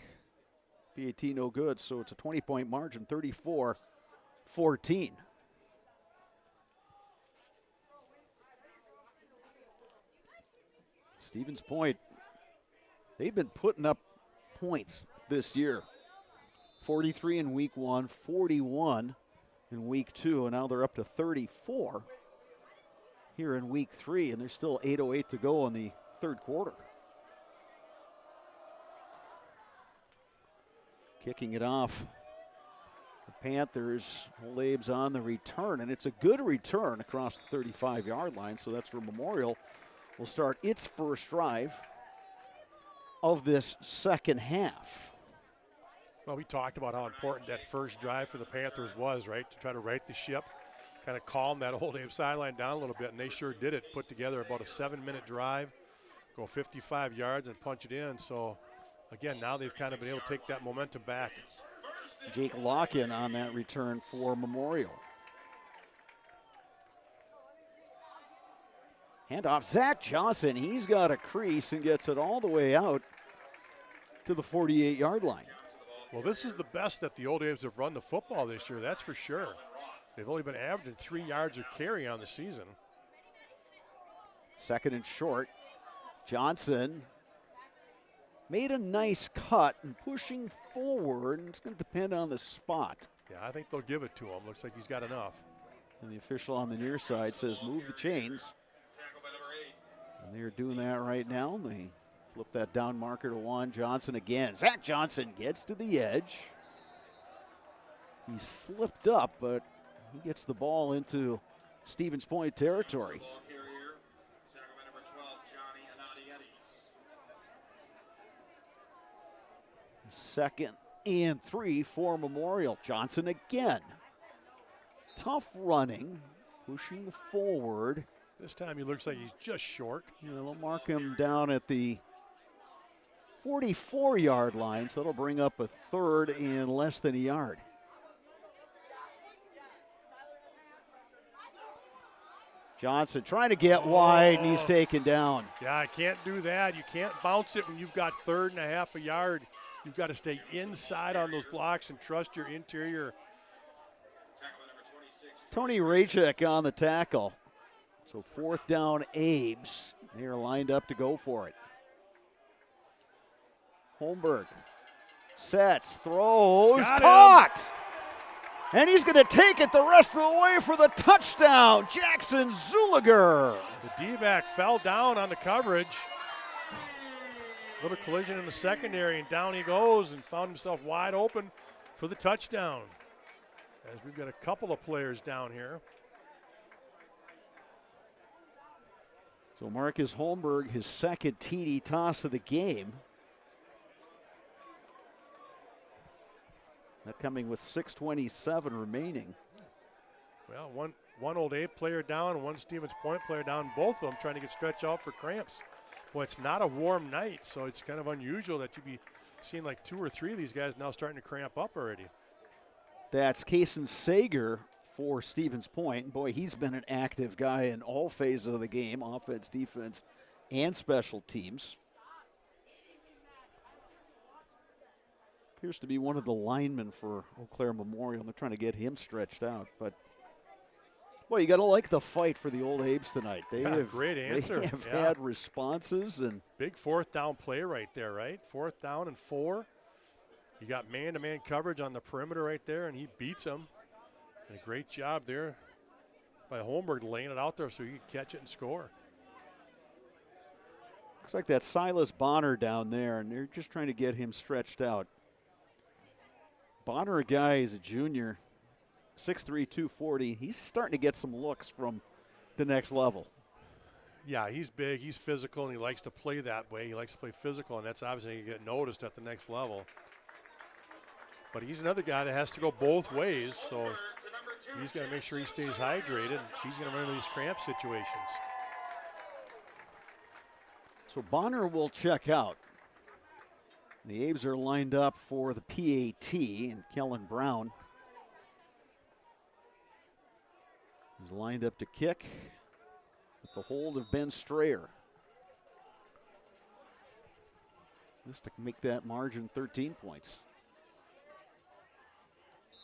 PAT no good, so it's a 20-point margin, 34-14. Stevens Point, they've been putting up points this year. 43 in week 1, 41 in week 2, and now they're up to 34 here in week 3, and there's still 8:08 to go in the third quarter. Kicking it off, the Panthers. Old Abe's on the return, and it's a good return across the 35-yard line, so that's where Memorial will start its first drive of this second half. Well, we talked about how important that first drive for the Panthers was, right? To try to right the ship, kind of calm that Old Abe sideline down a little bit, and they sure did it. Put together about a 7-minute drive, go 55 yards and punch it in. So, again, now they've kind of been able to take that momentum back. Jake Locken on that return for Memorial. Handoff, Zach Johnson. He's got a crease and gets it all the way out to the 48-yard line. Well, this is the best that the Old Abe's have run the football this year, that's for sure. They've only been averaging 3 yards a carry on the season. Second and short. Johnson made a nice cut and pushing forward, and it's going to depend on the spot. Yeah, I think they'll give it to him. Looks like he's got enough. And the official on the near side says move the chains. And they're doing that right now. They flip that down marker to Juan Johnson again. Zach Johnson gets to the edge. He's flipped up, but he gets the ball into Stevens Point territory. Second and 3 for Memorial. Johnson again. Tough running, pushing forward. This time he looks like he's just short. They'll mark him down at the 44-yard line, so that'll bring up a third and less than a yard. Johnson trying to get wide, and he's taken down. Yeah, I can't do that. You can't bounce it when you've got 3.5 a yard. You've got to stay inside on those blocks and trust your interior. Tony Rachek on the tackle. So fourth down, Abe's. They are lined up to go for it. Holmberg sets, throws, caught! And he's going to take it the rest of the way for the touchdown, Jackson Zuliger. The D-back fell down on the coverage. Little collision in the secondary, and down he goes and found himself wide open for the touchdown. As we've got a couple of players down here. So Marcus Holmberg, his second TD toss of the game. That coming with 6:27 remaining. Well, one Old Abe player down, one Stevens Point player down, both of them trying to get stretched out for cramps. Well, it's not a warm night, so it's kind of unusual that you'd be seeing like 2 or 3 of these guys now starting to cramp up already. That's Kason Sager for Stevens Point. Boy, he's been an active guy in all phases of the game, offense, defense, and special teams. Appears to be one of the linemen for Eau Claire Memorial. They're trying to get him stretched out, but boy, you got to like the fight for the Old Abes tonight. They have great answer. They have had responses, and big fourth down play right there, right? 4th down and 4. You got man-to-man coverage on the perimeter right there, and he beats him. And a great job there by Holmberg laying it out there so he could catch it and score. Looks like that's Silas Bonner down there, and they're just trying to get him stretched out. Bonner, a guy, is a junior, 6'3", 240. He's starting to get some looks from the next level. Yeah, he's big, he's physical, and he likes to play that way. He likes to play physical, and that's obviously going to get noticed at the next level. But he's another guy that has to go both ways, so he's got to make sure he stays hydrated. He's going to run into these cramp situations. So Bonner will check out. The Abes are lined up for the PAT, and Kellen Brown He's lined up to kick with the hold of Ben Strayer. This to make that margin 13 points.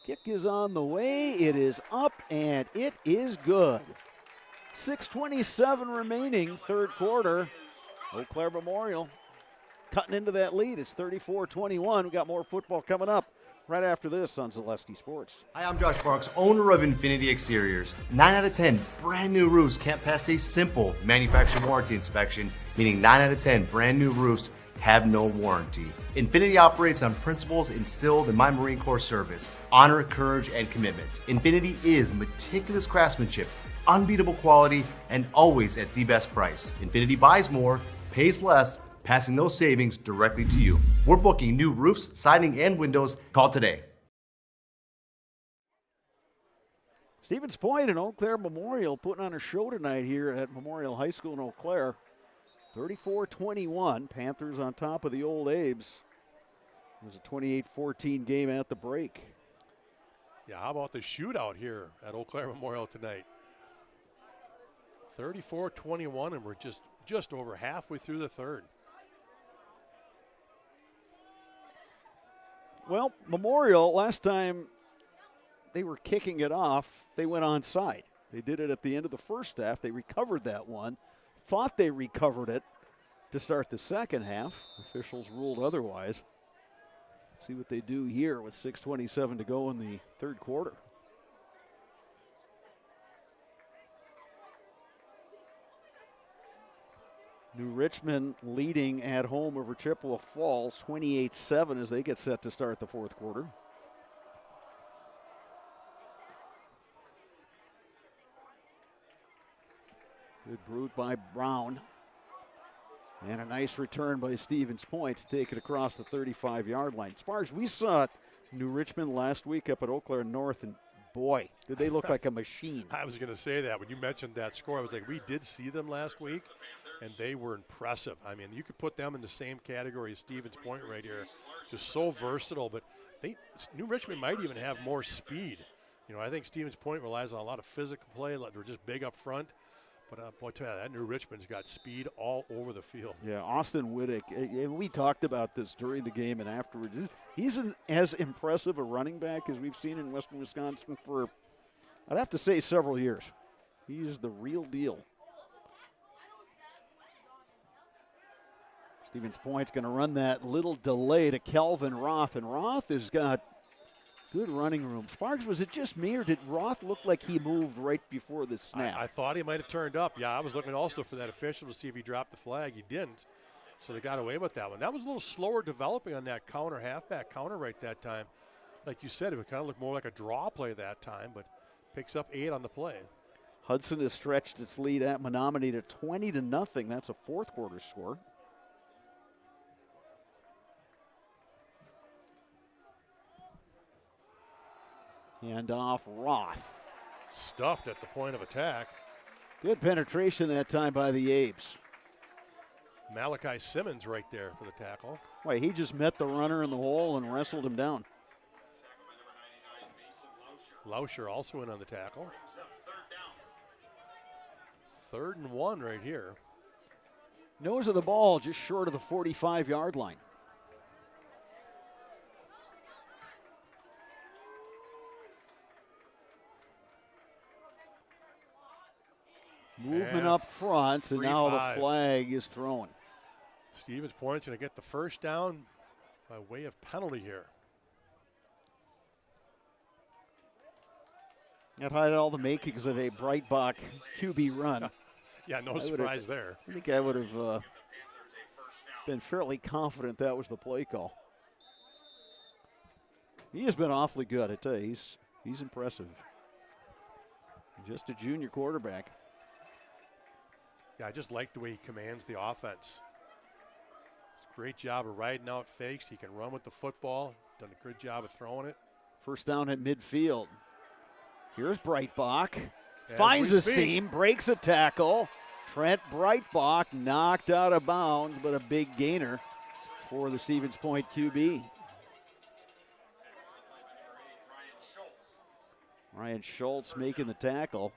Kick is on the way. It is up, and it is good. 6:27 remaining, third quarter. Eau Claire Memorial cutting into that lead. It's 34-21. We got more football coming up right after this on Zaleski Sports. Hi, I'm Josh Marks, owner of Infinity Exteriors. 9 out of 10 brand new roofs can't pass a simple manufacturer warranty inspection, meaning 9 out of 10 brand new roofs have no warranty. Infinity operates on principles instilled in my Marine Corps service: honor, courage, and commitment. Infinity is meticulous craftsmanship, unbeatable quality, and always at the best price. Infinity buys more, pays less, passing those savings directly to you. We're booking new roofs, siding, and windows. Call today. Stevens Point and Eau Claire Memorial putting on a show tonight here at Memorial High School in Eau Claire. 34-21, Panthers on top of the Old Abes. It was a 28-14 game at the break. Yeah, how about the shootout here at Eau Claire Memorial tonight? 34-21, and we're just over halfway through the third. Well, Memorial, last time they were kicking it off, they went onside. They did it at the end of the first half. They recovered that one. Thought they recovered it to start the second half. Officials ruled otherwise. See what they do here with 6:27 to go in the third quarter. New Richmond leading at home over Chippewa Falls 28-7 as they get set to start the fourth quarter. Good brute by Brown. And a nice return by Stevens Point to take it across the 35-yard line. Sparks, we saw New Richmond last week up at Eau Claire North, and boy, did they look like a machine. I was going to say that. When you mentioned that score, I was like, we did see them last week, and they were impressive. I mean, you could put them in the same category as Stevens Point right here. Just so versatile, but New Richmond might even have more speed. You know, I think Stevens Point relies on a lot of physical play. They're just big up front. But boy, tell you, that New Richmond's got speed all over the field. Yeah, Austin Wittick, and we talked about this during the game and afterwards. He's as impressive a running back as we've seen in Western Wisconsin for, I'd have to say, several years. He's the real deal. Stevens Point's going to run that little delay to Kelvin Roth, and Roth has got good running room. Sparks, was it just me, or did Roth look like he moved right before the snap? I thought he might have turned up. Yeah, I was looking also for that official to see if he dropped the flag. He didn't, so they got away with that one. That was a little slower developing on that counter, halfback counter right that time. Like you said, it would kind of look more like a draw play that time, but picks up 8 on the play. Hudson has stretched its lead at Menominee to 20-0. That's a fourth quarter score. Hand off Roth. Stuffed at the point of attack. Good penetration that time by the Abes. Malachi Simmons right there for the tackle. Wait, he just met the runner in the hole and wrestled him down. Lauscher also in on the tackle. 3rd and 1 right here. Nose of the ball just short of the 45-yard line. Movement up front, and now the flag is thrown. Stevens Point's going to get the first down by way of penalty here. That had all the makings of a Breitbach QB run. Yeah, no surprise there. I think I would have been fairly confident that was the play call. He has been awfully good, I tell you. He's impressive. Just a junior quarterback. Yeah, I just like the way he commands the offense. Great job of riding out fakes. He can run with the football. Done a good job of throwing it. First down at midfield. Here's Breitbach. Finds a seam, breaks a tackle. Trent Breitbach knocked out of bounds, but a big gainer for the Stevens Point QB. Ryan Schultz making the tackle.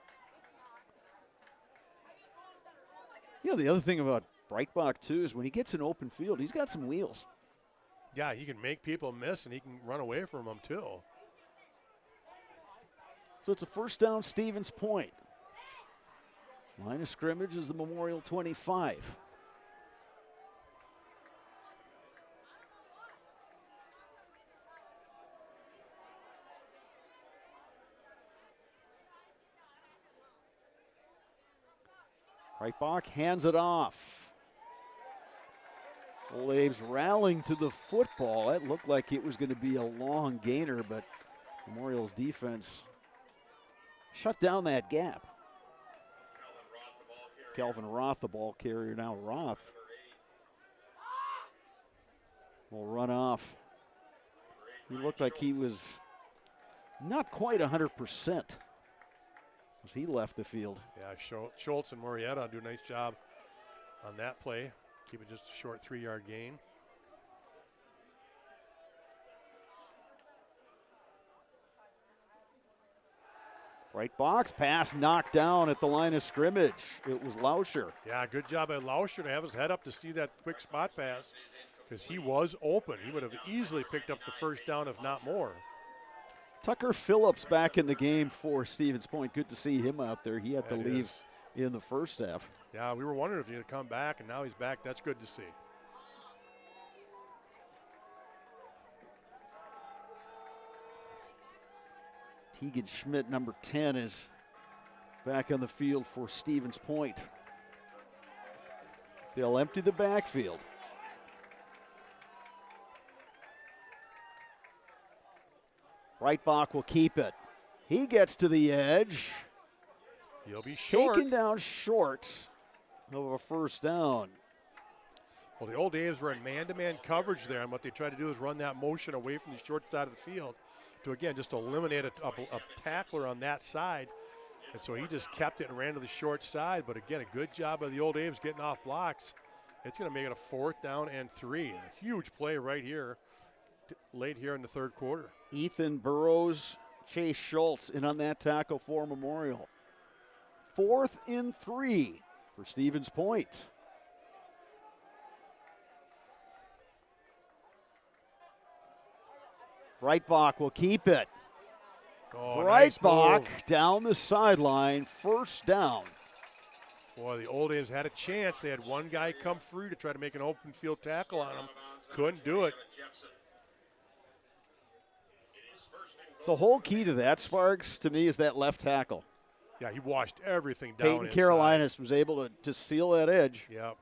Yeah, the other thing about Breitbach, too, is when he gets in open field, he's got some wheels. Yeah, he can make people miss, and he can run away from them, too. So it's a first down, Stevens Point. Line of scrimmage is the Memorial 25. Breitbach hands it off. Old Abe's rallying to the football. That looked like it was going to be a long gainer, but Memorial's defense shut down that gap. Calvin Roth, the ball carrier now. Roth will run off. He looked like he was not quite 100% as he left the field. Yeah, Schultz and Murrieta do a nice job on that play. Keep it just a short 3-yard gain. Right box pass knocked down at the line of scrimmage. It was Lauscher. Yeah, good job by Lauscher to have his head up to see that quick spot pass because he was open. He would have easily picked up the first down, if not more. Tucker Phillips back in the game for Stevens Point. Good to see him out there. He had to leave in the first half. Yeah, we were wondering if he'd come back, and now he's back. That's good to see. Tegan Schmidt, number 10, is back on the field for Stevens Point. They'll empty the backfield. Breitbach will keep it. He gets to the edge. He'll be short. Taken down short of a first down. Well, the Old A's were in man-to-man coverage there, and what they tried to do is run that motion away from the short side of the field to, again, just eliminate a tackler on that side. And so he just kept it and ran to the short side. But, again, a good job by the Old A's getting off blocks. It's going to make it a 4th down and 3. A huge play right here, late here in the third quarter. Ethan Burrows, Chase Schultz in on that tackle for Memorial. 4th and 3 for Stevens Point. Breitbach will keep it. Oh, Breitbach nice down the sideline, first down. Boy, the Old A's had a chance. They had one guy come free to try to make an open field tackle on him. Couldn't do it. The whole key to that, Sparks, to me, is that left tackle. Yeah, he washed everything down Peyton inside. Carolinas was able to seal that edge. Yep.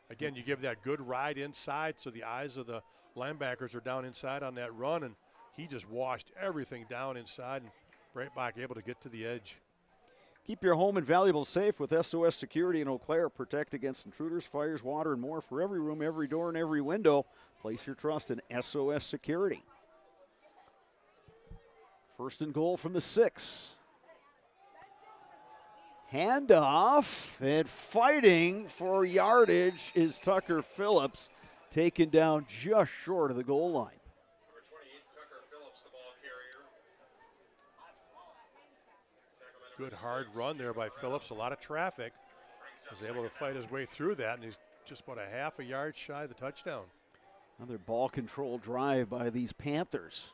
Again, you give that good ride inside so the eyes of the linebackers are down inside on that run, and he just washed everything down inside, and Breitbach able to get to the edge. Keep your home and valuables safe with SOS Security in Eau Claire. Protect against intruders, fires, water, and more. For every room, every door, and every window, place your trust in SOS Security. 1st and goal from the 6. Handoff, and fighting for yardage is Tucker Phillips, taken down just short of the goal line. Good hard run there by Phillips. A lot of traffic. Was able to fight his way through that, and he's just about a half a yard shy of the touchdown. Another ball control drive by these Panthers.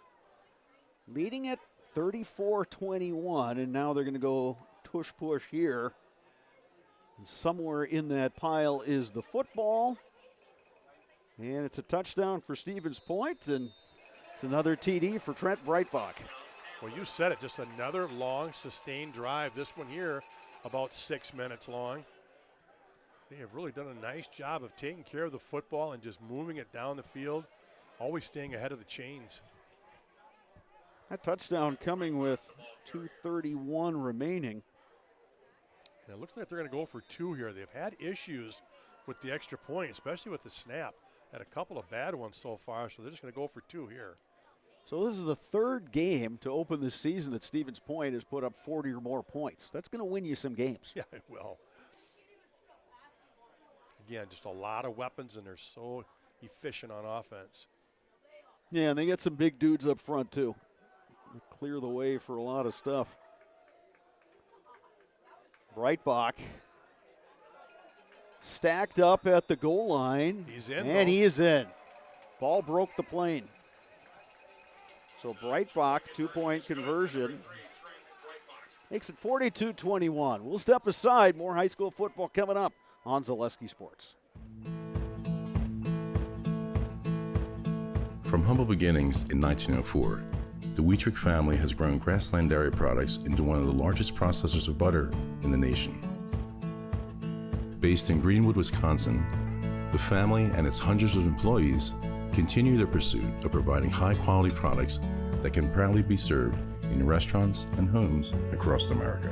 Leading at 34-21, and now they're going to go tush-push here. And somewhere in that pile is the football. And it's a touchdown for Stevens Point, and it's another TD for Trent Breitbach. Well, you said it, just another long, sustained drive. This one here, about 6 minutes long. They have really done a nice job of taking care of the football and just moving it down the field, always staying ahead of the chains. That touchdown coming with 2:31 remaining. And it looks like they're going to go for 2 here. They've had issues with the extra point, especially with the snap. Had a couple of bad ones so far, so they're just going to go for 2 here. So this is the 3rd game to open this season that Stevens Point has put up 40 or more points. That's going to win you some games. Yeah, it will. Again, just a lot of weapons, and they're so efficient on offense. Yeah, and they get some big dudes up front, too. They clear the way for a lot of stuff. stacked up at the goal line. He's in, and though. he is in. Ball broke the plane. So Breitbach, 2-point conversion. Makes it 42-21. We'll step aside. More high school football coming up on Zaleski Sports. From humble beginnings in 1904, the Wheatrick family has grown Grassland Dairy Products into one of the largest processors of butter in the nation. Based in Greenwood, Wisconsin, the family and its hundreds of employees continue their pursuit of providing high-quality products that can proudly be served in restaurants and homes across America.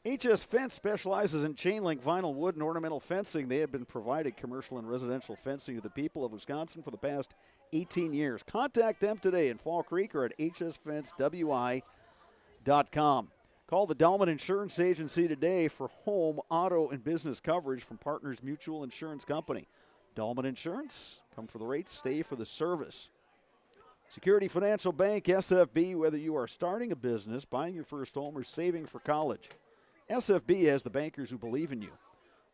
HS Fence specializes in chain link, vinyl, wood, and ornamental fencing. They have been providing commercial and residential fencing to the people of Wisconsin for the past 18 years. Contact them today in Fall Creek or at hsfencewi.com. Call the Dahlman Insurance Agency today for home, auto, and business coverage from Partners Mutual Insurance Company. Dahlman Insurance, come for the rates, stay for the service. Security Financial Bank, SFB, whether you are starting a business, buying your first home, or saving for college. SFB has the bankers who believe in you.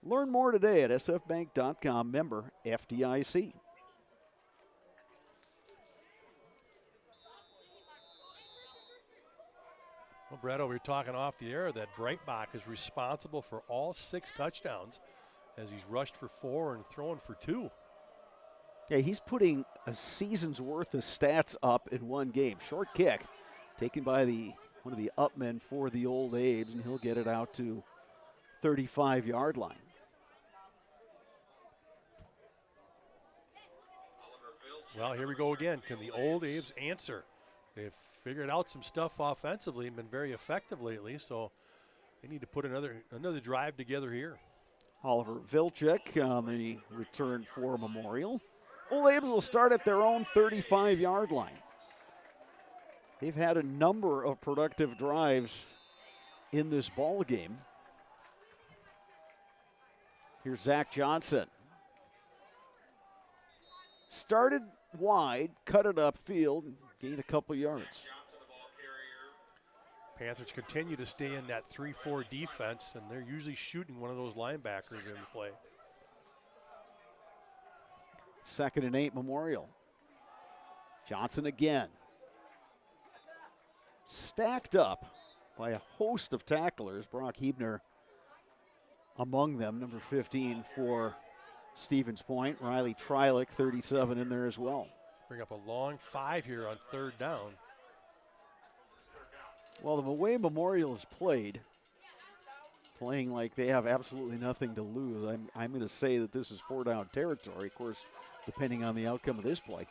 Learn more today at sfbank.com, member FDIC. Well, Brett, we were talking off the air that Breitbach is responsible for all 6 touchdowns as he's rushed for 4 and thrown for 2. Yeah, he's putting a season's worth of stats up in one game. Short kick taken by one of the upmen for the Old Abes, and he'll get it out to 35-yard line. Well, here we go again. Can the Old Abes answer? They've figured out some stuff offensively and been very effective lately, so they need to put another drive together here. Oliver Vilcek on the return for Memorial. Old Abes will start at their own 35-yard line. They've had a number of productive drives in this ball game. Here's Zach Johnson. Started wide, cut it upfield, gained a couple yards. Panthers continue to stay in that 3-4 defense, and they're usually shooting one of those linebackers into play. 2nd and 8 Memorial. Johnson again. Stacked up by a host of tacklers. Brock Hebner among them, number 15 for Stevens Point. Riley Trilek, 37 in there as well. Bring up a long 5 here on 3rd down. Well, the way Memorial has playing like they have absolutely nothing to lose, I'm going to say that this is 4-down territory, of course, depending on the outcome of this play.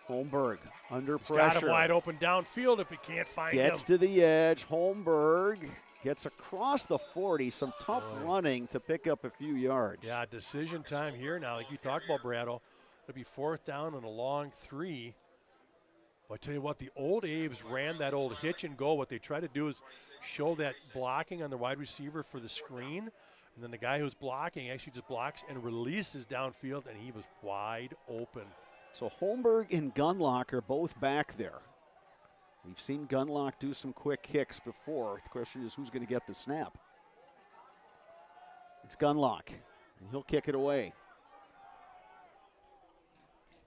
Holmberg under He's pressure. got him wide open downfield if he can't find him. Gets to the edge. Holmberg gets across the 40. Some tough running to pick up a few yards. Yeah, decision time here now. Like you talked about, Brado. It'll be 4th down and a long 3. But I tell you what, the Old Abes ran that old hitch and go. What they try to do is show that blocking on the wide receiver for the screen. And then the guy who's blocking actually just blocks and releases downfield, and he was wide open. So Holmberg and Gunlock are both back there. We've seen Gunlock do some quick kicks before. The question is who's going to get the snap. It's Gunlock, and he'll kick it away.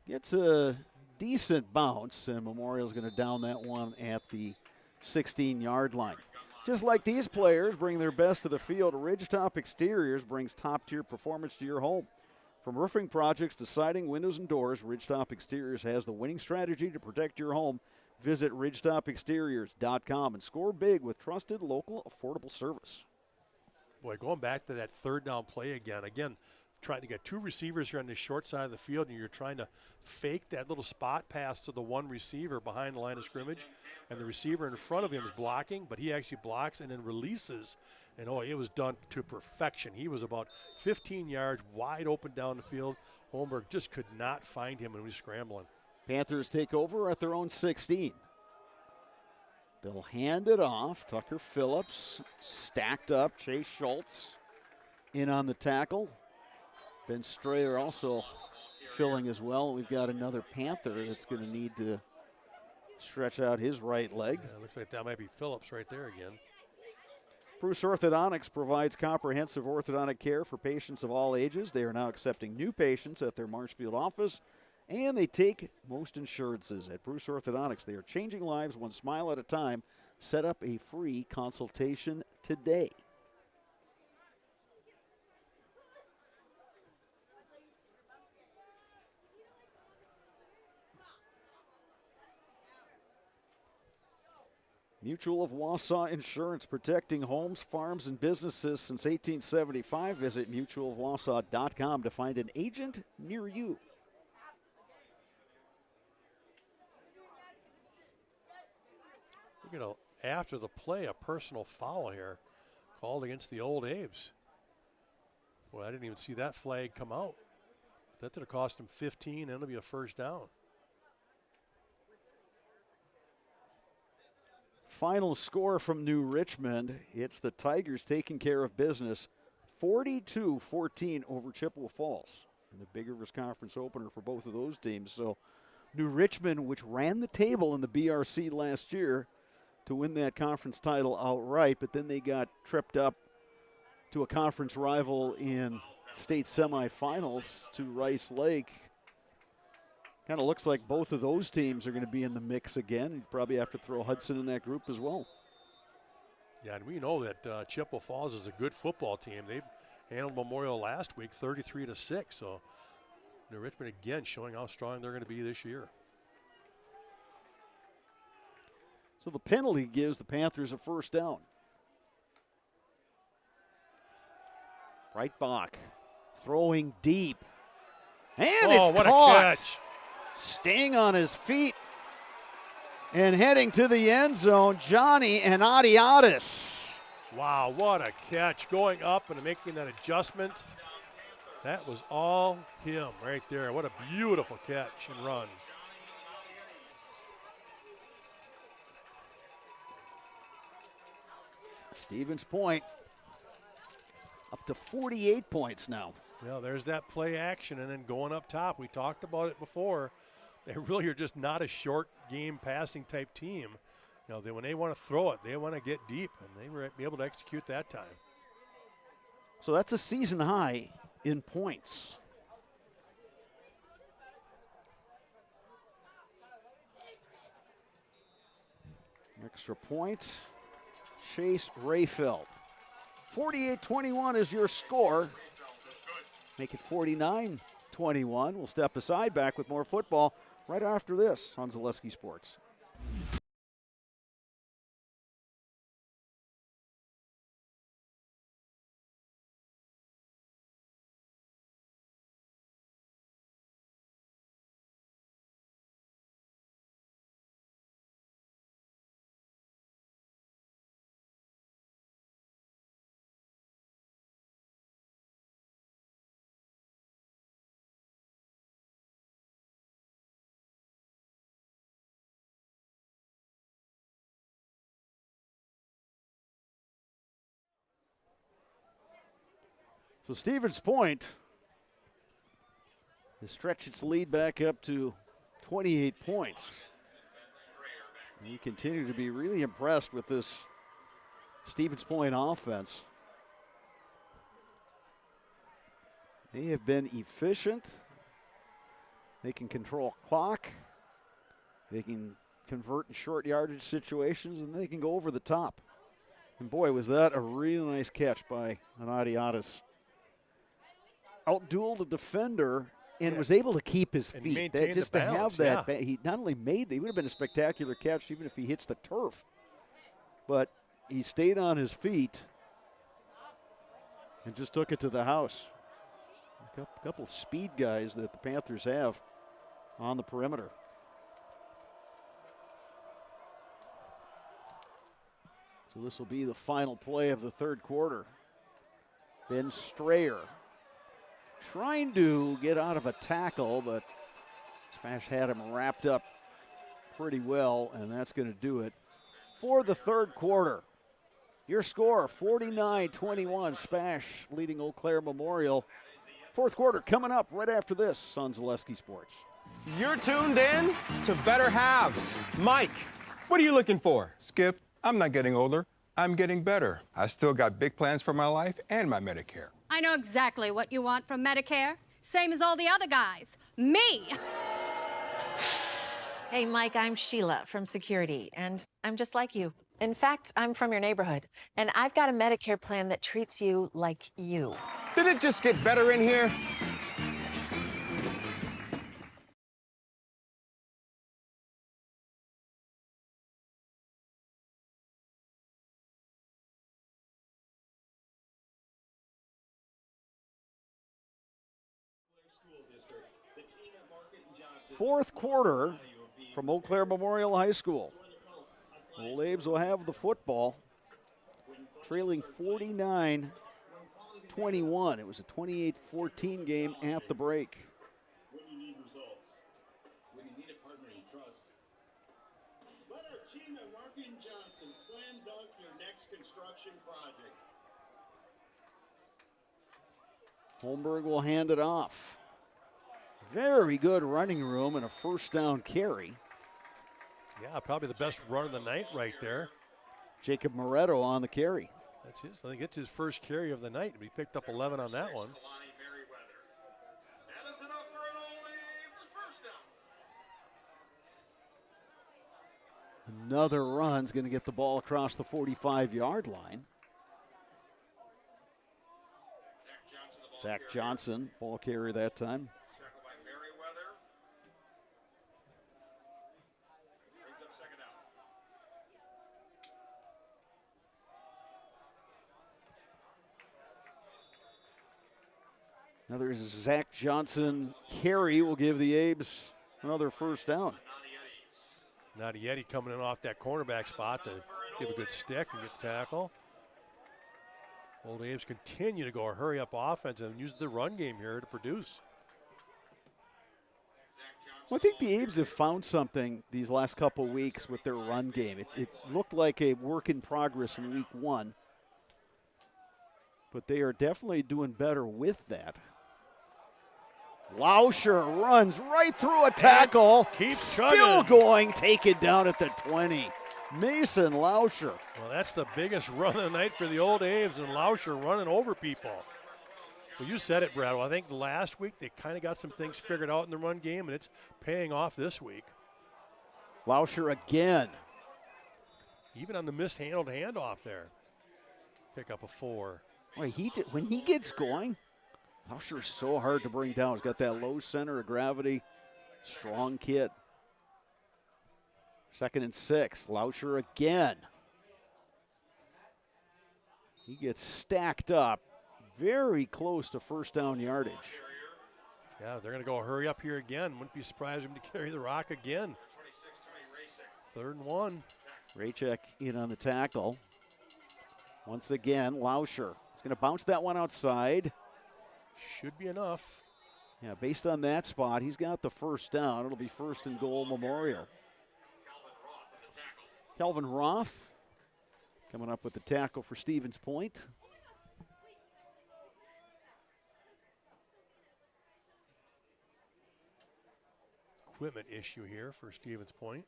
Gets a decent bounce, and Memorial's going to down that one at the 16-yard line. Just like these players bring their best to the field, Ridgetop Exteriors brings top-tier performance to your home. From roofing projects to siding, windows, and doors, Ridgetop Exteriors has the winning strategy to protect your home. Visit ridgetopexteriors.com and score big with trusted, local, affordable service. Boy, going back to that 3rd down play again, trying to get 2 receivers here on the short side of the field, and you're trying to fake that little spot pass to the one receiver behind the line of scrimmage, and the receiver in front of him is blocking, but he actually blocks and then releases, and it was done to perfection. He was about 15 yards wide open down the field. Holmberg just could not find him when he was scrambling. Panthers take over at their own 16. They'll hand it off. Tucker Phillips stacked up. Chase Schultz in on the tackle. Ben Strayer also filling as well. We've got another Panther that's going to need to stretch out his right leg. Yeah, looks like that might be Phillips right there again. Bruce Orthodontics provides comprehensive orthodontic care for patients of all ages. They are now accepting new patients at their Marshfield office, and they take most insurances. At Bruce Orthodontics, they are changing lives one smile at a time. Set up a free consultation today. Mutual of Wausau Insurance, protecting homes, farms, and businesses since 1875. Visit mutualofwausau.com to find an agent near you. We're going to, after the play, a personal foul here called against the Old Abe's. Well, I didn't even see that flag come out. That did have cost him 15, and it'll be a first down. Final score from New Richmond. It's the Tigers taking care of business, 42-14 over Chippewa Falls. And the Big Rivers Conference opener for both of those teams. So New Richmond, which ran the table in the BRC last year to win that conference title outright, but then they got tripped up to a conference rival in state semifinals to Rice Lake. Kind of looks like both of those teams are going to be in the mix again. You probably have to throw Hudson in that group as well. Yeah, and we know that Chippewa Falls is a good football team. They handled Memorial last week 33-6. So New Richmond again showing how strong they're going to be this year. So the penalty gives the Panthers a first down. Breitbach throwing deep. And it's what caught. A catch. Staying on his feet and heading to the end zone, Johnny Anadiatis. Wow, what a catch. Going up and making that adjustment. That was all him right there. What a beautiful catch and run. Stevens Point up to 48 points now. Well, there's that play action and then going up top. We talked about it before. They really are just not a short game passing type team. You know, when they want to throw it, they want to get deep, and they were able to execute that time. So that's a season high in points. Extra point, Chase Rayfeld. 48-21 is your score. Make it 49-21. We'll step aside, back with more football right after this on Zaleski Sports. So Stevens Point has stretched its lead back up to 28 points. And we continue to be really impressed with this Stevens Point offense. They have been efficient. They can control clock. They can convert in short yardage situations, and they can go over the top. And boy, was that a really nice catch by Anadiatis. Outdueled a defender and was able to keep his feet. Just to have that, he not only made, it would have been a spectacular catch even if he hits the turf. But he stayed on his feet and just took it to the house. A couple of speed guys that the Panthers have on the perimeter. So this will be the final play of the third quarter. Ben Strayer trying to get out of a tackle, but SPASH had him wrapped up pretty well, and that's going to do it for the third quarter. Your score, 49-21, SPASH leading Eau Claire Memorial Fourth quarter coming up right after this on Zaleski Sports. You're tuned in to Better Halves. Mike, what are you looking for? Skip, I'm not getting older. I'm getting better. I still got big plans for my life and my Medicare. I know exactly what you want from Medicare. Same as all the other guys. Me! Hey, Mike, I'm Sheila from Security, and I'm just like you. In fact, I'm from your neighborhood, and I've got a Medicare plan that treats you like you. Did it just get better in here? Fourth quarter from Eau Claire Memorial High School. The Old Abe's will have the football, trailing 49-21. It was a 28-14 game at the break. When you need results, when you need a partner you trust, let our team at Markin Johnson slam dunk your next construction project. Holmberg will hand it off. Very good running room and a first down carry. Yeah, probably the best run of the night right there. Jacob Moretto on the carry. That's his. I think it's his first carry of the night. He picked up 11 on that one. Another run's going to get the ball across the 45-yard line. Zach Johnson, ball carrier that time. Another Zach Johnson carry will give the Abes another first down. Nadietti coming in off that cornerback spot to give a good stick and get the tackle. Old Abe's continue to go a hurry-up offense and use the run game here to produce. Well, I think the Abes have found something these last couple weeks with their run game. It looked like a work in progress in week one, but they are definitely doing better with that. Lauscher runs right through a tackle. Keeps still chugging. going, take it down at the 20. Mason Lauscher. Well, that's the biggest run of the night for the Old Abe's, and Lauscher running over people. Well, you said it, Brad. Well, I think last week they kind of got some things figured out in the run game, and it's paying off this week. Lauscher again. Even on the mishandled handoff there. Pick up a 4. Boy, when he gets going, Lauscher is so hard to bring down. He's got that low center of gravity, strong kid. 2nd and 6, Lauscher again. He gets stacked up, very close to first down yardage. Yeah, they're going to go hurry up here again. Wouldn't be surprised him to carry the rock again. 3rd and 1. Raychek in on the tackle. Once again, Lauscher. He's going to bounce that one outside. Should be enough. Yeah, based on that spot, he's got the first down. It'll be 1st and goal Memorial. Kelvin Roth coming up with the tackle for Stevens Point. Equipment issue here for Stevens Point.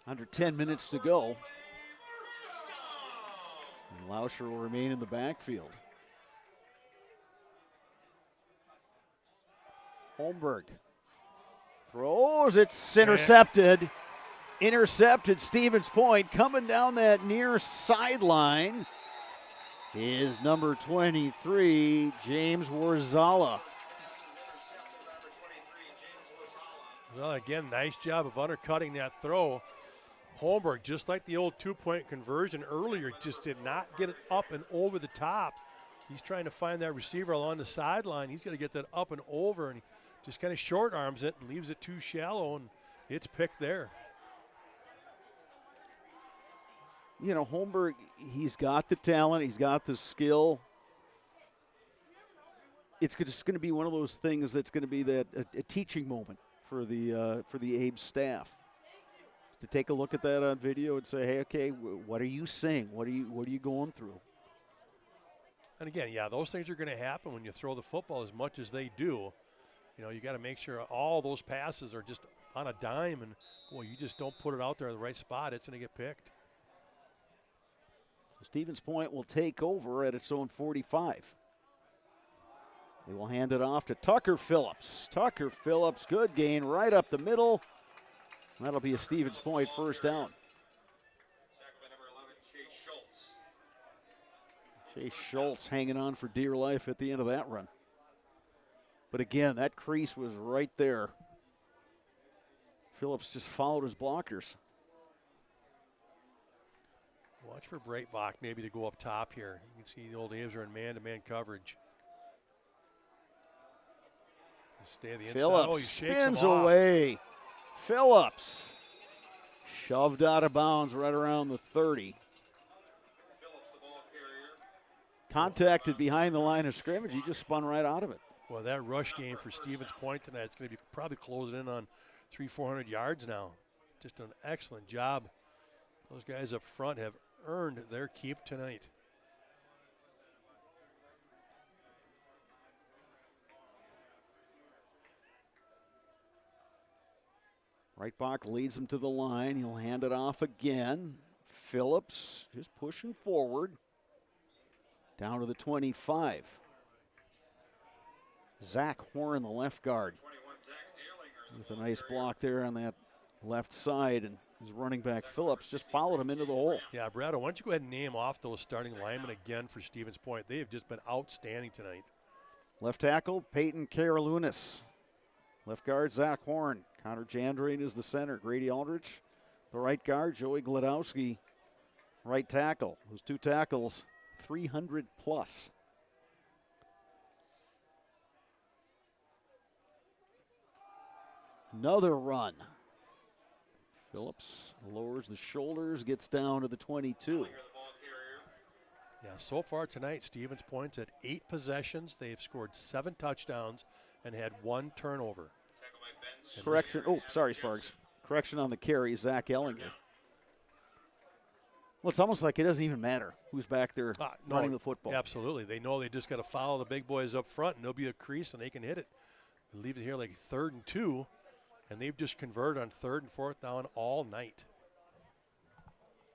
Under 10 minutes to go. And Lauscher will remain in the backfield. Holmberg throws, it's intercepted. Intercepted. Stevens Point coming down that near sideline is number 23, James Warzala. Well, again, nice job of undercutting that throw. Holmberg, just like the old 2-point conversion earlier, just did not get it up and over the top. He's trying to find that receiver along the sideline. He's going to get that up and over, and he just kind of short arms it and leaves it too shallow, and it's picked there. You know, Holmberg, he's got the talent, he's got the skill. It's just going to be one of those things that's going to be that a teaching moment for the Abe staff. To take a look at that on video and say, hey, okay, what are you seeing? What are you going through? And again, yeah, those things are going to happen when you throw the football as much as they do. You know, you got to make sure all those passes are just on a dime, and boy, you just don't put it out there in the right spot, it's going to get picked. So Stevens Point will take over at its own 45. They will hand it off to Tucker Phillips. Tucker Phillips, good gain right up the middle. That'll be a Stevens Point first down. Chase Schultz hanging on for dear life at the end of that run. But again, that crease was right there. Phillips just followed his blockers. Watch for Breitbach maybe to go up top here. You can see the old A's are in man-to-man coverage. Stay on the inside. Phillips he shakes spins him off. away. Phillips shoved out of bounds right around the 30. Contacted behind the line of scrimmage. He just spun right out of it. Well, that rush game for Stevens Point tonight, it's going to be probably closing in on 300-400 yards now. Just an excellent job. Those guys up front have earned their keep tonight. Breitbach leads him to the line. He'll hand it off again. Phillips just pushing forward. Down to the 25. Zach Horn, the left guard, with a nice block there on that left side. And his running back, Phillips, just followed him into the hole. Yeah, Brad, why don't you go ahead and name off those starting linemen again for Stevens Point. They have just been outstanding tonight. Left tackle, Peyton Karalunas. Left guard, Zach Horn. Connor Jandrain is the center. Grady Aldrich, the right guard. Joey Gladowski, right tackle. Those two tackles, 300 plus. Another run. Phillips lowers the shoulders, gets down to the 22. Yeah, so far tonight, Stevens Point's at 8 possessions. They've scored 7 touchdowns and had 1 turnover. Correction. Oh, sorry, Sparks. Correction on the carry, Zach Ellinger. Well, it's almost like it doesn't even matter who's back there running the football. Absolutely. They know they just got to follow the big boys up front, and there'll be a crease, and they can hit it. They leave it here like 3rd and 2, and they've just converted on 3rd and 4th down all night.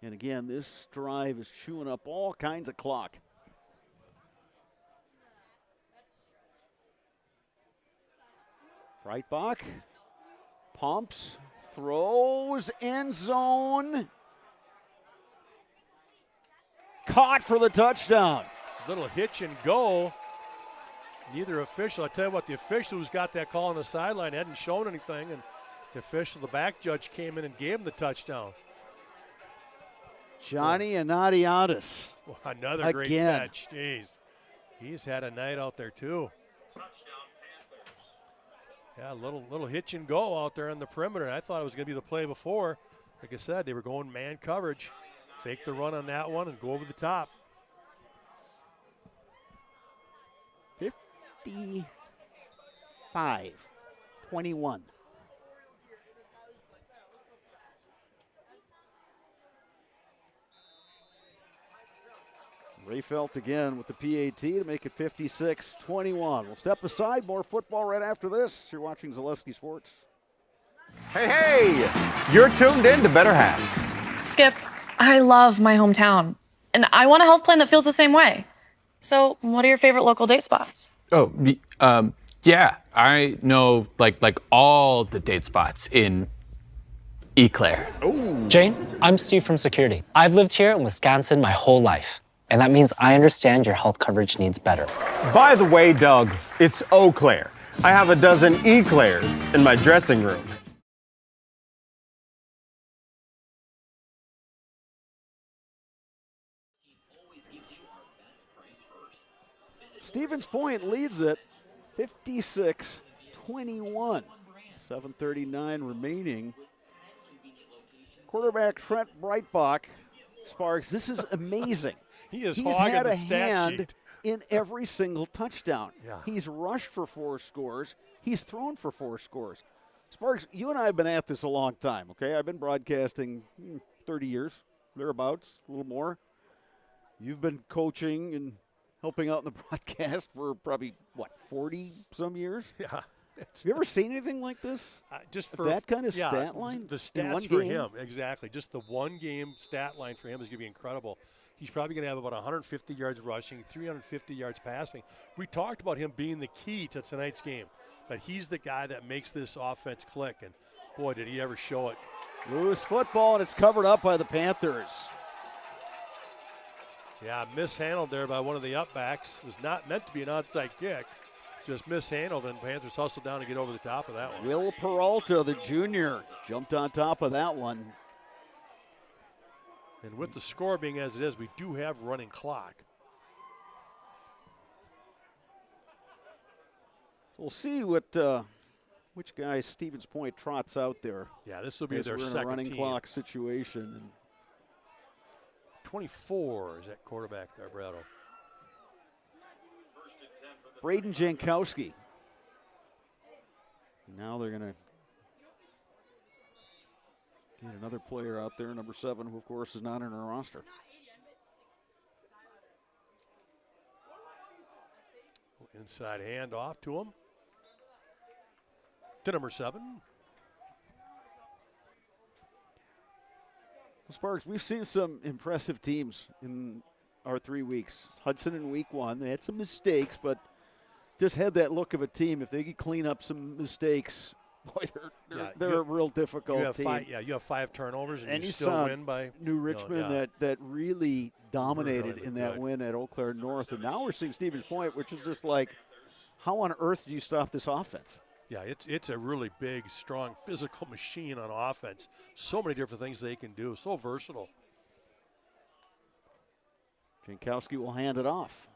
And again, this drive is chewing up all kinds of clock. Breitbach pumps, throws, end zone. Caught for the touchdown. Little hitch and go. Neither official. I tell you what, the official who's got that call on the sideline hadn't shown anything, and the official, the back judge, came in and gave him the touchdown. Johnny Anadiatis. Well, another great catch. Jeez. He's had a night out there, too. Yeah, little hitch and go out there on the perimeter. I thought it was going to be the play before. Like I said, they were going man coverage. Fake the run on that one and go over the top. 55-21. Rayfelt again with the PAT to make it 56-21. We'll step aside. More football right after this. You're watching Zaleski Sports. Hey, you're tuned in to Better Halves. Skip, I love my hometown, and I want a health plan that feels the same way. So, what are your favorite local date spots? Oh, yeah, I know like all the date spots in Eau Claire. Jane, I'm Steve from Security. I've lived here in Wisconsin my whole life, and that means I understand your health coverage needs better. By the way, Doug, it's Eau Claire. I have a dozen Eclairs in my dressing room. Stevens Point leads it 56-21. 7:39 remaining. Quarterback Trent Breitbach. Sparks, this is amazing. He's had the a stat hand sheet. in every single touchdown. Yeah. He's rushed for 4 scores. He's thrown for 4 scores. Sparks, you and I have been at this a long time, okay? I've been broadcasting 30 years, thereabouts, a little more. You've been coaching and helping out in the broadcast for probably, 40 some years? Yeah. Have you ever seen anything like this? Just for that kind of stat line? The in one stats for game? him, exactly. Just the one game stat line for him is going to be incredible. He's probably going to have about 150 yards rushing, 350 yards passing. We talked about him being the key to tonight's game, that he's the guy that makes this offense click, and boy, did he ever show it. Loose football, and it's covered up by the Panthers. Yeah, mishandled there by one of the upbacks. It was not meant to be an onside kick. Just mishandled, and Panthers hustled down to get over the top of that one. Will Peralta, the junior, jumped on top of that one. And with the score being as it is, we do have running clock. We'll see what which guy Stevens Point trots out there. Yeah, this will be their we're in second a running team. clock situation. And 24 is that quarterback there, Brado. Braden Jankowski. Now they're going to get another player out there, number 7, who, of course, is not in our roster. Inside handoff to him. To number 7. Sparks, we've seen some impressive teams in our 3 weeks. Hudson in week 1, they had some mistakes, but just had that look of a team. If they could clean up some mistakes, boy, they're a real difficult team. You have 5 turnovers, and you you still saw win by New Richmond that really dominated in that win at Eau Claire North. And now we're seeing Stevens Point, which is just like, how on earth do you stop this offense? Yeah, it's a really big, strong, physical machine on offense. So many different things they can do. So versatile. Jankowski will hand it off.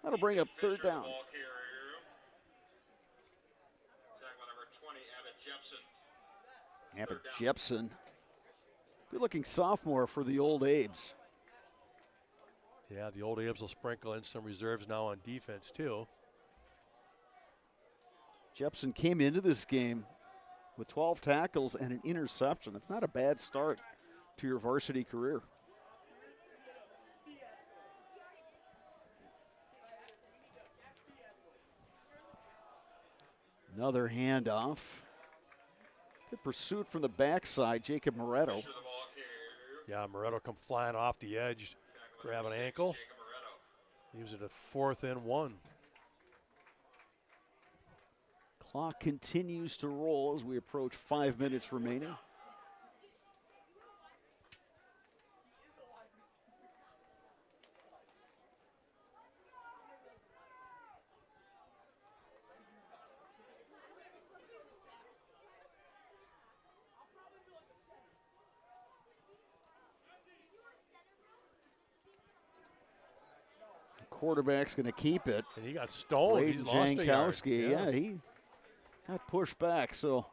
That'll bring up 3rd down. Abbott Jepson. Good-looking sophomore for the old Abes. Yeah, the old Abes will sprinkle in some reserves now on defense, too. Jepson came into this game with 12 tackles and an interception. That's not a bad start to your varsity career. Another handoff. Good pursuit from the backside, Jacob Moretto. Yeah, Moretto come flying off the edge, grab an ankle. Leaves it a 4th and 1. Clock continues to roll as we approach 5 minutes remaining. Quarterback's going to keep it. And he got stoned. He's lost a yard. Yeah, he got pushed back. So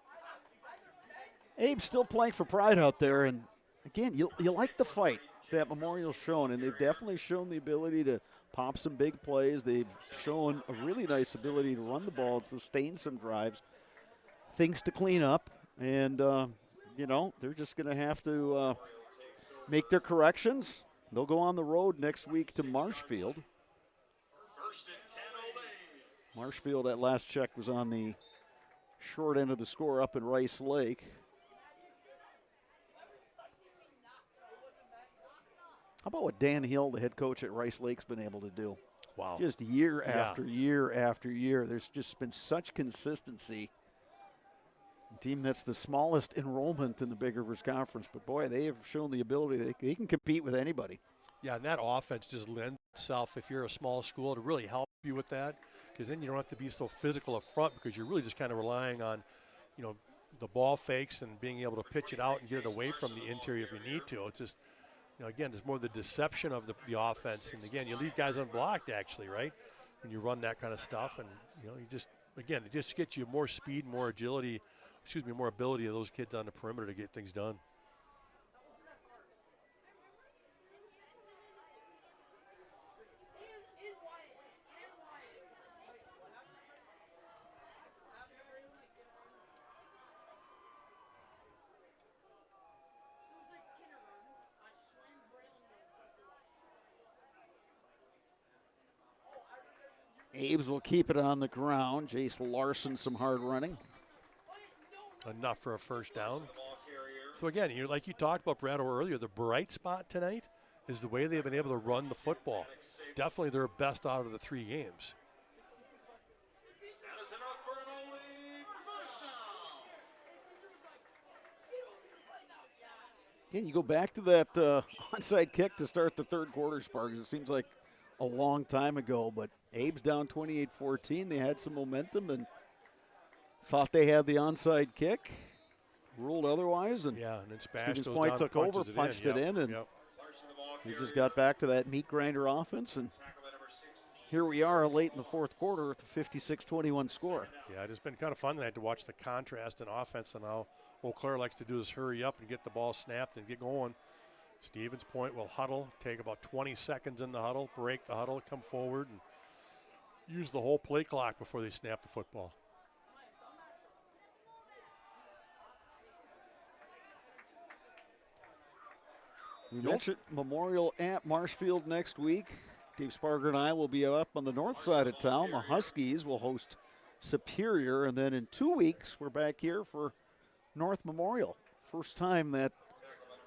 Abe's still playing for pride out there. And again, you like the fight that Memorial's shown, and they've definitely shown the ability to pop some big plays. They've shown a really nice ability to run the ball and sustain some drives. Things to clean up, and they're just going to have to make their corrections. They'll go on the road next week to Marshfield. Marshfield, at last check, was on the short end of the score up in Rice Lake. How about what Dan Hill, the head coach at Rice Lake's been able to do? Wow. Just year after year after year. There's just been such consistency. A team that's the smallest enrollment in the Big Rivers Conference, but boy, they have shown the ability. They can compete with anybody. Yeah, and that offense just lends itself, if you're a small school, to really help you with that, because then you don't have to be so physical up front, because you're really just kind of relying on, the ball fakes and being able to pitch it out and get it away from the interior if you need to. It's just, again, it's more the deception of the offense. And again, you leave guys unblocked, actually, right, when you run that kind of stuff. And, it just gets you more speed, more agility, more ability of those kids on the perimeter to get things done. Abe's will keep it on the ground. Jace Larson, some hard running. Enough for a first down. So again, like you talked about, Brad, earlier, the bright spot tonight is the way they've been able to run the football. Definitely their best out of the 3 games. Again, you go back to that onside kick to start the third quarter, Sparks. It seems like a long time ago, but Abe's down 28-14. They had some momentum and thought they had the onside kick. Ruled otherwise, and yeah, and then SPASH Stevens goes Point down, took over, punched it in, and we just got back to that meat grinder offense, and here we are late in the fourth quarter with the 56-21 score. Yeah, it has been kind of fun tonight to watch the contrast in offense and how Eau Claire likes to do is hurry up and get the ball snapped and get going. Stevens Point will huddle, take about 20 seconds in the huddle, break the huddle, come forward, and use the whole play clock before they snap the football. We mentioned Memorial at Marshfield next week. Dave Sparger and I will be up on the north side of town. The Huskies will host Superior, and then in 2 weeks we're back here for North Memorial. First time that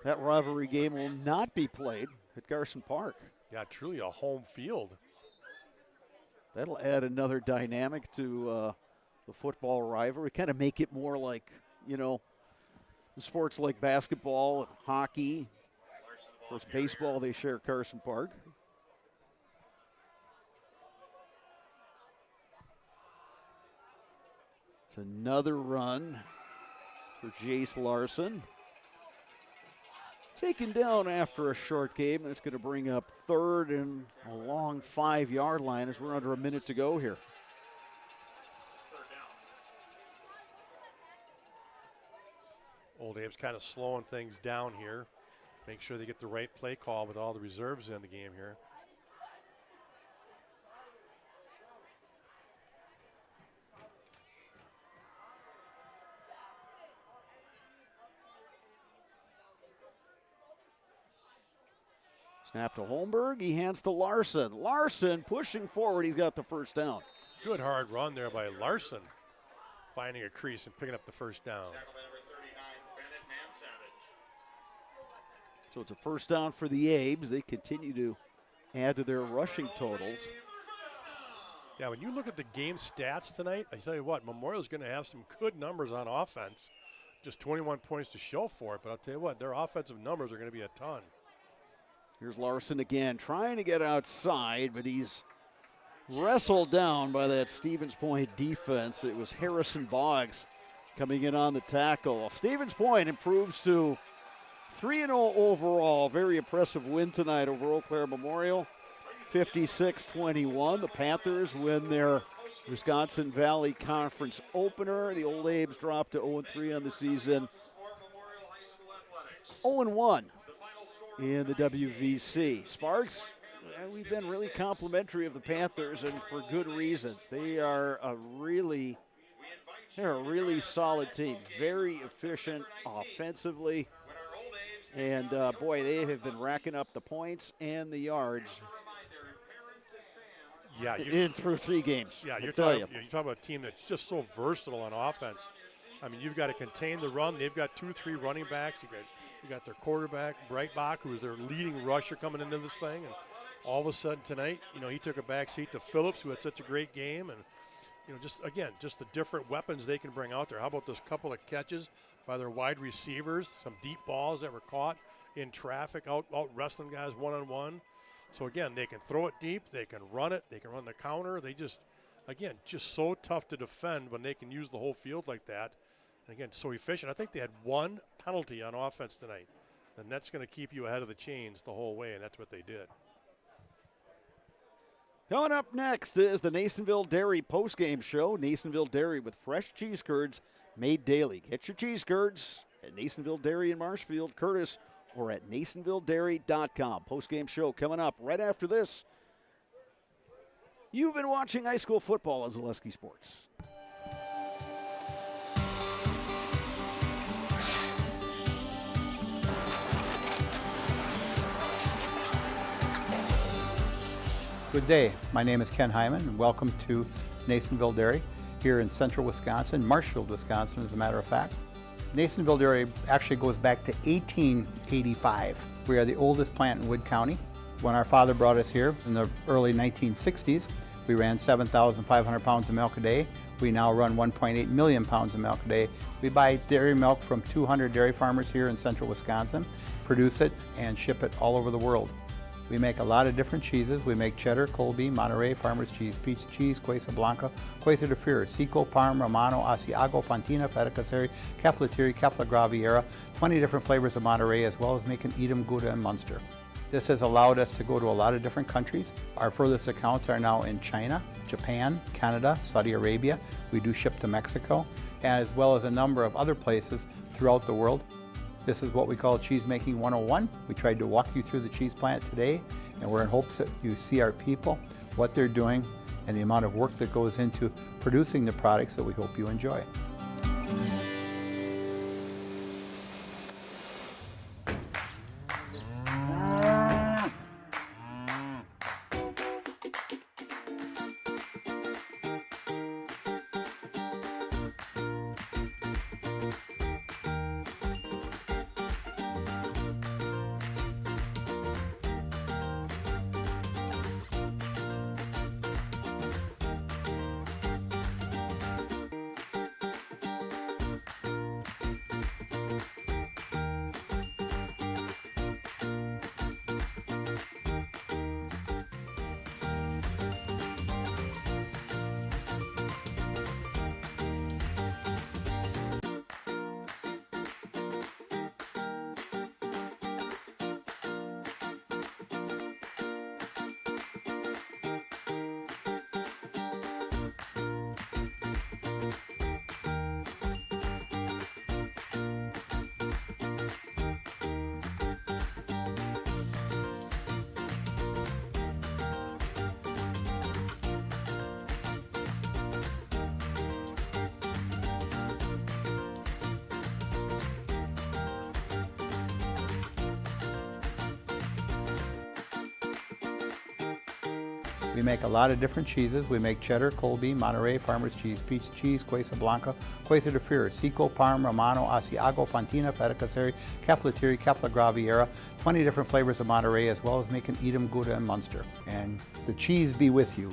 rivalry game will not be played at Garson Park. Yeah, truly a home field. That'll add another dynamic to the football rivalry. Kind of make it more like, the sports like basketball and hockey. Of course, baseball, they share Carson Park. It's another run for Jace Larson. Taken down after a short game, and it's going to bring up third and a long 5-yard line as we're under a minute to go here. Old Abe's kind of slowing things down here. Make sure they get the right play call with all the reserves in the game here. Snap to Holmberg. He hands to Larson. Larson pushing forward. He's got the first down. Good hard run there by Larson. Finding a crease and picking up the first down. So it's a first down for the Abes. They continue to add to their rushing totals. Yeah, when you look at the game stats tonight, I tell you what, Memorial's going to have some good numbers on offense. Just 21 points to show for it, but I'll tell you what, their offensive numbers are going to be a ton. Here's Larson again, trying to get outside, but he's wrestled down by that Stevens Point defense. It was Harrison Boggs coming in on the tackle. Stevens Point improves to 3-0 overall. Very impressive win tonight over Eau Claire Memorial, 56-21. The Panthers win their Wisconsin Valley Conference opener. The Old Abes dropped to 0-3 on the season, 0-1 in the WVC. Sparks, we've been really complimentary of the Panthers, and for good reason. They are they're a really solid team. Very efficient offensively. And, boy, they have been racking up the points and the yards in through 3 games. Yeah, you're talking about a team that's just so versatile on offense. I mean, you've got to contain the run. They've got 2-3 running backs. You got their quarterback, Breitbach, who was their leading rusher coming into this thing. And all of a sudden tonight, he took a back seat to Phillips, who had such a great game. And, just the different weapons they can bring out there. How about those couple of catches by their wide receivers, some deep balls that were caught in traffic, out wrestling guys one-on-one. So, again, they can throw it deep, they can run it, they can run the counter. They just so tough to defend when they can use the whole field like that. And, again, so efficient. I think they had 1 penalty on offense tonight, and that's going to keep you ahead of the chains the whole way, and that's what they did. Coming up next is the Nasonville Dairy postgame show. Nasonville Dairy with fresh cheese curds made daily. Get your cheese curds at Nasonville Dairy in Marshfield, Curtis, or at NasonvilleDairy.com. Postgame show coming up right after this. You've been watching high school football on Zaleski Sports. Good day. My name is Ken Hyman, and welcome to Nasonville Dairy here in central Wisconsin, Marshfield, Wisconsin, as a matter of fact. Nasonville Dairy actually goes back to 1885. We are the oldest plant in Wood County. When our father brought us here in the early 1960s, we ran 7,500 pounds of milk a day. We now run 1.8 million pounds of milk a day. We buy dairy milk from 200 dairy farmers here in central Wisconsin, produce it, and ship it all over the world. We make a lot of different cheeses. We make cheddar, Colby, Monterey, Farmer's Cheese, Peach Cheese, Quesa Blanca, Quesa de Fure, Seco, Parm, Romano, Asiago, Fontina, Feta Caseri, Cafflatiri, Caffla Graviera, 20 different flavors of Monterey, as well as making Edam, Gouda, and Munster. This has allowed us to go to a lot of different countries. Our furthest accounts are now in China, Japan, Canada, Saudi Arabia. We do ship to Mexico, as well as a number of other places throughout the world. This is what we call Cheese Making 101. We tried to walk you through the cheese plant today, and we're in hopes that you see our people, what they're doing, and the amount of work that goes into producing the products that we hope you enjoy. We make a lot of different cheeses. We make cheddar, Colby, Monterey, Farmer's Cheese, Peach Cheese, Quesa Blanca, Quesa de Fure, Seco, Parm, Romano, Asiago, Fontina, Feta Caseri, Cafflatiri, Caffla Graviera, 20 different flavors of Monterey, as well as making Edam, Gouda, and Munster. And the cheese be with you.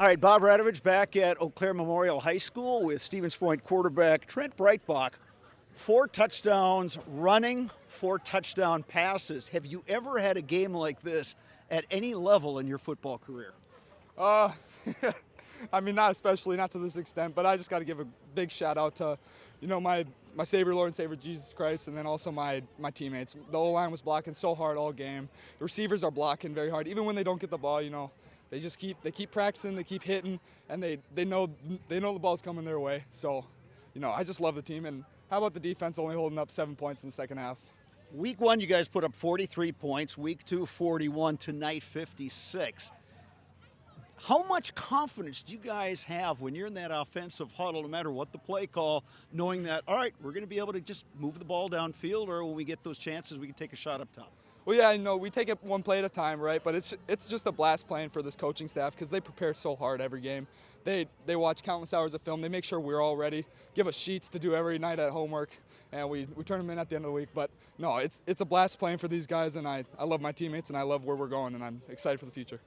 All right, Bob Radovich back at Eau Claire Memorial High School with Stevens Point quarterback Trent Breitbach. 4 touchdowns running, 4 touchdown passes. Have you ever had a game like this at any level in your football career? I mean, not especially, not to this extent, but I just got to give a big shout out to, my Savior, Lord and Savior, Jesus Christ, and then also my teammates. The O-line was blocking so hard all game. The receivers are blocking very hard. Even when they don't get the ball, they just keep practicing, they keep hitting, and they know the ball's coming their way. So, I just love the team. And how about the defense only holding up 7 points in the second half? Week 1, you guys put up 43 points. Week 2, 41. Tonight, 56. How much confidence do you guys have when you're in that offensive huddle, no matter what the play call, knowing that, all right, we're going to be able to just move the ball downfield, or when we get those chances, we can take a shot up top? Well, yeah, I know we take it one play at a time, right? But it's just a blast playing for this coaching staff because they prepare so hard every game. They watch countless hours of film. They make sure we're all ready, give us sheets to do every night at homework, and we turn them in at the end of the week. But no, it's a blast playing for these guys, and I love my teammates, and I love where we're going, and I'm excited for the future.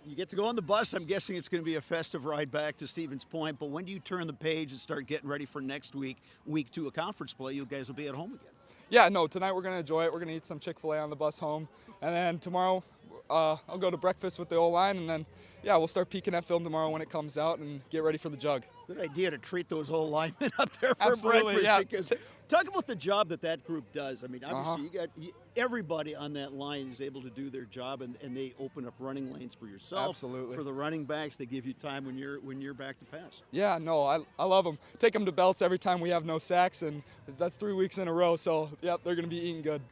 You get to go on the bus. I'm guessing it's going to be a festive ride back to Stevens Point. But when do you turn the page and start getting ready for next week, week 2 of conference play? You guys will be at home again. Yeah, no, tonight we're going to enjoy it. We're going to eat some Chick-fil-A on the bus home. And then tomorrow I'll go to breakfast with the O-line. And then, yeah, we'll start peeking at film tomorrow when it comes out and get ready for the jug. Good idea to treat those old linemen up there for Absolutely, breakfast. yeah. Because talk about the job that group does. I mean, obviously, you got everybody on that line is able to do their job, and they open up running lanes for yourself. Absolutely. For the running backs, they give you time when you're back to pass. Yeah, no, I love them. Take them to belts every time we have no sacks, and that's 3 weeks in a row. So, yep, they're going to be eating good.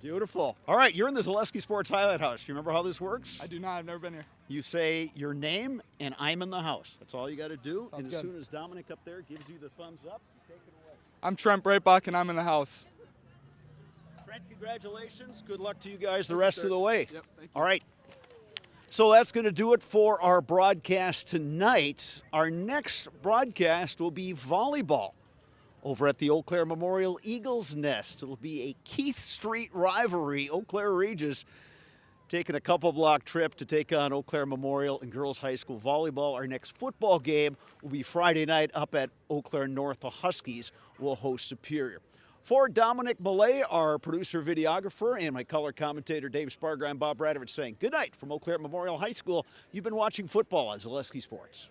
Beautiful. All right, you're in the Zaleski Sports Highlight House. Do you remember how this works? I do not. I've never been here. You say your name, and I'm in the house. That's all you got to do. Sounds and good. as soon as Dominic up there gives you the thumbs up, you take it away. I'm Trent Breitbach, and I'm in the house. Trent, congratulations. Good luck to you guys the rest of the way. Yep, thank you. All right. So that's going to do it for our broadcast tonight. Our next broadcast will be volleyball over at the Eau Claire Memorial Eagles Nest. It'll be a Keith Street rivalry. Eau Claire Regis taking a couple block trip to take on Eau Claire Memorial and Girls High School volleyball. Our next football game will be Friday night up at Eau Claire North. The Huskies will host Superior. For Dominic Millay, our producer, videographer, and my color commentator, Dave Sparger, I'm Bob Radovich saying good night from Eau Claire Memorial High School. You've been watching football on Zaleski Sports.